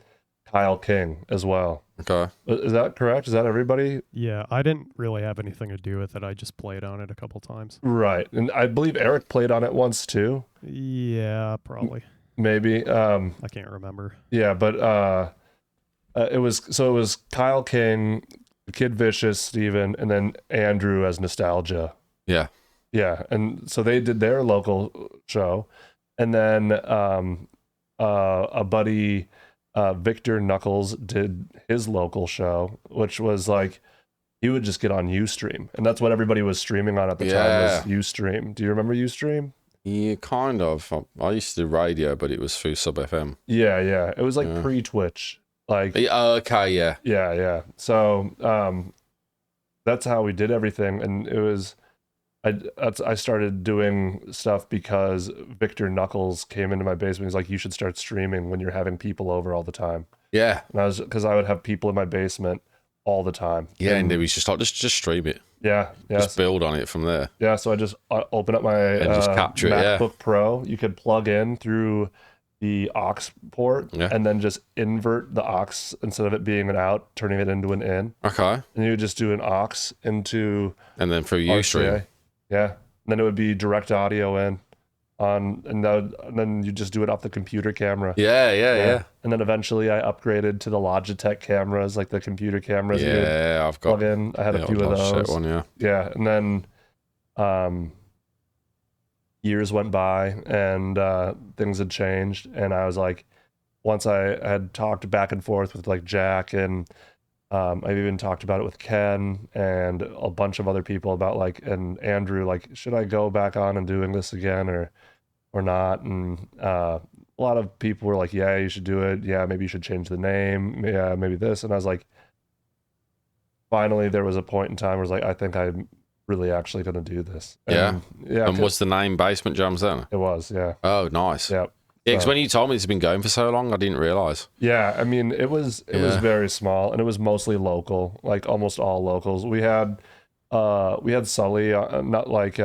J: Kyle King as well.
I: Okay.
J: Is that correct? Is that everybody?
K: Yeah, I didn't really have anything to do with it. I just played on it a couple times.
J: Right. And I believe Eric played on it once too.
K: Yeah, probably.
J: Maybe.
K: I can't remember.
J: Yeah, but it was Kyle King, Kid Vicious, Steven, and then Andrew as Nostalgia.
I: Yeah.
J: Yeah. And so they did their local show. And then a buddy, Victor Knuckles, did his local show, which was like, he would just get on Ustream, and that's what everybody was streaming on at the time, was Ustream. Do you remember Ustream?
I: Yeah, kind of. I used to do radio, but it was through Sub FM.
J: Yeah, it was like pre-Twitch. Like,
I: okay, yeah.
J: Yeah. So that's how we did everything, and it was I started doing stuff because Victor Knuckles came into my basement. He's like, you should start streaming when you're having people over all the time. Yeah. And because I would have people in my basement all the time.
I: Yeah, and it was just like, just stream it.
J: Yeah.
I: Just build on it from there.
J: Yeah, so I just open up my
I: and just capture
J: MacBook Pro. You could plug in through the aux port and then just invert the aux instead of it being an out, turning it into an in.
I: Okay.
J: And you would just do an aux into...
I: And then through Ustream.
J: Yeah, and then it would be direct audio in on, and then you just do it off the computer camera.
I: Yeah.
J: And then eventually I upgraded to the Logitech cameras, like the computer cameras.
I: Yeah, I've got.
J: Plug in. I had a few of those.
I: One,
J: yeah, and then years went by and things had changed, and I was like, once I had talked back and forth with like Jack and. I've even talked about it with Ken and a bunch of other people about like, and Andrew, like, should I go back on and doing this again or not? And a lot of people were like, yeah, you should do it. Yeah, maybe you should change the name. Yeah, maybe this. And I was like, finally, there was a point in time where I was like, I think I'm really actually going to do this. And,
I: And was the name BASSment Jams then?
J: It was, yeah.
I: Oh, nice.
J: Yeah.
I: Yeah, because when you told me it's been going for so long, I didn't realize.
J: Yeah, I mean, it was very small, and it was mostly local, like almost all locals. We had Sully, not like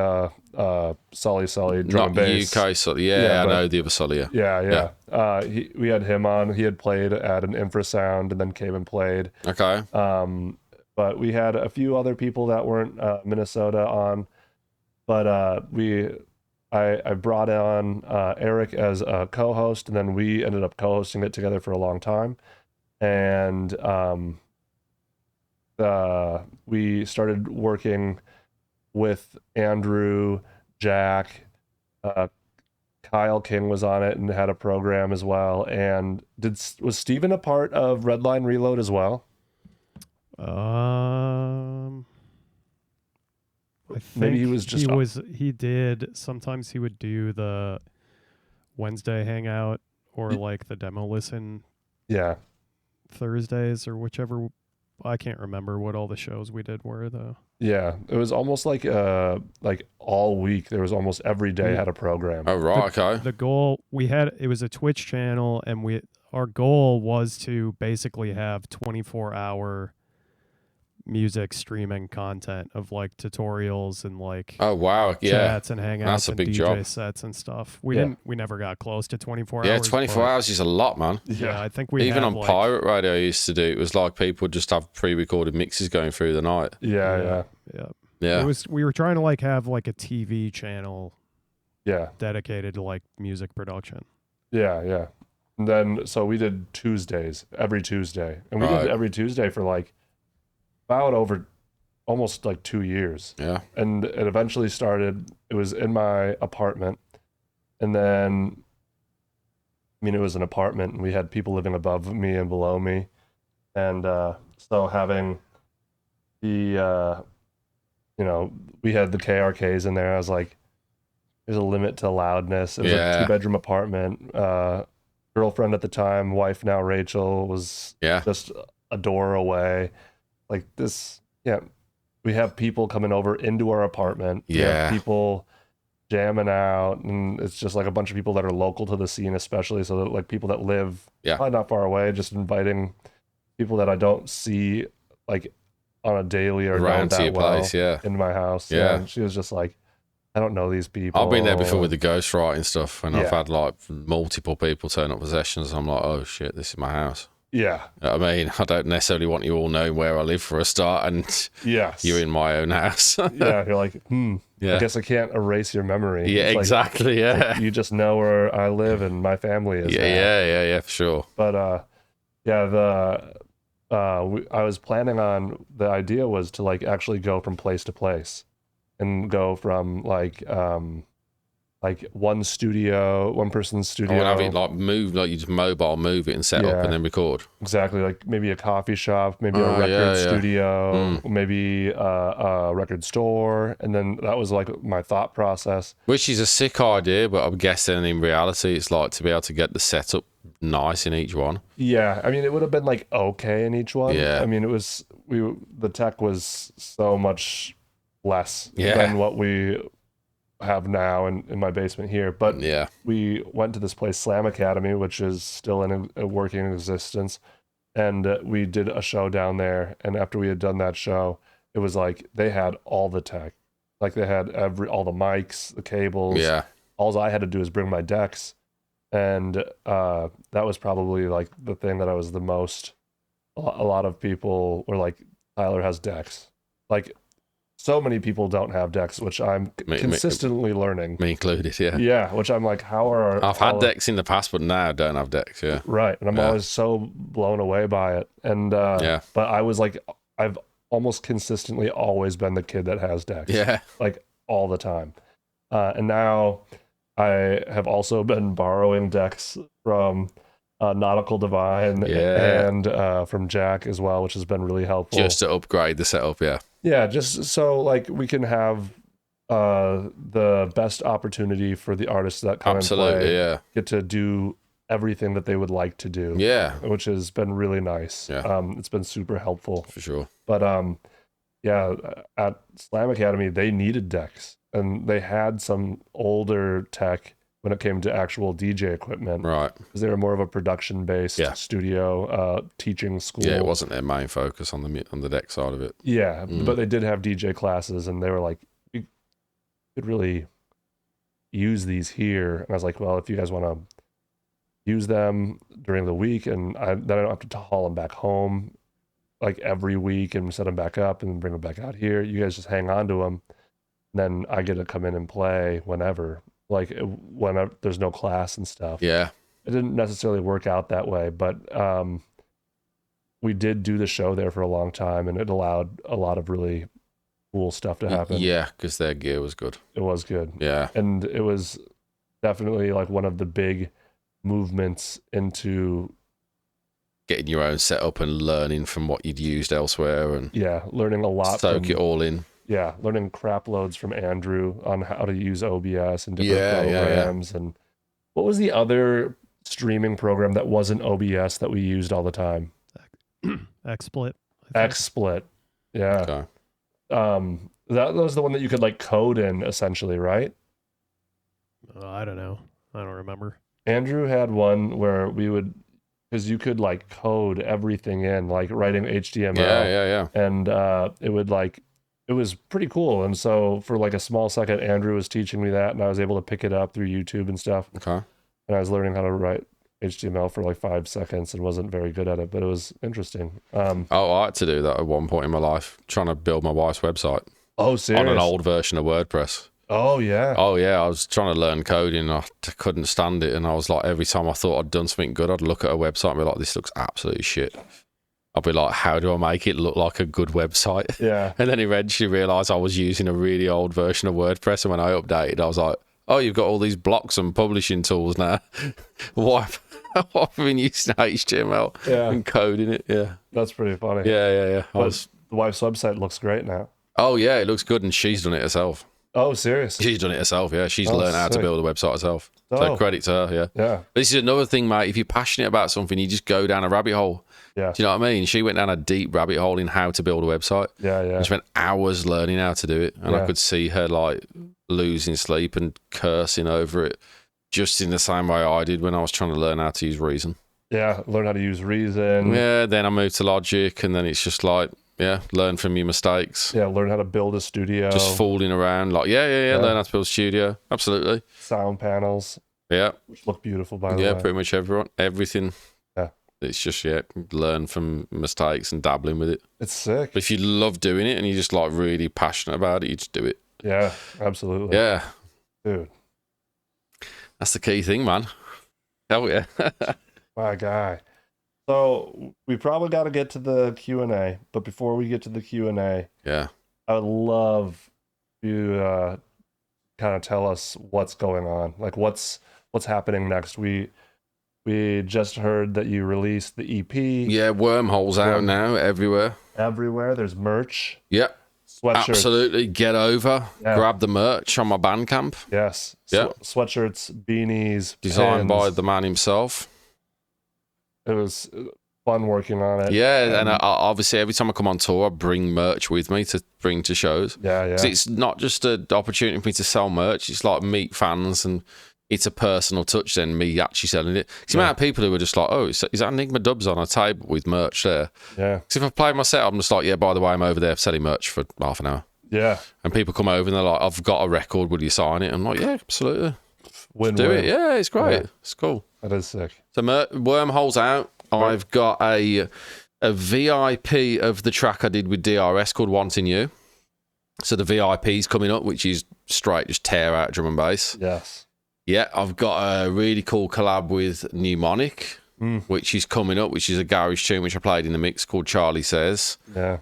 J: Sully drum and bass.
I: UK Sully, I know the other Sully.
J: Yeah. We had him on. He had played at an infrasound and then came and played.
I: Okay.
J: But we had a few other people that weren't Minnesota on, but we I brought on Eric as a co-host, and then we ended up co-hosting it together for a long time. And we started working with Andrew, Jack, Kyle King was on it and had a program as well. And was Steven a part of Redline Reload as well?
K: I think
J: maybe he was just
K: he did. Sometimes he would do the Wednesday hangout or like the demo listen.
J: Yeah.
K: Thursdays or whichever. I can't remember what all the shows we did were though.
J: Yeah, it was almost like all week. There was almost every day had a program.
I: Oh right, okay.
K: The goal we had, it was a Twitch channel, and our goal was to basically have 24-hour music streaming content of like tutorials and like chats and hangouts.
I: That's a
K: and
I: big
K: DJ
I: job.
K: Sets and stuff. We never got close to 24 hours.
I: Yeah, 24 hours is a lot, man.
K: Yeah, I think we
I: even
K: had,
I: on pirate radio I used to do. It was like people would just have pre-recorded mixes going through the night.
J: Yeah.
K: We were trying to like have like a TV channel.
J: Yeah.
K: Dedicated to like music production.
J: Yeah. And then so we did Tuesdays every Tuesday, and we did every Tuesday for like about over almost like 2 years.
I: Yeah.
J: And it eventually started, it was in my apartment. And then, I mean, it was an apartment and we had people living above me and below me. And so having the, we had the KRKs in there. I was like, there's a limit to loudness. It was a 2-bedroom apartment. Girlfriend at the time, wife now Rachel, was just a door away. Like this, we have people coming over into our apartment. We have people jamming out, and it's just like a bunch of people that are local to the scene, especially. So that like people that live probably not far away, just inviting people that I don't see like on a daily or
I: around
J: know
I: to your
J: that well
I: place,
J: in my house.
I: Yeah.
J: And she was just like, I don't know these people.
I: I've been there before with the ghostwriting stuff, and I've had like multiple people turn up possessions. I'm like, oh shit, this is my house.
J: Yeah.
I: I mean, I don't necessarily want you all knowing where I live for a start, and you're in my own house.
J: You're like, I guess I can't erase your memory.
I: Yeah,
J: it's
I: exactly.
J: like you just know where I live and my family is.
I: Yeah, for sure.
J: But I was planning on, the idea was to like actually go from place to place, and go from like one person's studio.
I: Have it like move, like you just move it and set up and then record.
J: Exactly, like maybe a coffee shop, maybe a record studio, maybe a record store, and then that was like my thought process.
I: Which is a sick idea, but I'm guessing in reality, it's like to be able to get the setup nice in each one.
J: Yeah, I mean, it would have been like okay in each one.
I: Yeah,
J: I mean, the tech was so much less than what we have now in my basement here, but we went to this place, Slam Academy, which is still in a working existence, and we did a show down there. And after we had done that show, it was like they had all the tech, like they had all the mics, the cables. All I had to do is bring my decks, and that was probably like the thing that I was the most. A lot of people were like, Tyler has decks, like. So many people don't have decks, which I'm consistently learning.
I: Me included,
J: Yeah, which I'm like,
I: I've had decks in the past, but now I don't have decks,
J: Right, and I'm always so blown away by it. And but I was like, I've almost consistently always been the kid that has decks.
I: Yeah.
J: Like all the time. And now I have also been borrowing decks from Nautical Divine and from Jack as well, which has been really helpful.
I: Just to upgrade the setup,
J: Yeah, just so like we can have the best opportunity for the artists that come and play, get to do everything that they would like to do.
I: Yeah,
J: which has been really nice. It's been super helpful
I: for sure.
J: But at Slam Academy, they needed decks, and they had some older tech when it came to actual DJ equipment,
I: right?
J: Because they were more of a production-based studio teaching school.
I: Yeah, it wasn't their main focus on the deck side of it.
J: Yeah, but they did have DJ classes, and they were like, you could really use these here. And I was like, well, if you guys want to use them during the week, and then I don't have to haul them back home like every week and set them back up and bring them back out here. You guys just hang on to them. Then I get to come in and play whenever. like when there's no class and stuff.
I: Yeah.
J: It didn't necessarily work out that way, but we did do the show there for a long time, and it allowed a lot of really cool stuff to happen.
I: Yeah, because their gear was good.
J: It was good.
I: Yeah.
J: And it was definitely like one of the big movements into
I: getting your own setup and learning from what you'd used elsewhere, and
J: learning a lot.
I: Soak it all in.
J: Yeah, learning crap loads from Andrew on how to use OBS and different programs. And what was the other streaming program that wasn't OBS that we used all the time?
K: XSplit.
J: XSplit. Yeah.
I: Okay.
J: That was the one that you could like code in essentially, right?
K: I don't know. I don't remember.
J: Andrew had one where we would, because you could like code everything in, like writing HTML.
I: Yeah.
J: And it was pretty cool. And so for like a small second, Andrew was teaching me that, and I was able to pick it up through YouTube and stuff.
I: Okay.
J: And I was learning how to write HTML for like 5 seconds and wasn't very good at it, but it was interesting.
I: I had to do that at one point in my life, trying to build my wife's website.
J: Oh, serious?
I: On an old version of WordPress.
J: Oh, yeah.
I: Oh, yeah. I was trying to learn coding. I couldn't stand it. And I was like, every time I thought I'd done something good, I'd look at a website and be like, this looks absolutely shit. I'd be like, how do I make it look like a good website?
J: Yeah.
I: And then eventually realised I was using a really old version of WordPress. And when I updated, I was like, oh, you've got all these blocks and publishing tools now. Why have been using HTML and coding it? Yeah.
J: That's pretty funny.
I: Yeah.
J: The wife's website looks great now.
I: Oh, yeah, it looks good. And she's done it herself.
J: Oh, serious?
I: She's done it herself, yeah. She's learned how to build a website herself.
J: Oh.
I: So credit to her, yeah.
J: Yeah.
I: This is another thing, mate. If you're passionate about something, you just go down a rabbit hole.
J: Yeah.
I: Do you know what I mean? She went down a deep rabbit hole in how to build a website.
J: Yeah.
I: And spent hours learning how to do it. And I could see her like losing sleep and cursing over it just in the same way I did when I was trying to learn how to use Reason.
J: Yeah, learn how to use Reason.
I: Yeah, then I moved to Logic, and then it's just like, learn from your mistakes.
J: Yeah, learn how to build a studio.
I: Just fooling around. Like, learn how to build a studio. Absolutely.
J: Sound panels.
I: Yeah.
J: Which look beautiful, by the way.
I: Yeah, pretty much everything.
J: Yeah.
I: It's just, learn from mistakes and dabbling with it.
J: It's sick.
I: But if you love doing it and you're just like really passionate about it, you just do it.
J: Yeah, absolutely.
I: Yeah.
J: Dude.
I: That's the key thing, man. Hell yeah.
J: My guy. So we probably got to get to the Q&A, but before we get to the Q&A, I would love you kind of tell us what's going on, like what's happening next. We just heard that you released the EP.
I: Yeah, Wormhole's out now everywhere.
J: There's merch.
I: Yep.
J: Sweatshirts.
I: Absolutely. Get over. Grab the merch on my Bandcamp.
J: Yes.
I: Yep.
J: Sweatshirts, beanies,
I: designed by
J: pins.
I: the man himself.
J: It was fun working on it.
I: Yeah, and I, obviously every time I come on tour, I bring merch with me to bring to shows.
J: Yeah.
I: 'Cause it's not just an opportunity for me to sell merch. It's like meet fans, and it's a personal touch then, me actually selling it. Because the amount of people who are just like, oh, is that ENiGMA Dubz on a table with merch there?
J: Yeah.
I: Because if I play my set, I'm just like, yeah, by the way, I'm over there selling merch for half an hour.
J: Yeah.
I: And people come over and they're like, I've got a record, will you sign it? I'm like, yeah, absolutely.
J: Win-win.
I: Do it. Yeah, it's great.
J: Yeah.
I: It's cool.
J: That is sick.
I: So Wormhole's out. I've got a VIP of the track I did with DRS called Wanting You. So the VIP's coming up, which is straight, just tear out drum and bass.
J: Yes.
I: Yeah, I've got a really cool collab with Mnemonic, which is coming up, which is a garage tune which I played in the mix called Charlie Says.
J: Yeah.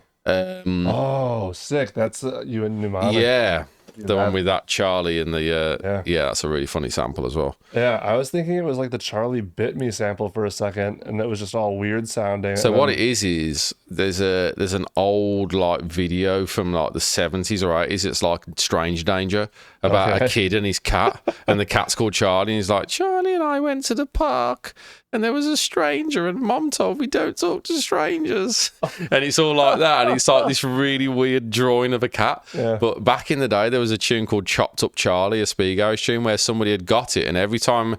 J: Sick. That's you and Mnemonic.
I: Yeah. The one with that Charlie and the that's a really funny sample as well.
J: Yeah, I was thinking it was like the Charlie Bit Me sample for a second, and it was just all weird sounding.
I: So what it is there's an old like video from like the 70s or 80s. It's like Strange Danger about a kid and his cat, and the cat's called Charlie, and he's like, Charlie and I went to the park and there was a stranger and Mom told me don't talk to strangers. And it's all like that, and it's like this really weird drawing of a cat.
J: Yeah.
I: But back in the day there was a tune called Chopped Up Charlie, a Speedo tune, where somebody had got it, and every time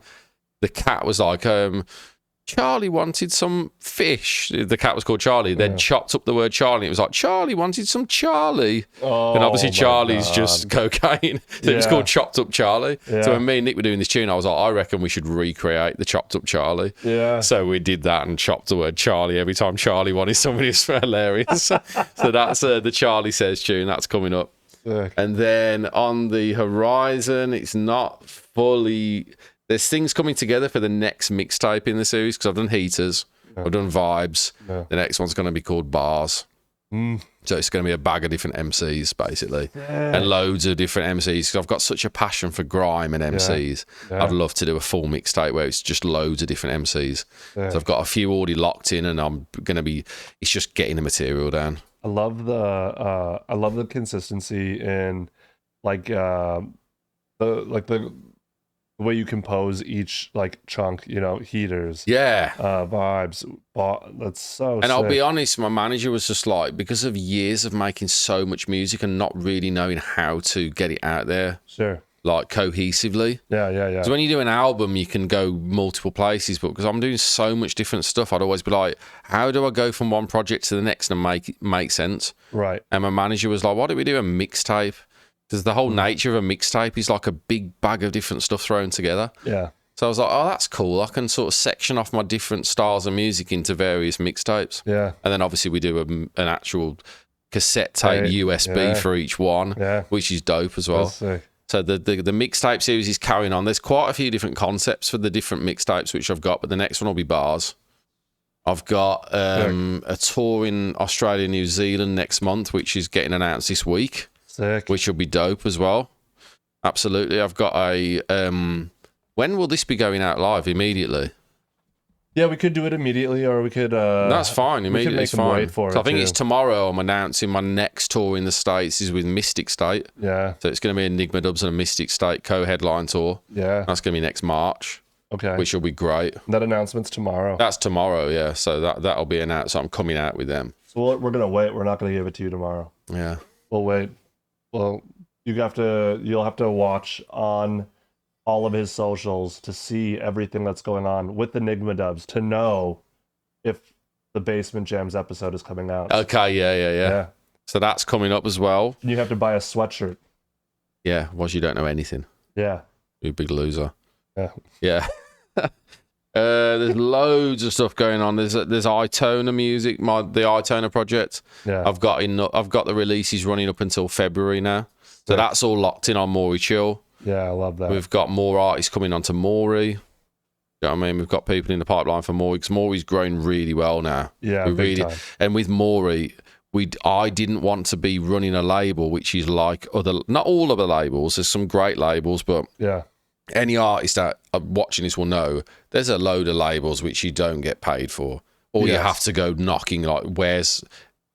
I: the cat was like, Charlie wanted some fish. The cat was called Charlie. Then chopped up the word Charlie. It was like, Charlie wanted some Charlie. And obviously Charlie's just cocaine. So it was called Chopped Up Charlie.
J: Yeah.
I: So when me and Nick were doing this tune, I was like, I reckon we should recreate the Chopped Up Charlie.
J: Yeah.
I: So we did that and chopped the word Charlie every time Charlie wanted somebody. It's hilarious. So that's the Charlie Says tune. That's coming up. And then on the horizon, it's not fully. There's things coming together for the next mixtape in the series because I've done Heaters, I've done Vibes. The next one's going to be called Bars. So it's going to be a bag of different MCs, basically, and loads of different MCs. Because I've got such a passion for grime and MCs. I'd love to do a full mixtape where it's just loads of different MCs. So I've got a few already locked in, and I'm going to be. It's just getting the material down.
J: I love the consistency in the way you compose each like chunk, Heaters, Vibes, that's so
I: and
J: sick.
I: I'll be honest, my manager was just like, because of years of making so much music and not really knowing how to get it out there like cohesively. So when you do an album, you can go multiple places, but because I'm doing so much different stuff, I'd always be like, how do I go from one project to the next and make sense?
J: Right.
I: And my manager was like, why don't we do a mixtape? Because the whole nature of a mixtape is like a big bag of different stuff thrown together.
J: Yeah.
I: So I was like, oh, that's cool. I can sort of section off my different styles of music into various mixtapes.
J: Yeah.
I: And then obviously we do an actual cassette tape USB for each one, which is dope as well. So the mixtape series is carrying on. There's quite a few different concepts for the different mixtapes which I've got, but the next one will be Bars. I've got a tour in Australia, New Zealand next month, which is getting announced this week.
J: Sick.
I: Which will be dope as well. Absolutely. I've got a... when will this be going out live? Immediately?
J: Yeah, we could do it immediately, or we could...
I: That's fine. Immediately, it's fine.
J: Wait for
I: So
J: it,
I: I think
J: too.
I: it's tomorrow I'm announcing my next tour in the States is with Mystic State.
J: Yeah.
I: So it's going to be ENiGMA Dubz and a Mystic State co-headline tour.
J: Yeah.
I: That's going to be next March.
J: Okay.
I: Which will be great.
J: That announcement's tomorrow.
I: That's tomorrow, yeah. So that'll be announced. So I'm coming out with them.
J: So we're going to wait. We're not going to give it to you tomorrow.
I: Yeah.
J: We'll wait. Well... You'll have to watch on all of his socials to see everything that's going on with the ENiGMA Dubz to know if the BASSment JAMS episode is coming out.
I: Okay, yeah. So that's coming up as well.
J: And you have to buy a sweatshirt.
I: Yeah, you don't know anything.
J: Yeah.
I: You're a big loser.
J: Yeah.
I: There's loads of stuff going on. There's iToner music, the iToner project.
J: Yeah.
I: I've got the releases running up until February now. So that's all locked in on Morii Chill.
J: Yeah, I love that.
I: We've got more artists coming onto Morii. You know what I mean? We've got people in the pipeline for Morii because Morii's grown really well now.
J: Yeah, big time.
I: And with Morii, I didn't want to be running a label which is like not all of the labels. There's some great labels, but any artist that are watching this will know there's a load of labels which you don't get paid for, or you have to go knocking like,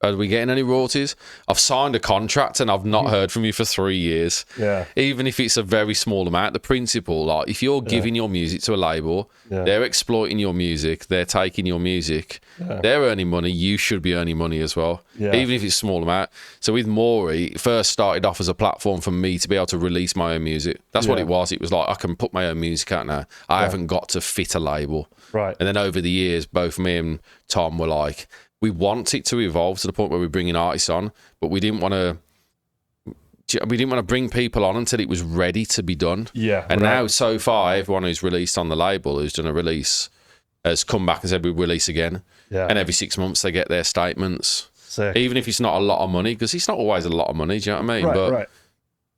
I: are we getting any royalties? I've signed a contract and I've not heard from you for 3 years.
J: Yeah.
I: Even if it's a very small amount, the principle, like if you're giving your music to a label, they're exploiting your music, they're taking your music, they're earning money, you should be earning money as well, even if it's a small amount. So with Morii, it first started off as a platform for me to be able to release my own music. That's what it was. It was like, I can put my own music out now. I haven't got to fit a label.
J: Right.
I: And then over the years, both me and Tom were like, we want it to evolve to the point where we're bringing artists on, but we didn't want to bring people on until it was ready to be done.
J: Yeah.
I: And now, so far, everyone who's released on the label who's done a release has come back and said we release again. Yeah. And every 6 months they get their statements.
J: Sick.
I: Even if it's not a lot of money, because it's not always a lot of money. Do you know what I mean?
J: Right.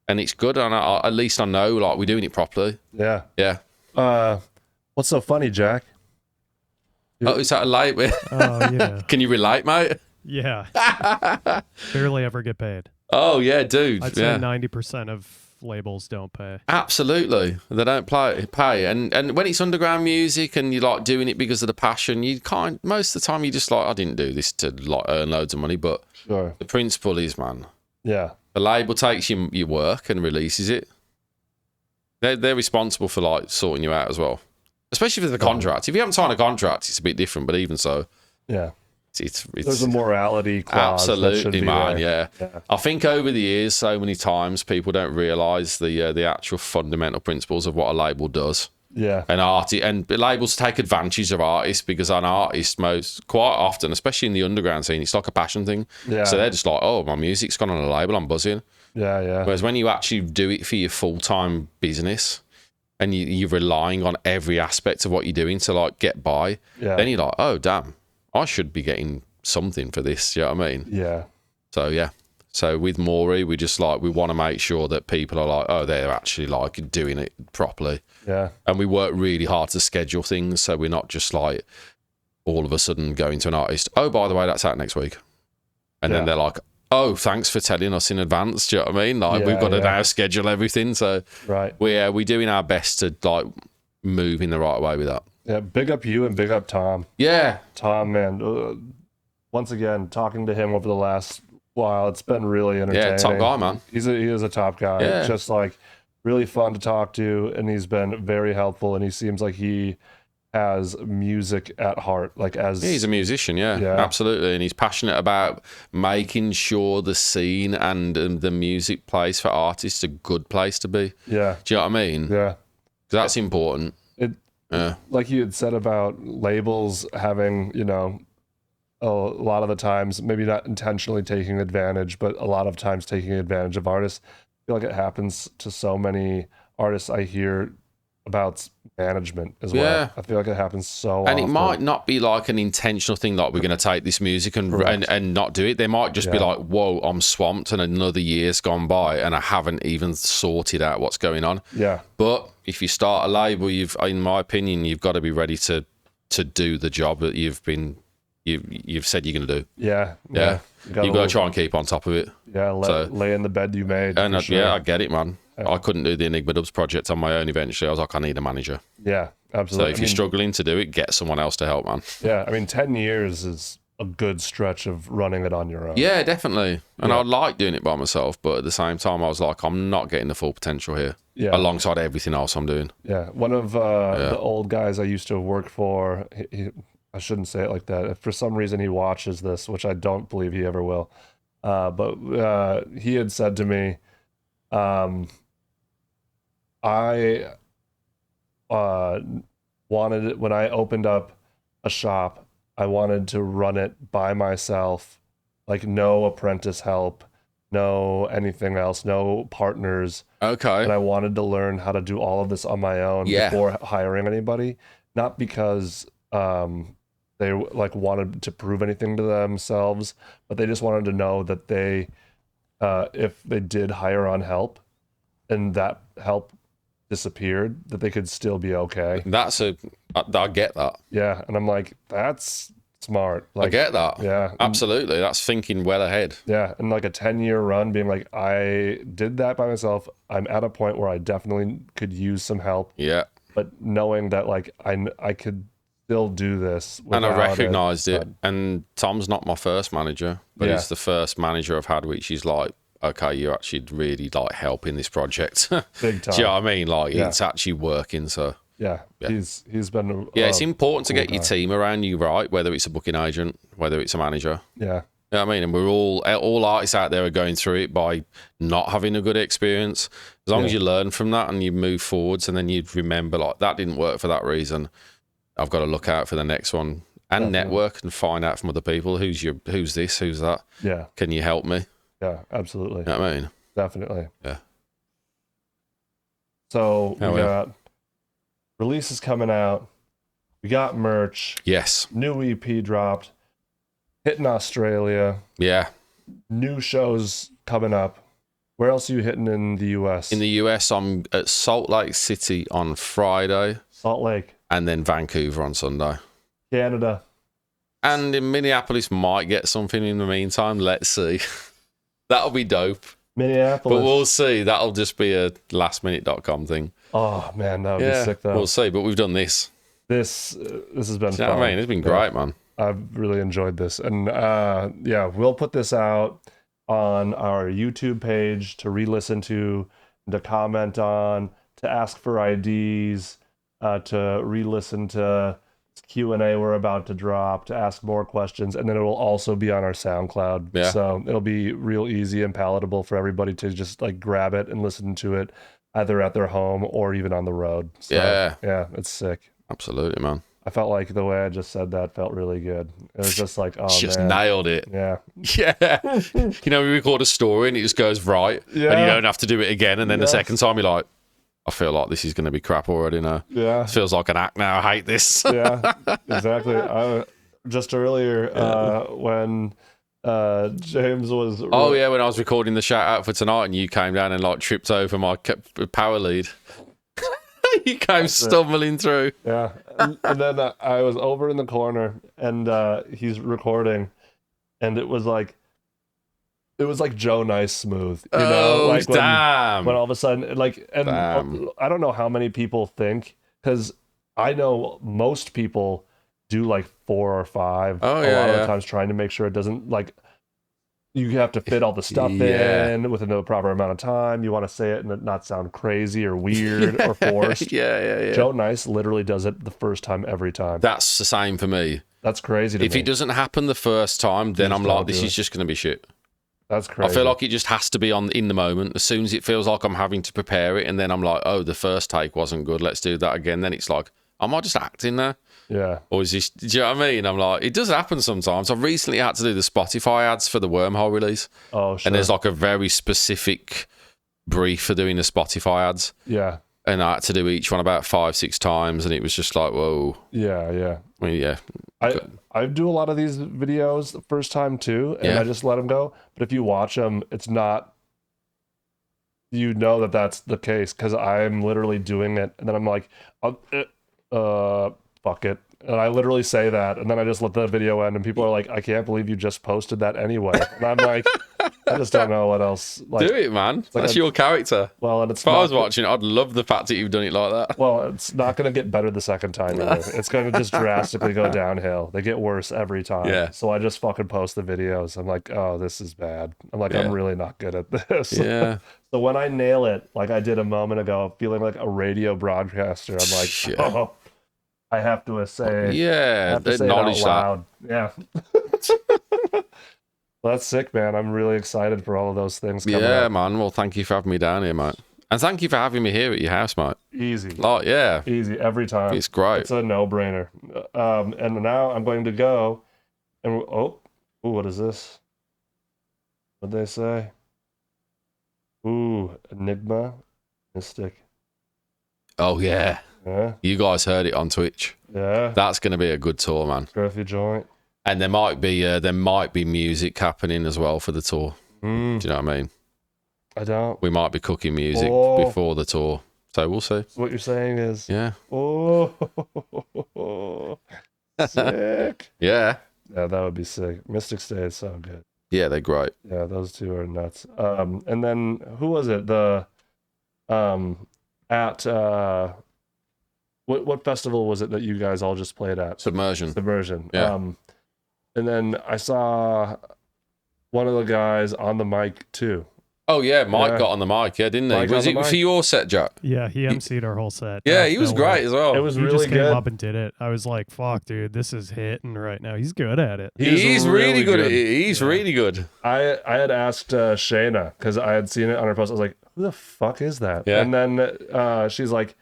I: And it's good, and at least I know like we're doing it properly.
J: Yeah.
I: Yeah.
J: What's so funny, Jack?
I: Oh, is that a light?
K: Oh, yeah.
I: Can you relate, mate?
K: Yeah. Barely ever get paid.
I: Oh, yeah, dude.
K: I'd say 90% of labels don't pay.
I: Absolutely. They don't pay. And when it's underground music and you're like doing it because of the passion, most of the time you just like, I didn't do this to like earn loads of money, but the principle is, man.
J: Yeah.
I: The label takes your work and releases it. They're responsible for like sorting you out as well. Especially for the contract. If you haven't signed a contract, it's a bit different. But even so, it's
J: there's a morality clause.
I: Absolutely, man. Yeah. I think over the years, so many times people don't realise the actual fundamental principles of what a label does.
J: Yeah.
I: And labels take advantage of artists because an artist quite often, especially in the underground scene, it's like a passion thing.
J: Yeah.
I: So they're just like, oh, my music's gone on a label, I'm buzzing.
J: Yeah.
I: Whereas when you actually do it for your full-time business, and you're relying on every aspect of what you're doing to like get by, then you're like, oh damn, I should be getting something for this. You know what I mean?
J: Yeah.
I: So yeah, So with Morii, we just like, we want to make sure that people are like, oh, they're actually like doing it properly.
J: Yeah.
I: And we work really hard to schedule things, so we're not just like all of a sudden going to an artist, oh, by the way, that's out next week. And then they're like, oh, thanks for telling us in advance. Do you know what I mean? Like, we've got to now schedule everything. So we're doing our best to like move in the right way with that.
J: Yeah, big up you and big up Tom.
I: Yeah.
J: Tom, man. Once again, talking to him over the last while, it's been really entertaining.
I: Yeah, top guy, man.
J: He is a top guy.
I: Yeah.
J: Just like really fun to talk to, and he's been very helpful, and he seems like he has music at heart. Like he's
I: a musician, yeah, absolutely, and he's passionate about making sure the scene and the music place for artists a good place to be.
J: Yeah.
I: Do you know what I mean?
J: Yeah.
I: That's important.
J: Like you had said about labels having, you know, a lot of the times, maybe not intentionally taking advantage, but a lot of times taking advantage of artists. I feel like it happens to so many artists I hear about management as well.
I: Yeah.
J: I feel like it happens so
I: and
J: often.
I: it might not be like an intentional thing, like we're going to take this music and not do it. They might just be like, whoa, I'm swamped and another year's gone by and I haven't even sorted out what's going on.
J: Yeah.
I: But if you start a label, in my opinion, you've got to be ready to do the job that you've said you're going to do.
J: Yeah.
I: You've got to try and keep on top of it.
J: Yeah, lay in the bed you made.
I: And I get it, man. I couldn't do the ENiGMA Dubz project on my own eventually. I was like, I need a manager.
J: Yeah, absolutely.
I: So if you're struggling to do it, get someone else to help, man.
J: Yeah, I mean, 10 years is a good stretch of running it on your own.
I: Yeah, definitely. And I like doing it by myself, but at the same time, I was like, I'm not getting the full potential here.
J: Yeah.
I: Alongside everything else I'm doing.
J: Yeah, one of the old guys I used to work for, I shouldn't say it like that. If for some reason he watches this, which I don't believe he ever will, but he had said to me, I wanted it when I opened up a shop, I wanted to run it by myself, like no apprentice help, no anything else, no partners.
I: Okay.
J: And I wanted to learn how to do all of this on my own before hiring anybody, not because they like wanted to prove anything to themselves, but they just wanted to know that they, if they did hire on help and that help disappeared, that they could still be okay.
I: I get that.
J: Yeah, and I'm like, that's smart. Like,
I: I get that.
J: Yeah,
I: absolutely. That's thinking well ahead.
J: Yeah, and like a 10-year run, being like, I did that by myself. I'm at a point where I definitely could use some help.
I: Yeah,
J: but knowing that like I could still do this,
I: and I recognized it. And Tom's not my first manager, but he's the first manager I've had, which is like, okay, you're actually really like helping this project.
J: Big time.
I: Do you know what I mean? Like it's actually working. So
J: yeah. He's been.
I: It's important to get your team around you, right? Whether it's a booking agent, whether it's a manager.
J: Yeah.
I: You know what I mean? And we're all artists out there are going through it by not having a good experience. As long as you learn from that and you move forwards, and then you remember like that didn't work for that reason. I've got to look out for the next one and network and find out from other people who's this, who's that.
J: Yeah.
I: Can you help me?
J: Yeah, absolutely.
I: You know what I mean?
J: Definitely.
I: Yeah.
J: So we got releases coming out. We got merch.
I: Yes.
J: New EP dropped. Hitting Australia.
I: Yeah.
J: New shows coming up. Where else are you hitting in the US?
I: In the US, I'm at Salt Lake City on Friday.
J: Salt Lake.
I: And then Vancouver on Sunday.
J: Canada.
I: And in Minneapolis, might get something in the meantime. Let's see. That'll be dope.
J: Minneapolis.
I: But we'll see. That'll just be a lastminute.com thing.
J: Oh, man, that would be sick, though.
I: We'll see. But we've done this.
J: This has been fun.
I: You know what I mean? It's been great, man.
J: I've really enjoyed this. And we'll put this out on our YouTube page to re-listen to comment on, to ask for IDs, to re-listen to Q&A we're about to drop, to ask more questions, and then it will also be on our SoundCloud.
I: Yeah.
J: So it'll be real easy and palatable for everybody to just like grab it and listen to it either at their home or even on the road. So, yeah, it's sick.
I: Absolutely, man.
J: I felt like the way I just said that felt really good. It was just like, oh,
I: just
J: man.
I: nailed it.
J: Yeah.
I: Yeah. You know, we record a story and it just goes right, and you don't have to do it again. And then the second time you're like, I feel like this is going to be crap already now.
J: Yeah.
I: It feels like an act now. I hate this.
J: Yeah, exactly. Just earlier, when James was.
I: Oh yeah, when I was recording the shout out for tonight, and you came down and like tripped over my power lead. You came stumbling through.
J: Yeah, and then I was over in the corner, and he's recording, and it was like Joe Nice smooth, you know, like
I: damn.
J: when all of a sudden, like, and I don't know how many people think, because I know most people do like 4 or 5 a lot of the times, trying to make sure it doesn't, like, you have to fit all the stuff in within the proper amount of time. You want to say it and it not sound crazy or weird or forced.
I: Yeah.
J: Joe Nice literally does it the first time every time.
I: That's the same for me.
J: That's crazy to me.
I: If it doesn't happen the first time, then I'm like, this is just going to be shit.
J: That's crazy.
I: I feel like it just has to be on in the moment. As soon as it feels like I'm having to prepare it, and then I'm like, oh, the first take wasn't good, let's do that again. Then it's like, am I just acting there?
J: Yeah.
I: Or is this, do you know what I mean? I'm like, it does happen sometimes. I've recently had to do the Spotify ads for the Wormhole release.
J: Oh, sure.
I: And there's like a very specific brief for doing the Spotify ads.
J: Yeah.
I: And I had to do each one about 5-6 times, and it was just like, whoa.
J: Yeah.
I: I mean, yeah.
J: I do a lot of these videos the first time too, and I just let them go. But if you watch them, it's not, you know that's the case, because I'm literally doing it, and then I'm like, fuck it. And I literally say that, and then I just let the video end, and people are like, I can't believe you just posted that anyway. And I'm like, I just don't know what else. Like,
I: do it, man.
J: Like
I: that's your character.
J: Well, and it's
I: if I was watching it, I'd love the fact that you've done it like that.
J: Well, it's not going to get better the second time either. It's going to just drastically go downhill. They get worse every time.
I: Yeah.
J: So I just fucking post the videos. I'm like, oh, this is bad. I'm like, I'm really not good at this.
I: Yeah.
J: So when I nail it, like I did a moment ago, feeling like a radio broadcaster, I'm like, oh, I have to say,
I: acknowledge that.
J: Yeah. Well, that's sick, man. I'm really excited for all of those things coming up.
I: Man. Well, thank you for having me down here, mate. And thank you for having me here at your house, mate.
J: Easy.
I: Like, yeah.
J: Easy every time.
I: It's great.
J: It's a no-brainer. And now I'm going to go and what is this? What'd they say? Ooh, ENiGMA Mystic.
I: Oh yeah.
J: Yeah.
I: You guys heard it on Twitch.
J: Yeah.
I: That's going to be a good tour, man.
J: Scruffy joint.
I: And there might be music happening as well for the tour. Do you know what I mean?
J: I don't.
I: We might be cooking music before the tour, so we'll see.
J: What you're saying is,
I: oh,
J: sick.
I: Yeah,
J: that would be sick. Mystic Stay is so good.
I: Yeah, they're great.
J: Yeah, those two are nuts. And then who was it? The at what festival was it that you guys all just played at? Submersion.
I: Yeah.
J: And then I saw one of the guys on the mic too.
I: Oh yeah, Mike got on the mic, didn't he? Was it for your set, Jack?
K: Yeah, he emceed our whole set.
I: Yeah, he was great as well.
J: It was
K: he
J: really
K: just came
J: good.
K: up and did it. I was like, "Fuck, dude, this is hitting right now." He's good at it.
I: He's really good. He's really good.
J: I had asked Shayna, because I had seen it on her post. I was like, "Who the fuck is that?"
I: Yeah.
J: And then she's like,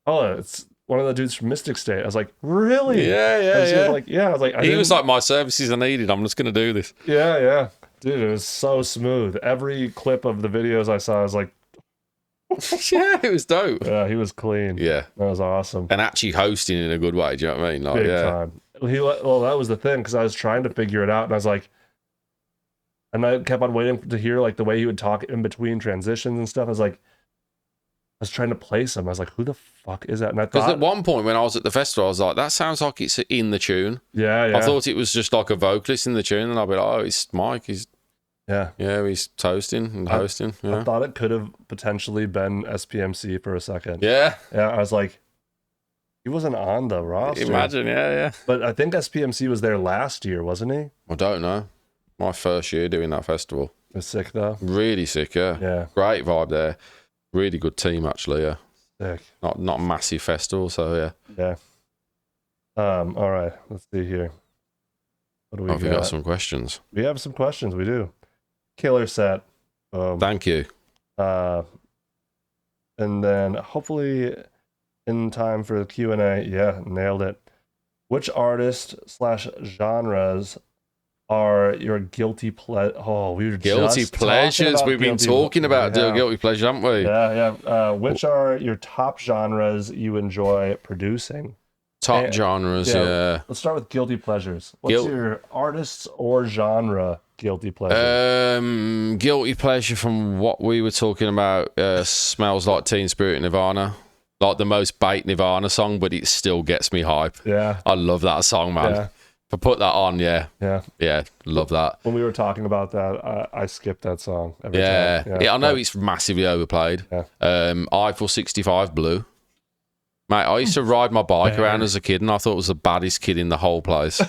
J: "Oh, it's one of the dudes from Mystic State." I was like, "Really?"
I: Yeah.
J: And she was like, "Yeah." I was like,
I: he was like, "My services are needed. I'm just going to do this."
J: Yeah. Dude, it was so smooth. Every clip of the videos I saw, I was like,
I: yeah, it was dope.
J: Yeah, he was clean.
I: Yeah.
J: That was awesome.
I: And actually hosting in a good way, do you know what I mean? Like,
J: Big time. Well, that was the thing, because I was trying to figure it out, and I was like, and I kept on waiting to hear like the way he would talk in between transitions and stuff. I was like, I was trying to place him. I was like, who the fuck is that? And I thought,
I: because at one point when I was at the festival, I was like, that sounds like it's in the tune.
J: Yeah.
I: I thought it was just like a vocalist in the tune, and I'll be like, oh, it's Mike. He's he's toasting and hosting. Yeah.
J: I thought it could have potentially been SPMC for a second.
I: Yeah.
J: I was like, he wasn't on the roster.
I: Imagine, yeah.
J: But I think SPMC was there last year, wasn't he?
I: I don't know. My first year doing that festival.
J: It was sick though.
I: Really sick, yeah.
J: Yeah.
I: Great vibe there. Really good team, actually, yeah.
J: Sick.
I: Not a massive festival, so yeah.
J: Yeah. All right. Let's see here. What do we
I: Have you got some questions?
J: We have some questions. We do. Killer set.
I: Thank you.
J: And then hopefully in time for the Q&A. Yeah, nailed it. Which artist/genres are your guilty pleasure? Oh, we were
I: guilty pleasures. We've been talking about guilty pleasures, haven't we?
J: Yeah. Which are your top genres you enjoy producing?
I: Top genres, yeah.
J: Let's start with guilty pleasures. What's your artists or genre guilty pleasure?
I: Guilty pleasure from what we were talking about. Smells Like Teen Spirit, Nirvana. Like the most bait Nirvana song, but it still gets me hype.
J: Yeah.
I: I love that song, man.
J: Yeah.
I: If I put that on,
J: Yeah.
I: love that.
J: When we were talking about that, I skipped that song every
I: Yeah.
J: time.
I: I know it's massively overplayed.
J: Yeah.
I: Eiffel 65 Blue. Mate, I used to ride my bike around as a kid, and I thought I was the baddest kid in the whole place.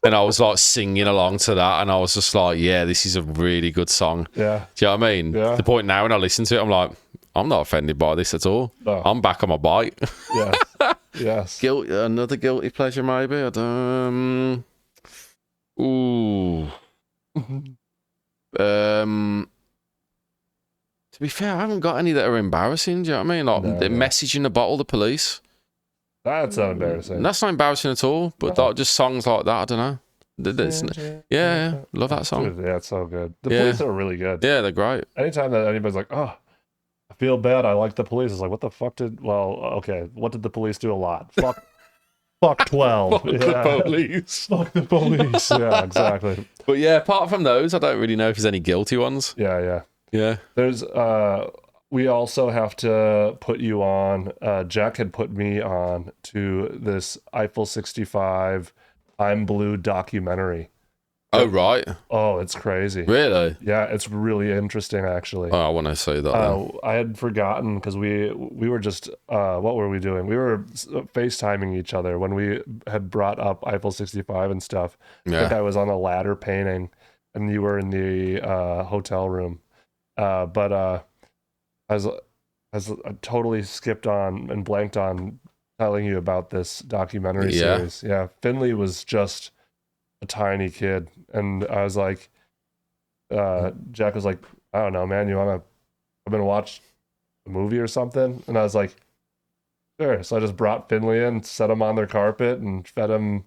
I: And I was like singing along to that, and I was just like, yeah, this is a really good song.
J: Yeah.
I: Do you know what I mean?
J: Yeah.
I: The point now when I listen to it, I'm like, I'm not offended by this at all.
J: No.
I: I'm back on my bike.
J: Yes. Yes.
I: Another guilty pleasure, maybe. I don't. Ooh. To be fair, I haven't got any that are embarrassing. Do you know what I mean? Like the Message in the Bottle, The Police.
J: That's not embarrassing.
I: That's not embarrassing at all. But like, just songs like that, I don't know. Yeah, love that song.
J: Yeah, it's so good. The Police are really good.
I: Yeah, they're great.
J: Anytime that anybody's like, oh, I feel bad, I like the Police. It's like, what the fuck what did the Police do a lot? Fuck 12.
I: Fuck the police.
J: Fuck the police. Yeah, exactly.
I: But yeah, apart from those, I don't really know if there's any guilty ones.
J: Yeah.
I: There's
J: we also have to put you on. Jack had put me on to this Eiffel 65 I'm Blue documentary.
I: Oh, right.
J: Oh, it's crazy.
I: Really?
J: Yeah, it's really interesting, actually.
I: Oh, I want to say that.
J: I had forgotten because we were just, what were we doing? We were FaceTiming each other when we had brought up Eiffel 65 and stuff.
I: Yeah.
J: I think I was on a ladder painting and you were in the hotel room. But I totally skipped on and blanked on telling you about this documentary series. Yeah, Finley was just a tiny kid, and I was like, Jack was like, I don't know, man, I'm gonna watch a movie or something, and I was like, sure. So I just brought Finley in, set him on their carpet, and fed him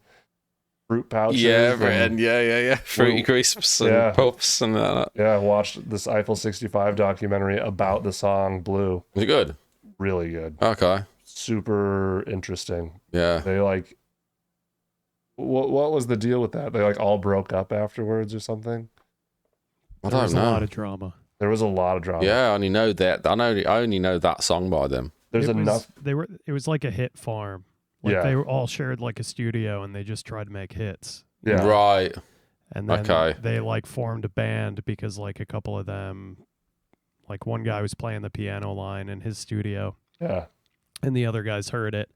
J: fruit pouches.
I: Yeah, fruity crisps and puffs and that.
J: Yeah, watched this Eiffel 65 documentary about the song Blue.
I: Was it good?
J: Really good.
I: Okay.
J: Super interesting.
I: Yeah.
J: They like, what was the deal with that? They like all broke up afterwards or something?
I: I
K: There
I: don't
K: was
I: know.
K: a lot of drama.
J: There was a lot of drama.
I: Yeah, I only know that. I only know that song by them.
J: There's enough.
K: It was like a hit farm. Like
J: Yeah.
K: they were all shared like a studio, and they just tried to make hits.
J: Yeah.
I: Right.
K: And then
I: Okay.
K: they like formed a band because like a couple of them, like one guy was playing the piano line in his studio.
J: Yeah.
K: And the other guys heard it.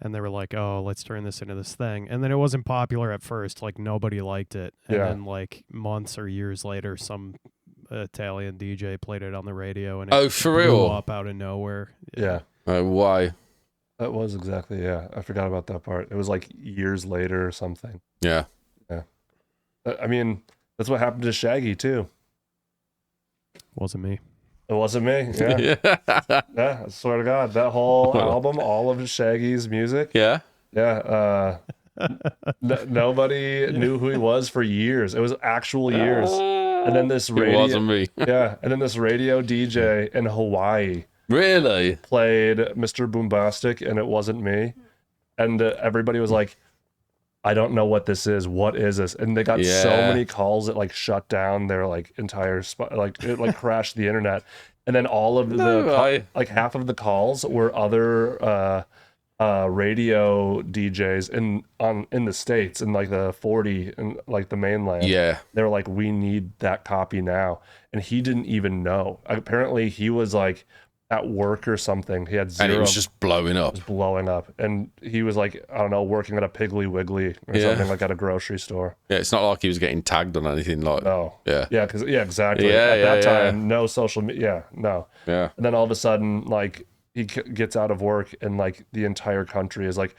K: And they were like, oh, let's turn this into this thing. And then it wasn't popular at first. Like, nobody liked it. And then, like, months or years later, some Italian DJ played it on the radio. And it
I: for
K: blew
I: real?
K: up out of nowhere.
J: Yeah.
I: Why?
J: That was exactly, I forgot about that part. It was like years later or something.
I: Yeah.
J: Yeah. I mean, that's what happened to Shaggy, too.
K: Wasn't me.
J: It wasn't me. Yeah. Yeah, I swear to God. That whole album, all of Shaggy's music.
I: Yeah.
J: Yeah. Nobody knew who he was for years. It was actual years. And then this radio.
I: It wasn't me.
J: Yeah. And then this radio DJ in Hawaii.
I: Really?
J: Played Mr. Boombastic, and it wasn't me. And everybody was like, I don't know what this is. What is this? And they got so many calls that like shut down their like entire spot. Like it like crashed the internet. And then all of like half of the calls were other radio DJs in the States in like the 40 and like the mainland.
I: Yeah.
J: They were like, we need that copy now. And he didn't even know. Apparently he was like at work or something. He had zero.
I: And it was just blowing up.
J: It was blowing up. And he was like, I don't know, working at a Piggly Wiggly or something, like at a grocery store.
I: Yeah, it's not like he was getting tagged on anything like.
J: No.
I: Yeah.
J: Yeah, because exactly.
I: Yeah,
J: at that time, no social media. Yeah, no.
I: Yeah.
J: And then all of a sudden, like he gets out of work, and like the entire country is like,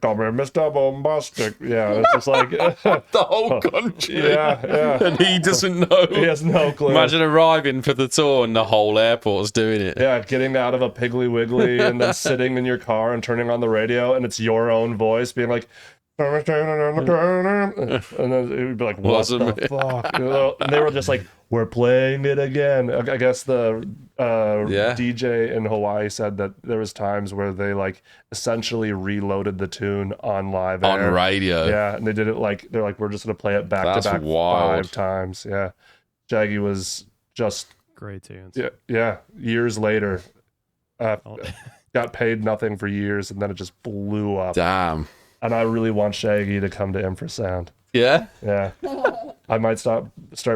J: "Come here, Mr. Bombastic." Yeah, it's just like
I: the whole country.
J: Yeah.
I: And he doesn't know.
J: He has no clue.
I: Imagine arriving for the tour and the whole airport's doing it.
J: Yeah, getting out of a Piggly Wiggly and then sitting in your car and turning on the radio, and it's your own voice being like, and then it would be like, what
I: Wasn't
J: the fuck? And they were just like, we're playing it again. I guess the DJ in Hawaii said that there was times where they like essentially reloaded the tune on live
I: on
J: air.
I: radio.
J: Yeah, and they did it like, they're like, we're just going to play it back
I: That's
J: to back
I: wild.
J: 5 times. Yeah. Shaggy was just...
K: Great tunes.
J: Yeah. Years later, got paid nothing for years, and then it just blew up.
I: Damn.
J: And I really want Shaggy to come to Infrasound.
I: Yeah?
J: Yeah. I might start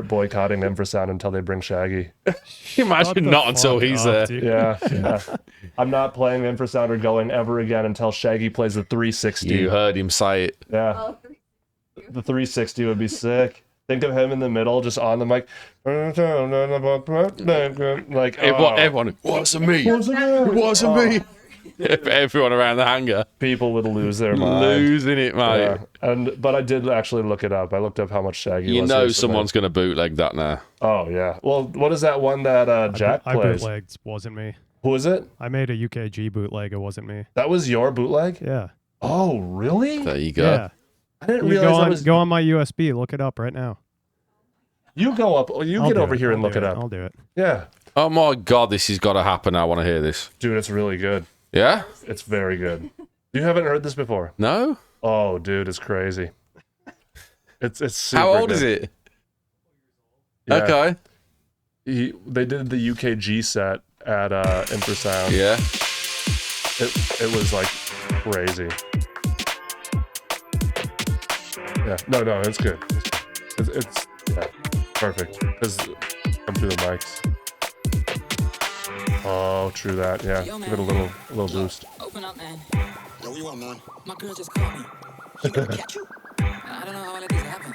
J: boycotting Infrasound until they bring Shaggy.
I: Imagine not until he's there.
J: Yeah. I'm not playing Infrasound or going ever again until Shaggy plays the 360.
I: You heard him say it.
J: Yeah. The 360 would be sick. Think of him in the middle, just on the mic. Like,
I: everyone, it wasn't me. It wasn't me. Everyone around the hangar.
J: People would lose their mind.
I: Losing it, mate.
J: Yeah. But I did actually look it up. I looked up how much Shaggy was.
I: You know
J: recently.
I: someone's going to bootleg that now.
J: Oh, yeah. Well, what is that one that Jack plays?
K: I bootlegged. Wasn't me.
J: Who is it?
K: I made a UKG bootleg. It wasn't me.
J: That was your bootleg?
K: Yeah.
J: Oh, really?
I: There you go.
K: Yeah.
J: I didn't realize
K: go on my USB. Look it up right now.
J: You go up. You get over here and look it up.
K: I'll do it.
J: Yeah.
I: Oh my God, this has got to happen. I want to hear this.
J: Dude, it's really good.
I: Yeah?
J: It's very good. You haven't heard this before?
I: No?
J: Oh, dude, it's crazy. It's super
I: How old
J: good.
I: is it?
J: Yeah.
I: Okay.
J: They did the UKG set at Infrasound.
I: Yeah.
J: It was like crazy. Yeah. No, it's good. It's perfect. Because come through the mics. Oh, true that. Yeah.
F: Yo,
J: Give it a little boost.
F: Open up, man.
C: Yo, you want, man?
F: My girl just called me.
C: She gonna catch you?
F: I don't know how I let this happen.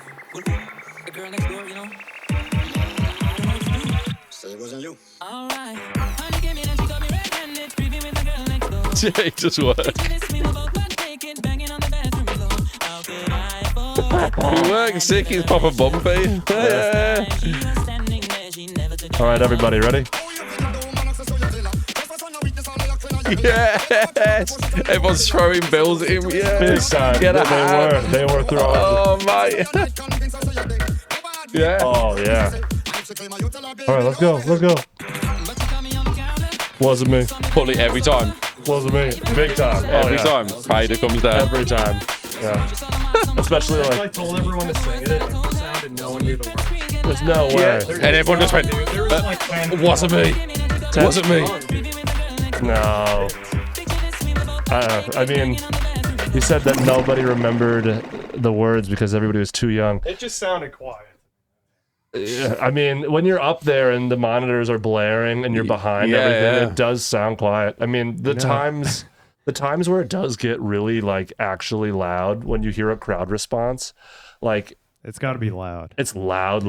F: The girl next door, you know? I don't know what to do.
C: Say it wasn't you.
F: Alright. Honey came in and she got me red-handed, creeping with the girl next door.
I: Jesus, what?
F: She didn't scream about butt naked, banging on the bathroom floor. How could I afford
I: He works sick, he's proper bumpy. Yeah.
F: She was standing there, she never took
J: All right, everybody, ready?
I: Yes. Everyone's throwing bills at him. Yeah.
J: Big time.
I: Get a hand.
J: They were throwing.
I: Oh, mate. Yeah.
J: Oh, yeah. All right, let's go. Wasn't me.
I: Pull it every time.
J: Wasn't me. Big time.
I: Every time. Fader comes down.
J: Every time. Yeah. Especially
K: I
J: like,
K: told everyone to sing it and no one knew the words.
J: there's no way.
I: Yeah. And everyone just went, wasn't me. Wasn't me.
J: No. I mean, he said that nobody remembered the words because everybody was too young.
K: It just sounded quiet.
J: Yeah, I mean, when you're up there and the monitors are blaring and you're behind everything, it does sound quiet. I mean, the times where it does get really like actually loud when you hear a crowd response, like
K: It's got to be loud.
J: it's loud.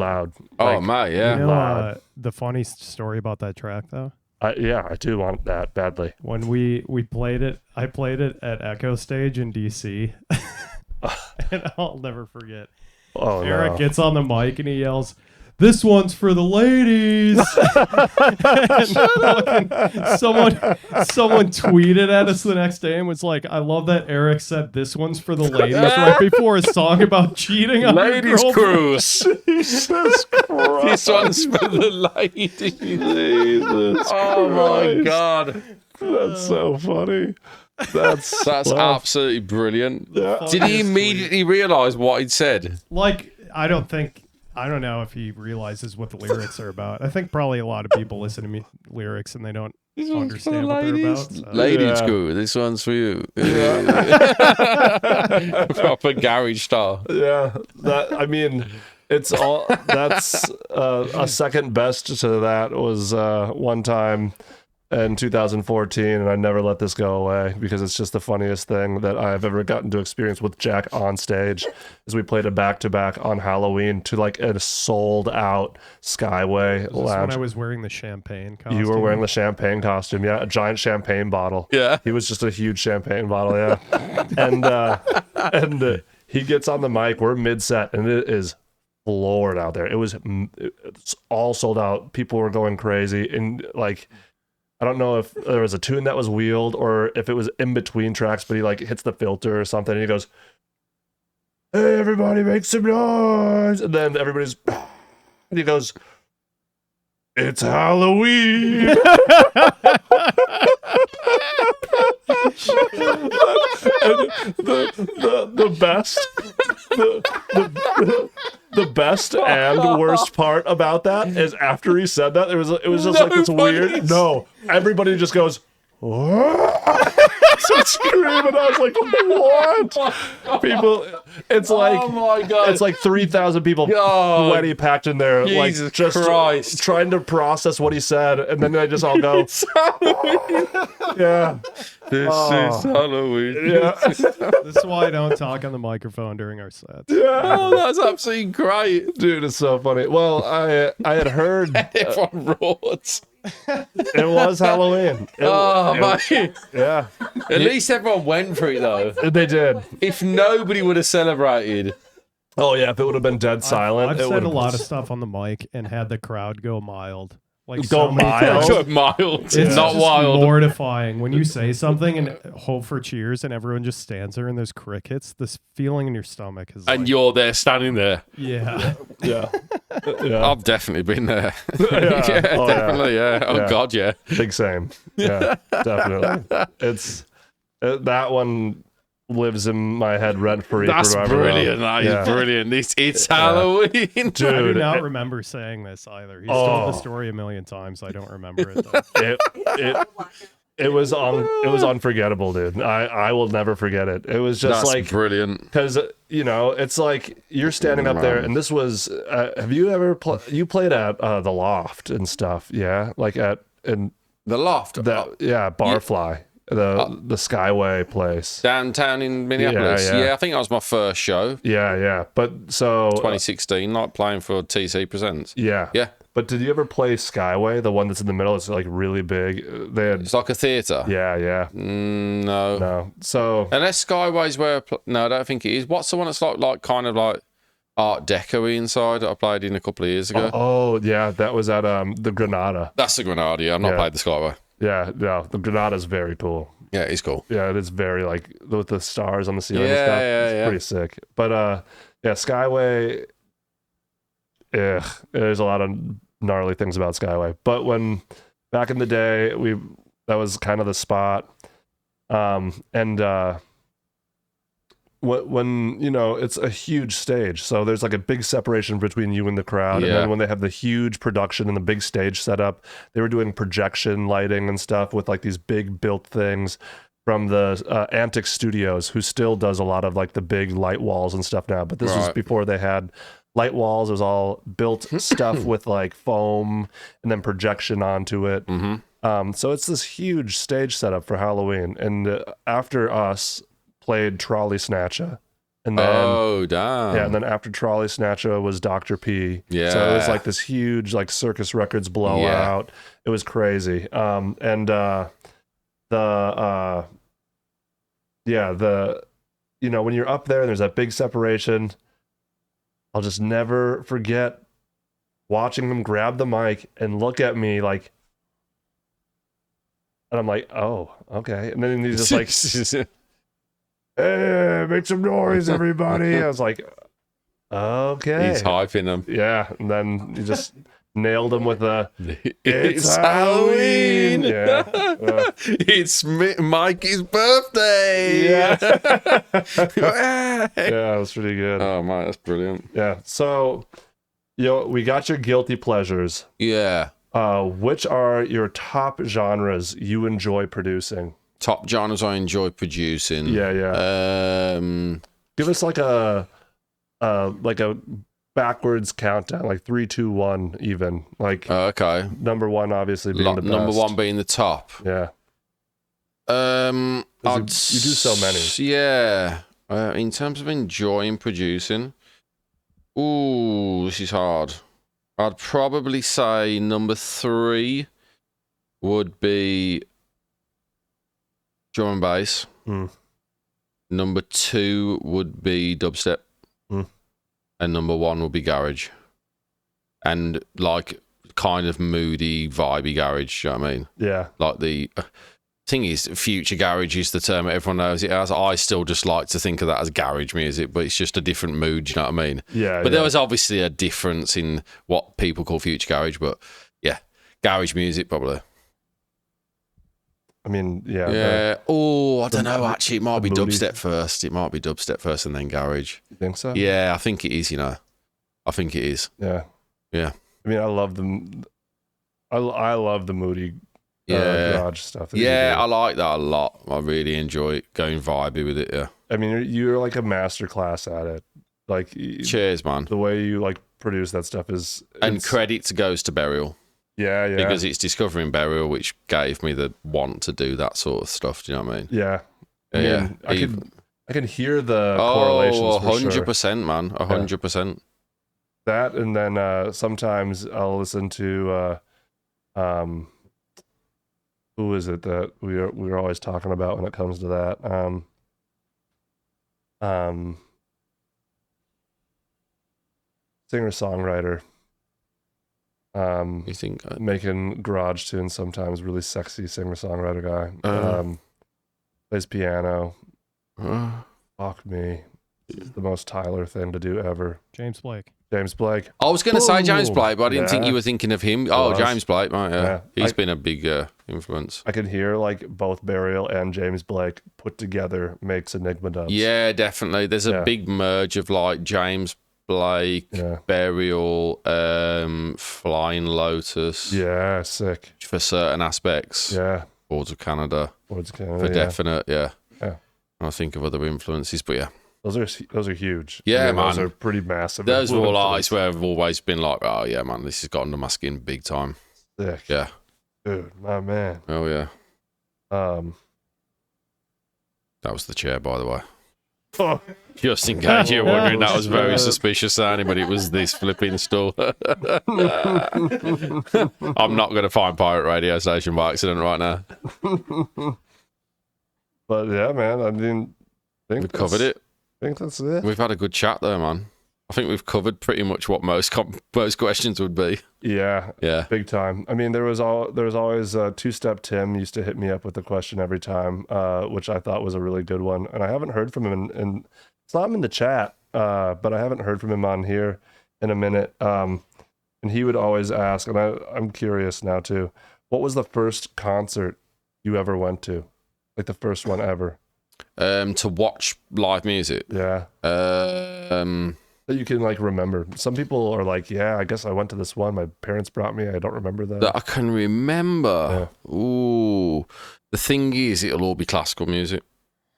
I: Oh,
J: Like,
I: mate, yeah.
K: You know,
J: Loud.
K: the funny story about that track though,
J: I do want that badly.
K: when we played it, I played it at Echo Stage in DC, and I'll never forget.
J: Oh,
K: Eric
J: no.
K: gets on the mic and he yells, "This one's for the ladies." And fucking someone tweeted at us the next day and was like, "I love that Eric said this one's for the ladies right before a song about cheating on your
I: Ladies'
K: girlfriend."
I: cruise. Jesus Christ. This one's for the ladies. Jesus oh my God.
J: That's so funny. That's
I: absolutely brilliant. Did he immediately realise what he'd said?
K: Like, I don't know if he realizes what the lyrics are about. I think probably a lot of people listen to me lyrics and they don't understand what they're about. So.
I: Ladies' cruise. This one's for you. Proper garage style.
J: Yeah, I mean, it's all. That's a second best to that was one time in 2014, and I never let this go away because it's just the funniest thing that I've ever gotten to experience with Jack on stage. Is we played a back-to-back on Halloween to like a sold-out Skyway
K: Was this when
J: lounge.
K: I was wearing the champagne costume?
J: You were wearing the champagne costume, yeah, a giant champagne bottle.
I: Yeah.
J: He was just a huge champagne bottle, yeah. and he gets on the mic. We're mid-set, and it is floored out there. It's all sold out. People were going crazy, and like, I don't know if there was a tune that was wheeled or if it was in between tracks, but he like hits the filter or something, and he goes, hey, everybody make some noise. And then everybody's, and he goes, it's Halloween. the best and worst part about that is after he said that, it was just like this weird. No, everybody just goes. So screaming. I was like, what? People, it's like,
I: oh my God.
J: It's like 3,000 people sweaty packed in there,
I: Jesus
J: like just
I: Christ.
J: trying to process what he said, and then they just all go, yeah.
I: This is Halloween.
J: Yeah.
K: This is why I don't talk on the microphone during our sets.
J: Yeah.
I: Oh, that's absolutely great.
J: Dude, it's so funny. Well, I had heard
I: everyone roared.
J: It was Halloween.
I: Mate.
J: Yeah.
I: At least everyone went for it, though.
J: They did.
I: If nobody would have celebrated.
J: Oh, yeah, if it would have been dead silent.
K: I've said a lot of stuff on the mic and had the crowd go mild. Like
J: go
K: so many
J: mild.
K: times.
I: Mild.
K: It's
I: not
K: just
I: wild.
K: mortifying when you say something and hope for cheers and everyone just stands there and there's crickets. This feeling in your stomach is
I: And
K: like,
I: you're there standing there.
K: yeah.
J: Yeah. Yeah.
I: I've definitely been there.
J: Yeah. Oh,
I: definitely, yeah. Oh,
J: Yeah.
I: God, yeah.
J: Big same. Yeah, definitely. It's that one lives in my head rent free.
I: That's brilliant. That is brilliant. It's Halloween.
J: Dude,
K: I do not remember saying this either. He's told the story a million times. I don't remember it though.
J: It was unforgettable, dude. I will never forget it. It was just
I: That's
J: like
I: brilliant.
J: Because it's like you're standing up there, and this was. Have you ever you played at the Loft and stuff? Yeah, like in
I: the Loft.
J: Barfly. The Skyway place
I: downtown in Minneapolis.
J: Yeah.
I: I think that was my first show.
J: Yeah. But so
I: 2016, like playing for TC Presents.
J: Yeah. But did you ever play Skyway, the one that's in the middle? It's like really big.
I: It's like a theater.
J: Yeah.
I: No.
J: So
I: unless Skyway's where no, I don't think it is. What's the one that's like kind of like Art Deco inside that I played in a couple of years ago?
J: Oh yeah, that was at the Granada.
I: That's the Granada. Yeah, I've not played the Skyway.
J: Yeah, no, the Granada's very cool.
I: Yeah, it's cool.
J: Yeah, it is very like with the stars on the ceiling and stuff.
I: Yeah,
J: it's pretty sick. But Skyway. There's a lot of gnarly things about Skyway. But when back in the day, that was kind of the spot. When it's a huge stage, so there's like a big separation between you and the crowd. And then when they have the huge production and the big stage setup, they were doing projection lighting and stuff with like these big built things from the Antic Studios, who still does a lot of like the big light walls and stuff now. But this was before they had light walls. It was all built stuff with like foam and then projection onto it.
I: Mm-hmm.
J: So it's this huge stage setup for Halloween. And after us played Trolley Snatcha. And then,
I: damn.
J: and then after Trolley Snatcha was Dr. P.
I: Yeah.
J: So it was like this huge like Circus Records blowout. It was crazy. When you're up there and there's that big separation, I'll just never forget watching them grab the mic and look at me like, and I'm like, oh, okay. And then he's just like, hey, make some noise, everybody. I was like, okay.
I: He's hyping them.
J: Yeah. And then he just nailed him with a,
I: it's Halloween.
J: Yeah.
I: It's Mikey's birthday.
J: Yeah. Yeah, it was pretty good.
I: Oh, man, that's brilliant.
J: Yeah. So, we got your guilty pleasures.
I: Yeah.
J: Which are your top genres you enjoy producing?
I: Top genres I enjoy producing.
J: Yeah. Give us like a backwards countdown, like 3, 2, 1, even. Like
I: okay.
J: Number one, obviously being the best.
I: Number one being the top.
J: Yeah.
I: You
J: do so many.
I: Yeah. In terms of enjoying producing, this is hard. I'd probably say number 3 would be drum and bass. Number 2 would be dubstep. And number 1 would be garage. And like kind of moody, vibey garage, you know what I mean?
J: Yeah.
I: Like thing is, future garage is the term everyone knows it as. I still just like to think of that as garage music, but it's just a different mood. You know what I mean?
J: Yeah.
I: But there was obviously a difference in what people call future garage, but yeah, garage music probably.
J: I mean, yeah.
I: Yeah. I don't know. Actually, it might be dubstep first. It might be dubstep first and then garage.
J: You think so?
I: Yeah, I think it is. You know, I think it is.
J: Yeah.
I: Yeah.
J: I mean, I love the. I love the moody. Garage stuff.
I: Yeah, I like that a lot. I really enjoy it, going vibey with it. Yeah.
J: I mean, you're like a master class at it. Like,
I: cheers, man.
J: The way you like produce that stuff is.
I: And credit goes to Burial.
J: Yeah, yeah.
I: Because it's discovering Burial which gave me the want to do that sort of stuff. Do you know what I mean?
J: Yeah.
I: Yeah.
J: I can hear the correlations.
I: 100%, man. 100%.
J: That, and then sometimes I'll listen to who is it that we're always talking about when it comes to that? Singer-songwriter.
I: You think
J: making garage tunes sometimes, really sexy singer-songwriter guy. Plays piano. Fuck me. It's the most Tyler thing to do ever.
K: James Blake.
I: I was going to say James Blake, but I didn't think you were thinking of him. James Blake, right? Yeah. He's been a big influence.
J: I can hear like both Burial and James Blake put together makes ENiGMA Dubz.
I: Yeah, definitely. There's a big merge of like James Blake, Burial, Flying Lotus.
J: Yeah, sick.
I: For certain aspects.
J: Yeah.
I: Boards of Canada. For
J: yeah.
I: definite, yeah.
J: Yeah.
I: I think of other influences, but yeah.
J: Those are huge.
I: Yeah, man.
J: Those are pretty massive.
I: Those are all artists where I've always been like, oh yeah, man, this has got under my skin big time.
J: Sick.
I: Yeah.
J: Dude, my man.
I: Oh yeah. That was the chair, by the way.
J: Oh.
I: Just in case you're wondering, that was very suspicious sounding, but it was this flipping stool. I'm not going to find Pirate Radio Station by accident right now.
J: But yeah, man, I mean,
I: we covered it.
J: I think that's it.
I: We've had a good chat there, man. I think we've covered pretty much what most questions would be.
J: Yeah, big time. I mean, there was always Two-Step Tim used to hit me up with a question every time, which I thought was a really good one, and I haven't heard from him. And it's not in the chat, but I haven't heard from him on here in a minute. And he would always ask, and I'm curious now too. What was the first concert you ever went to? Like the first one ever?
I: To watch live music.
J: Yeah. That you can like remember. Some people are like, yeah, I guess I went to this one. My parents brought me. I don't remember that.
I: That I can remember. Yeah. Ooh. The thing is, it'll all be classical music.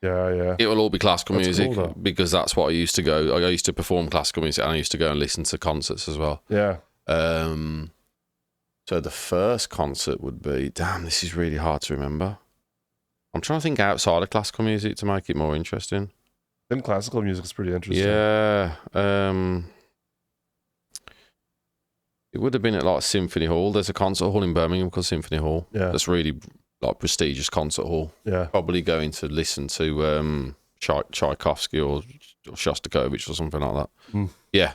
J: Yeah.
I: It will all be classical music
J: cool,
I: because that's what I used to go. I used to perform classical music and I used to go and listen to concerts as well.
J: Yeah.
I: So the first concert would be, damn, this is really hard to remember. I'm trying to think outside of classical music to make it more interesting.
J: I think classical music is pretty interesting.
I: Yeah. It would have been at like Symphony Hall. There's a concert hall in Birmingham called Symphony Hall.
J: Yeah.
I: That's really like prestigious concert hall.
J: Yeah.
I: Probably going to listen to Tchaikovsky or Shostakovich or something like that.
J: Mm.
I: Yeah.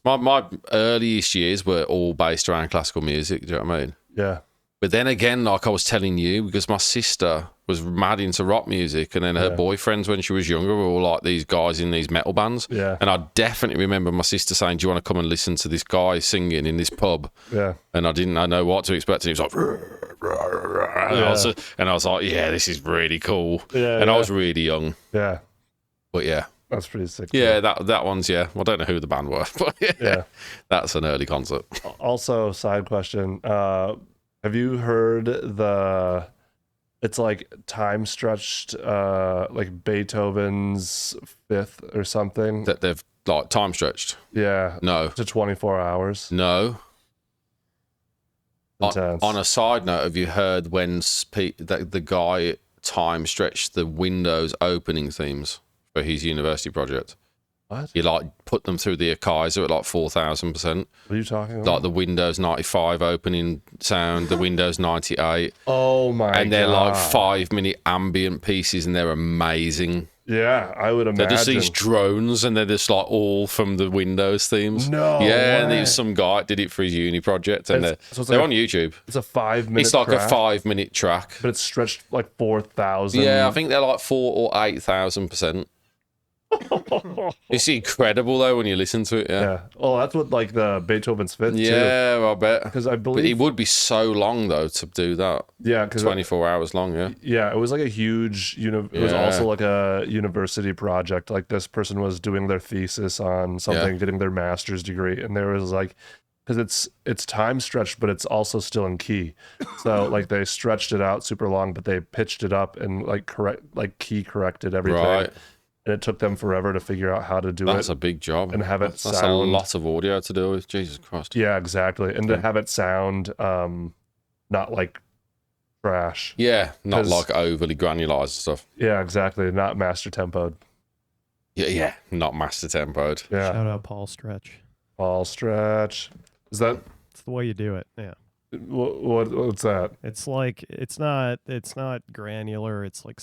I: My earliest years were all based around classical music. Do you know what I mean?
J: Yeah.
I: But then again, like I was telling you, because my sister was mad into rock music, and then her boyfriends when she was younger were all like these guys in these metal bands.
J: Yeah.
I: And I definitely remember my sister saying, do you want to come and listen to this guy singing in this pub?
J: Yeah.
I: And I didn't know what to expect. And he was like, and I was like, yeah, this is really cool.
J: Yeah.
I: And I was really young.
J: Yeah.
I: But yeah.
J: That's pretty sick.
I: Yeah, that one's, yeah. Well, I don't know who the band were, but yeah. That's an early concert.
J: Also, side question. Have you heard it's like time stretched, like Beethoven's Fifth or something?
I: That they've like time stretched?
J: Yeah.
I: No.
J: To 24 hours?
I: No.
J: Intense.
I: On a side note, have you heard when the guy time stretched the Windows opening themes for his university project?
J: What?
I: You like put them through the Akaiser at like 4,000%.
J: What are you talking about?
I: Like the Windows 95 opening sound, the Windows 98.
J: Oh my god.
I: And they're like 5-minute ambient pieces and they're amazing.
J: Yeah, I would imagine.
I: They're just these drones, and they're just like all from the Windows themes.
J: No
I: yeah,
J: way.
I: and there's some guy that did it for his uni project, and they're on YouTube.
J: It's a 5-minute.
I: It's like
J: track,
I: a 5-minute track,
J: but it's stretched like 4,000.
I: Yeah, I think they're like 4,000 or 8,000%. It's incredible though when you listen to it. Yeah.
J: Well, that's what like the Beethoven's Fifth.
I: Yeah, I bet.
J: Because I believe
I: it would be so long though to do that.
J: Yeah, because
I: 24 hours long. Yeah.
J: Yeah, it was like a huge. It was also like a university project. Like this person was doing their thesis on something, getting their master's degree, and there was like, because it's time stretched, but it's also still in key. So like they stretched it out super long, but they pitched it up and key corrected everything.
I: Right.
J: And it took them forever to figure out how to do it.
I: That's a big job.
J: And have it
I: That's
J: sound.
I: a lot of audio to do with. Jesus Christ.
J: Yeah, exactly. And to have it sound not like trash.
I: Yeah, not like overly granularized stuff.
J: Yeah, exactly. Not master tempoed.
I: Yeah, not master tempoed.
J: Yeah.
K: Shout out Paul Stretch.
J: Paul Stretch. Is that?
K: It's the way you do it. Yeah.
J: What's that?
K: It's like it's not granular. It's like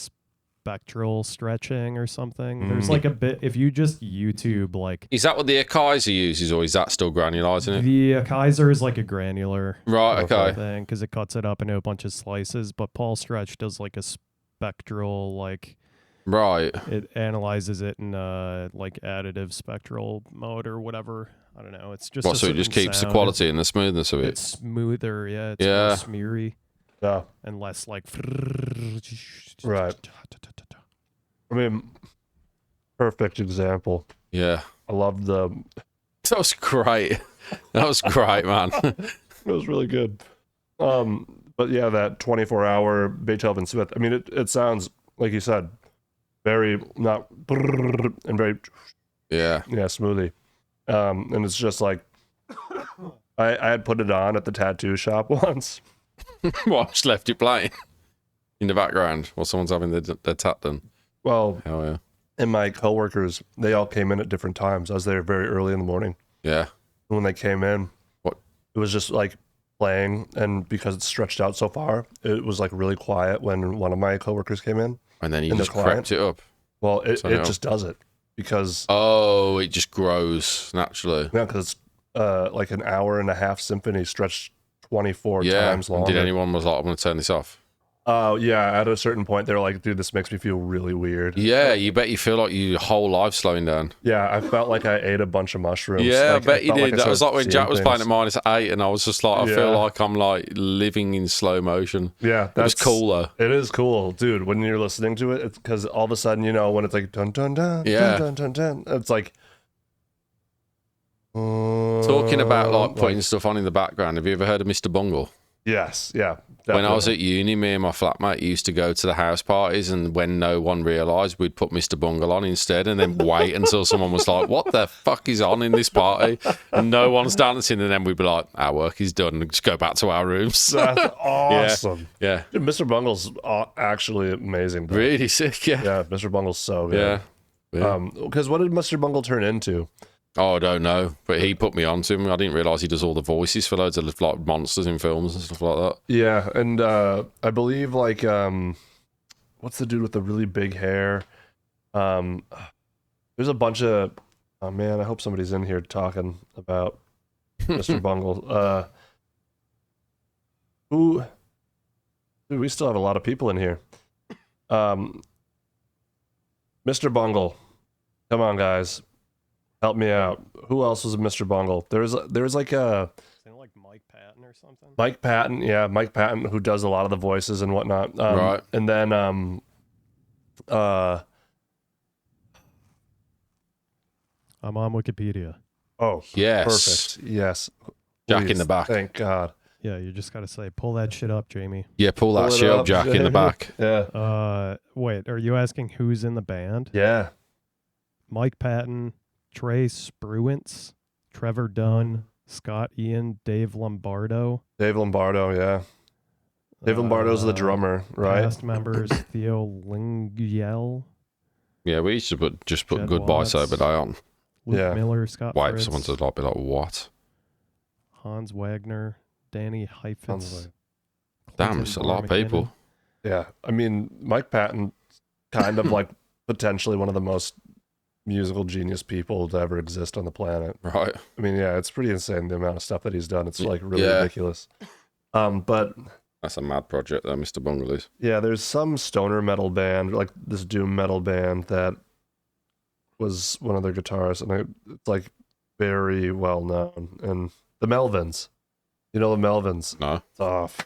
K: spectral stretching or something. There's like a bit, if you just YouTube like...
I: Is that what the Kaiser uses, or is that still granularizing it?
K: The Kaiser is like a granular
I: thing,
K: because it cuts it up into a bunch of slices, but Paul Stretch does like a spectral, like...
I: Right.
K: It analyzes it in like additive spectral mode or whatever. I don't know. It's just
I: so it just keeps the quality and the smoothness of it.
K: It's smoother, yeah. It's more smeary.
J: Yeah.
K: And less like...
J: Right. I mean, perfect example.
I: Yeah.
J: I loved the...
I: That was great. That was great, man.
J: It was really good. But yeah, that 24-hour Beethoven Fifth. I mean, it sounds, like you said, very not... and very... Yeah, smoothly. And it's just like... I had put it on at the tattoo shop once.
I: What? Just left it playing in the background while someone's having their tat done.
J: Well,
I: hell yeah.
J: And my coworkers, they all came in at different times. I was there very early in the morning.
I: Yeah.
J: When they came in, it was just like playing, and because it's stretched out so far, it was like really quiet when one of my coworkers came in.
I: And then he just crept it up.
J: Well, it just does it because...
I: Oh, it just grows naturally.
J: Yeah, because it's like an hour and a half symphony stretched 24 times longer.
I: Did anyone was like, I'm going to turn this off?
J: Oh, yeah. At a certain point, they were like, dude, this makes me feel really weird.
I: Yeah, you bet you feel like your whole life's slowing down.
J: Yeah, I felt like I ate a bunch of mushrooms.
I: Yeah,
J: like,
I: I bet you did.
J: Like
I: that was like when Jack was playing at -8, and I was just like, I feel like I'm like living in slow motion.
J: Yeah,
I: it was cool though.
J: It is cool, dude. When you're listening to it, it's because all of a sudden, when it's like dun dun dun, dun dun dun, it's like.
I: Talking about like putting stuff on in the background, have you ever heard of Mr. Bungle?
J: Yes, yeah.
I: Definitely. When I was at uni, me and my flatmate used to go to the house parties, and when no one realised, we'd put Mr. Bungle on instead, and then wait until someone was like, what the fuck is on in this party? And no one's dancing, and then we'd be like, our work is done, and just go back to our rooms.
J: That's awesome.
I: Yeah.
J: Dude, Mr. Bungle's actually amazing. Though.
I: Really sick, yeah.
J: Yeah, Mr. Bungle's so good. Yeah. Because what did Mr. Bungle turn into?
I: Oh, I don't know, but he put me onto him. I didn't realise he does all the voices for loads of like monsters in films and stuff like that.
J: Yeah, and I believe like what's the dude with the really big hair? There's a bunch of oh man, I hope somebody's in here talking about Mr. Bungle. Dude, we still have a lot of people in here. Mr. Bungle, come on, guys. Help me out. Who else was a Mr. Bungle? There's like a...
K: Isn't it like Mike Patton or something?
J: Mike Patton, yeah. Mike Patton, who does a lot of the voices and whatnot.
I: Right.
J: And then... I'm on
K: Wikipedia.
J: Oh,
I: yes.
J: Perfect. Yes.
I: Jack in the back.
J: Thank God.
K: Yeah, you just got to say, pull that shit up, Jamie.
I: Yeah, pull that shit up, Jack, in the back.
J: Yeah.
K: Wait, are you asking who's in the band?
J: Yeah.
K: Mike Patton, Trey Spruance, Trevor Dunn, Scott Ian, Dave Lombardo.
J: Dave Lombardo, yeah. Dave Lombardo's the drummer, right?
K: Cast members Theo Lingiel.
I: Yeah, we used to just put
K: Jed
I: Goodbye
K: Watts,
I: Sober Day on.
K: Luke Miller, Scott
I: Wait,
K: Fritz,
I: someone to like, be like, what?
K: Hans Wagner, Danny Heifetz.
I: Damn, it's a lot of people.
J: Yeah, I mean, Mike Patton kind of like potentially one of the most musical genius people to ever exist on the planet.
I: Right.
J: I mean, yeah, it's pretty insane the amount of stuff that he's done. It's like really ridiculous. But
I: that's a mad project, though, Mr. Bungaloo's.
J: Yeah, there's some stoner metal band, like this doom metal band, that was one of their guitarists, and it's like very well known. And the Melvins, you know the Melvins?
I: No.
J: It's off.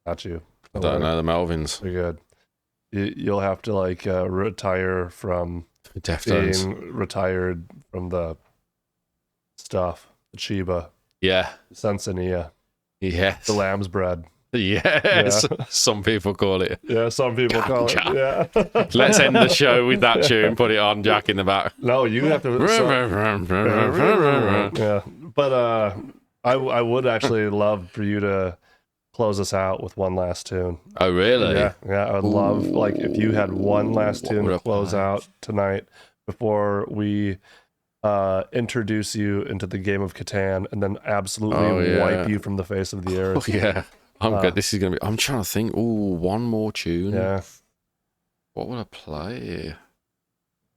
J: Got you.
I: I don't know the Melvins.
J: They're good. You'll have to like retire from
I: Deftones.
J: being retired from the stuff, the Chiba.
I: Yeah.
J: Sansania.
I: Yes.
J: The lamb's bread.
I: Yes. Yeah. Some people call it.
J: Yeah, some people call it. Yeah.
I: Let's end the show with that tune. Put it on, Jack in the back.
J: No, you have to. Yeah, but I would actually love for you to close us out with one last tune.
I: Oh, really?
J: Yeah, I would love like if you had one last tune to close out tonight before we introduce you into the game of Catan and then absolutely wipe you from the face of the earth.
I: Yeah. I'm good. This is going to be... I'm trying to think. Oh, one more tune.
J: Yeah.
I: What would I play?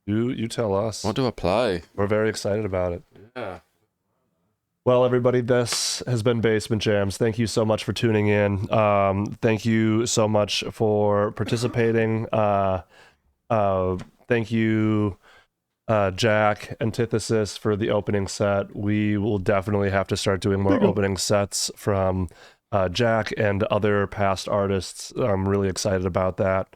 J: You tell us.
I: What do I play?
J: We're very excited about it.
I: Yeah.
J: Well, everybody, this has been BASSment Jams. Thank you so much for tuning in. Thank you so much for participating. Thank you, Jack, Antithesis, for the opening set. We will definitely have to start doing more opening sets from... Jack and other past artists. I'm really excited about that.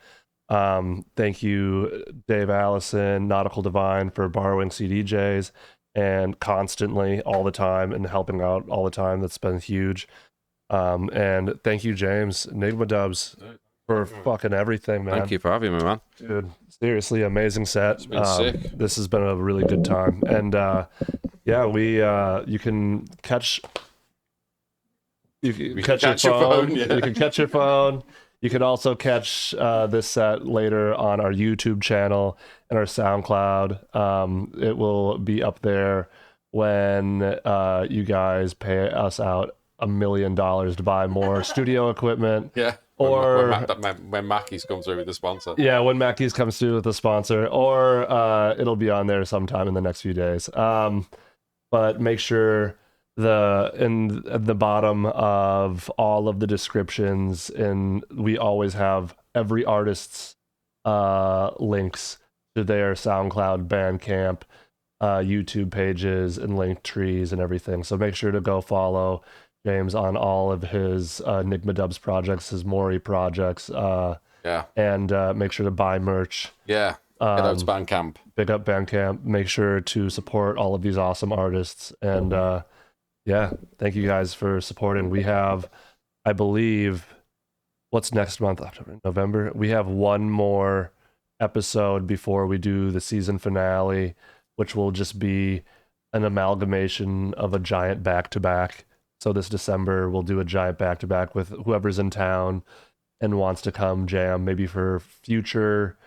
J: Thank you, Dave Allison, Nautical Divine, for borrowing CDJs and constantly, all the time, and helping out all the time. That's been huge. And thank you, James, ENiGMA Dubz, for fucking everything, man.
I: Thank you for having me, man.
J: Dude, seriously, amazing set.
I: It's been sick.
J: This has been a really good time. And you can catch... You can catch your phone. You can catch your phone. You can also catch this set later on our YouTube channel and our SoundCloud. It will be up there when you guys pay us out $1 million to buy more studio equipment.
I: Yeah.
J: Or
I: when Mackey's comes through with the sponsor.
J: Yeah, when Mackey's comes through with the sponsor. Or it'll be on there sometime in the next few days. But make sure... in the bottom of all of the descriptions, and we always have every artist's links to their SoundCloud, Bandcamp, YouTube pages, and link trees and everything. So make sure to go follow James on all of his ENiGMA Dubz projects, his Morii projects, and make sure to buy merch.
I: Yeah. Get out to Bandcamp.
J: Big up Bandcamp. Make sure to support all of these awesome artists. And yeah, thank you guys for supporting. We have, I believe, what's next month? October, November? We have one more episode before we do the season finale, which will just be an amalgamation of a giant back-to-back. So this December, we'll do a giant back-to-back with whoever's in town and wants to come jam, maybe for future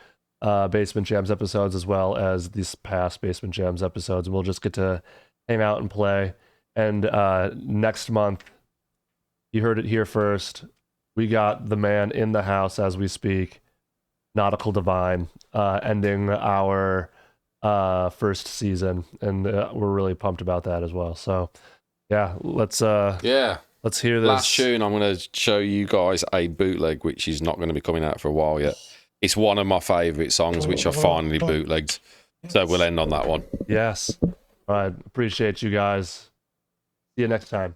J: BASSment Jams episodes as well as these past BASSment Jams episodes. And we'll just get to hang out and play. And next month, you heard it here first, we got the man in the house as we speak, Nautical Divine, ending our first season. And we're really pumped about that as well. So, yeah, let's hear this.
I: Last tune, I'm going to show you guys a bootleg, which is not going to be coming out for a while yet. It's one of my favourite songs, which I finally bootlegged. So we'll end on that one.
J: Yes. All right. Appreciate you guys. See you next time.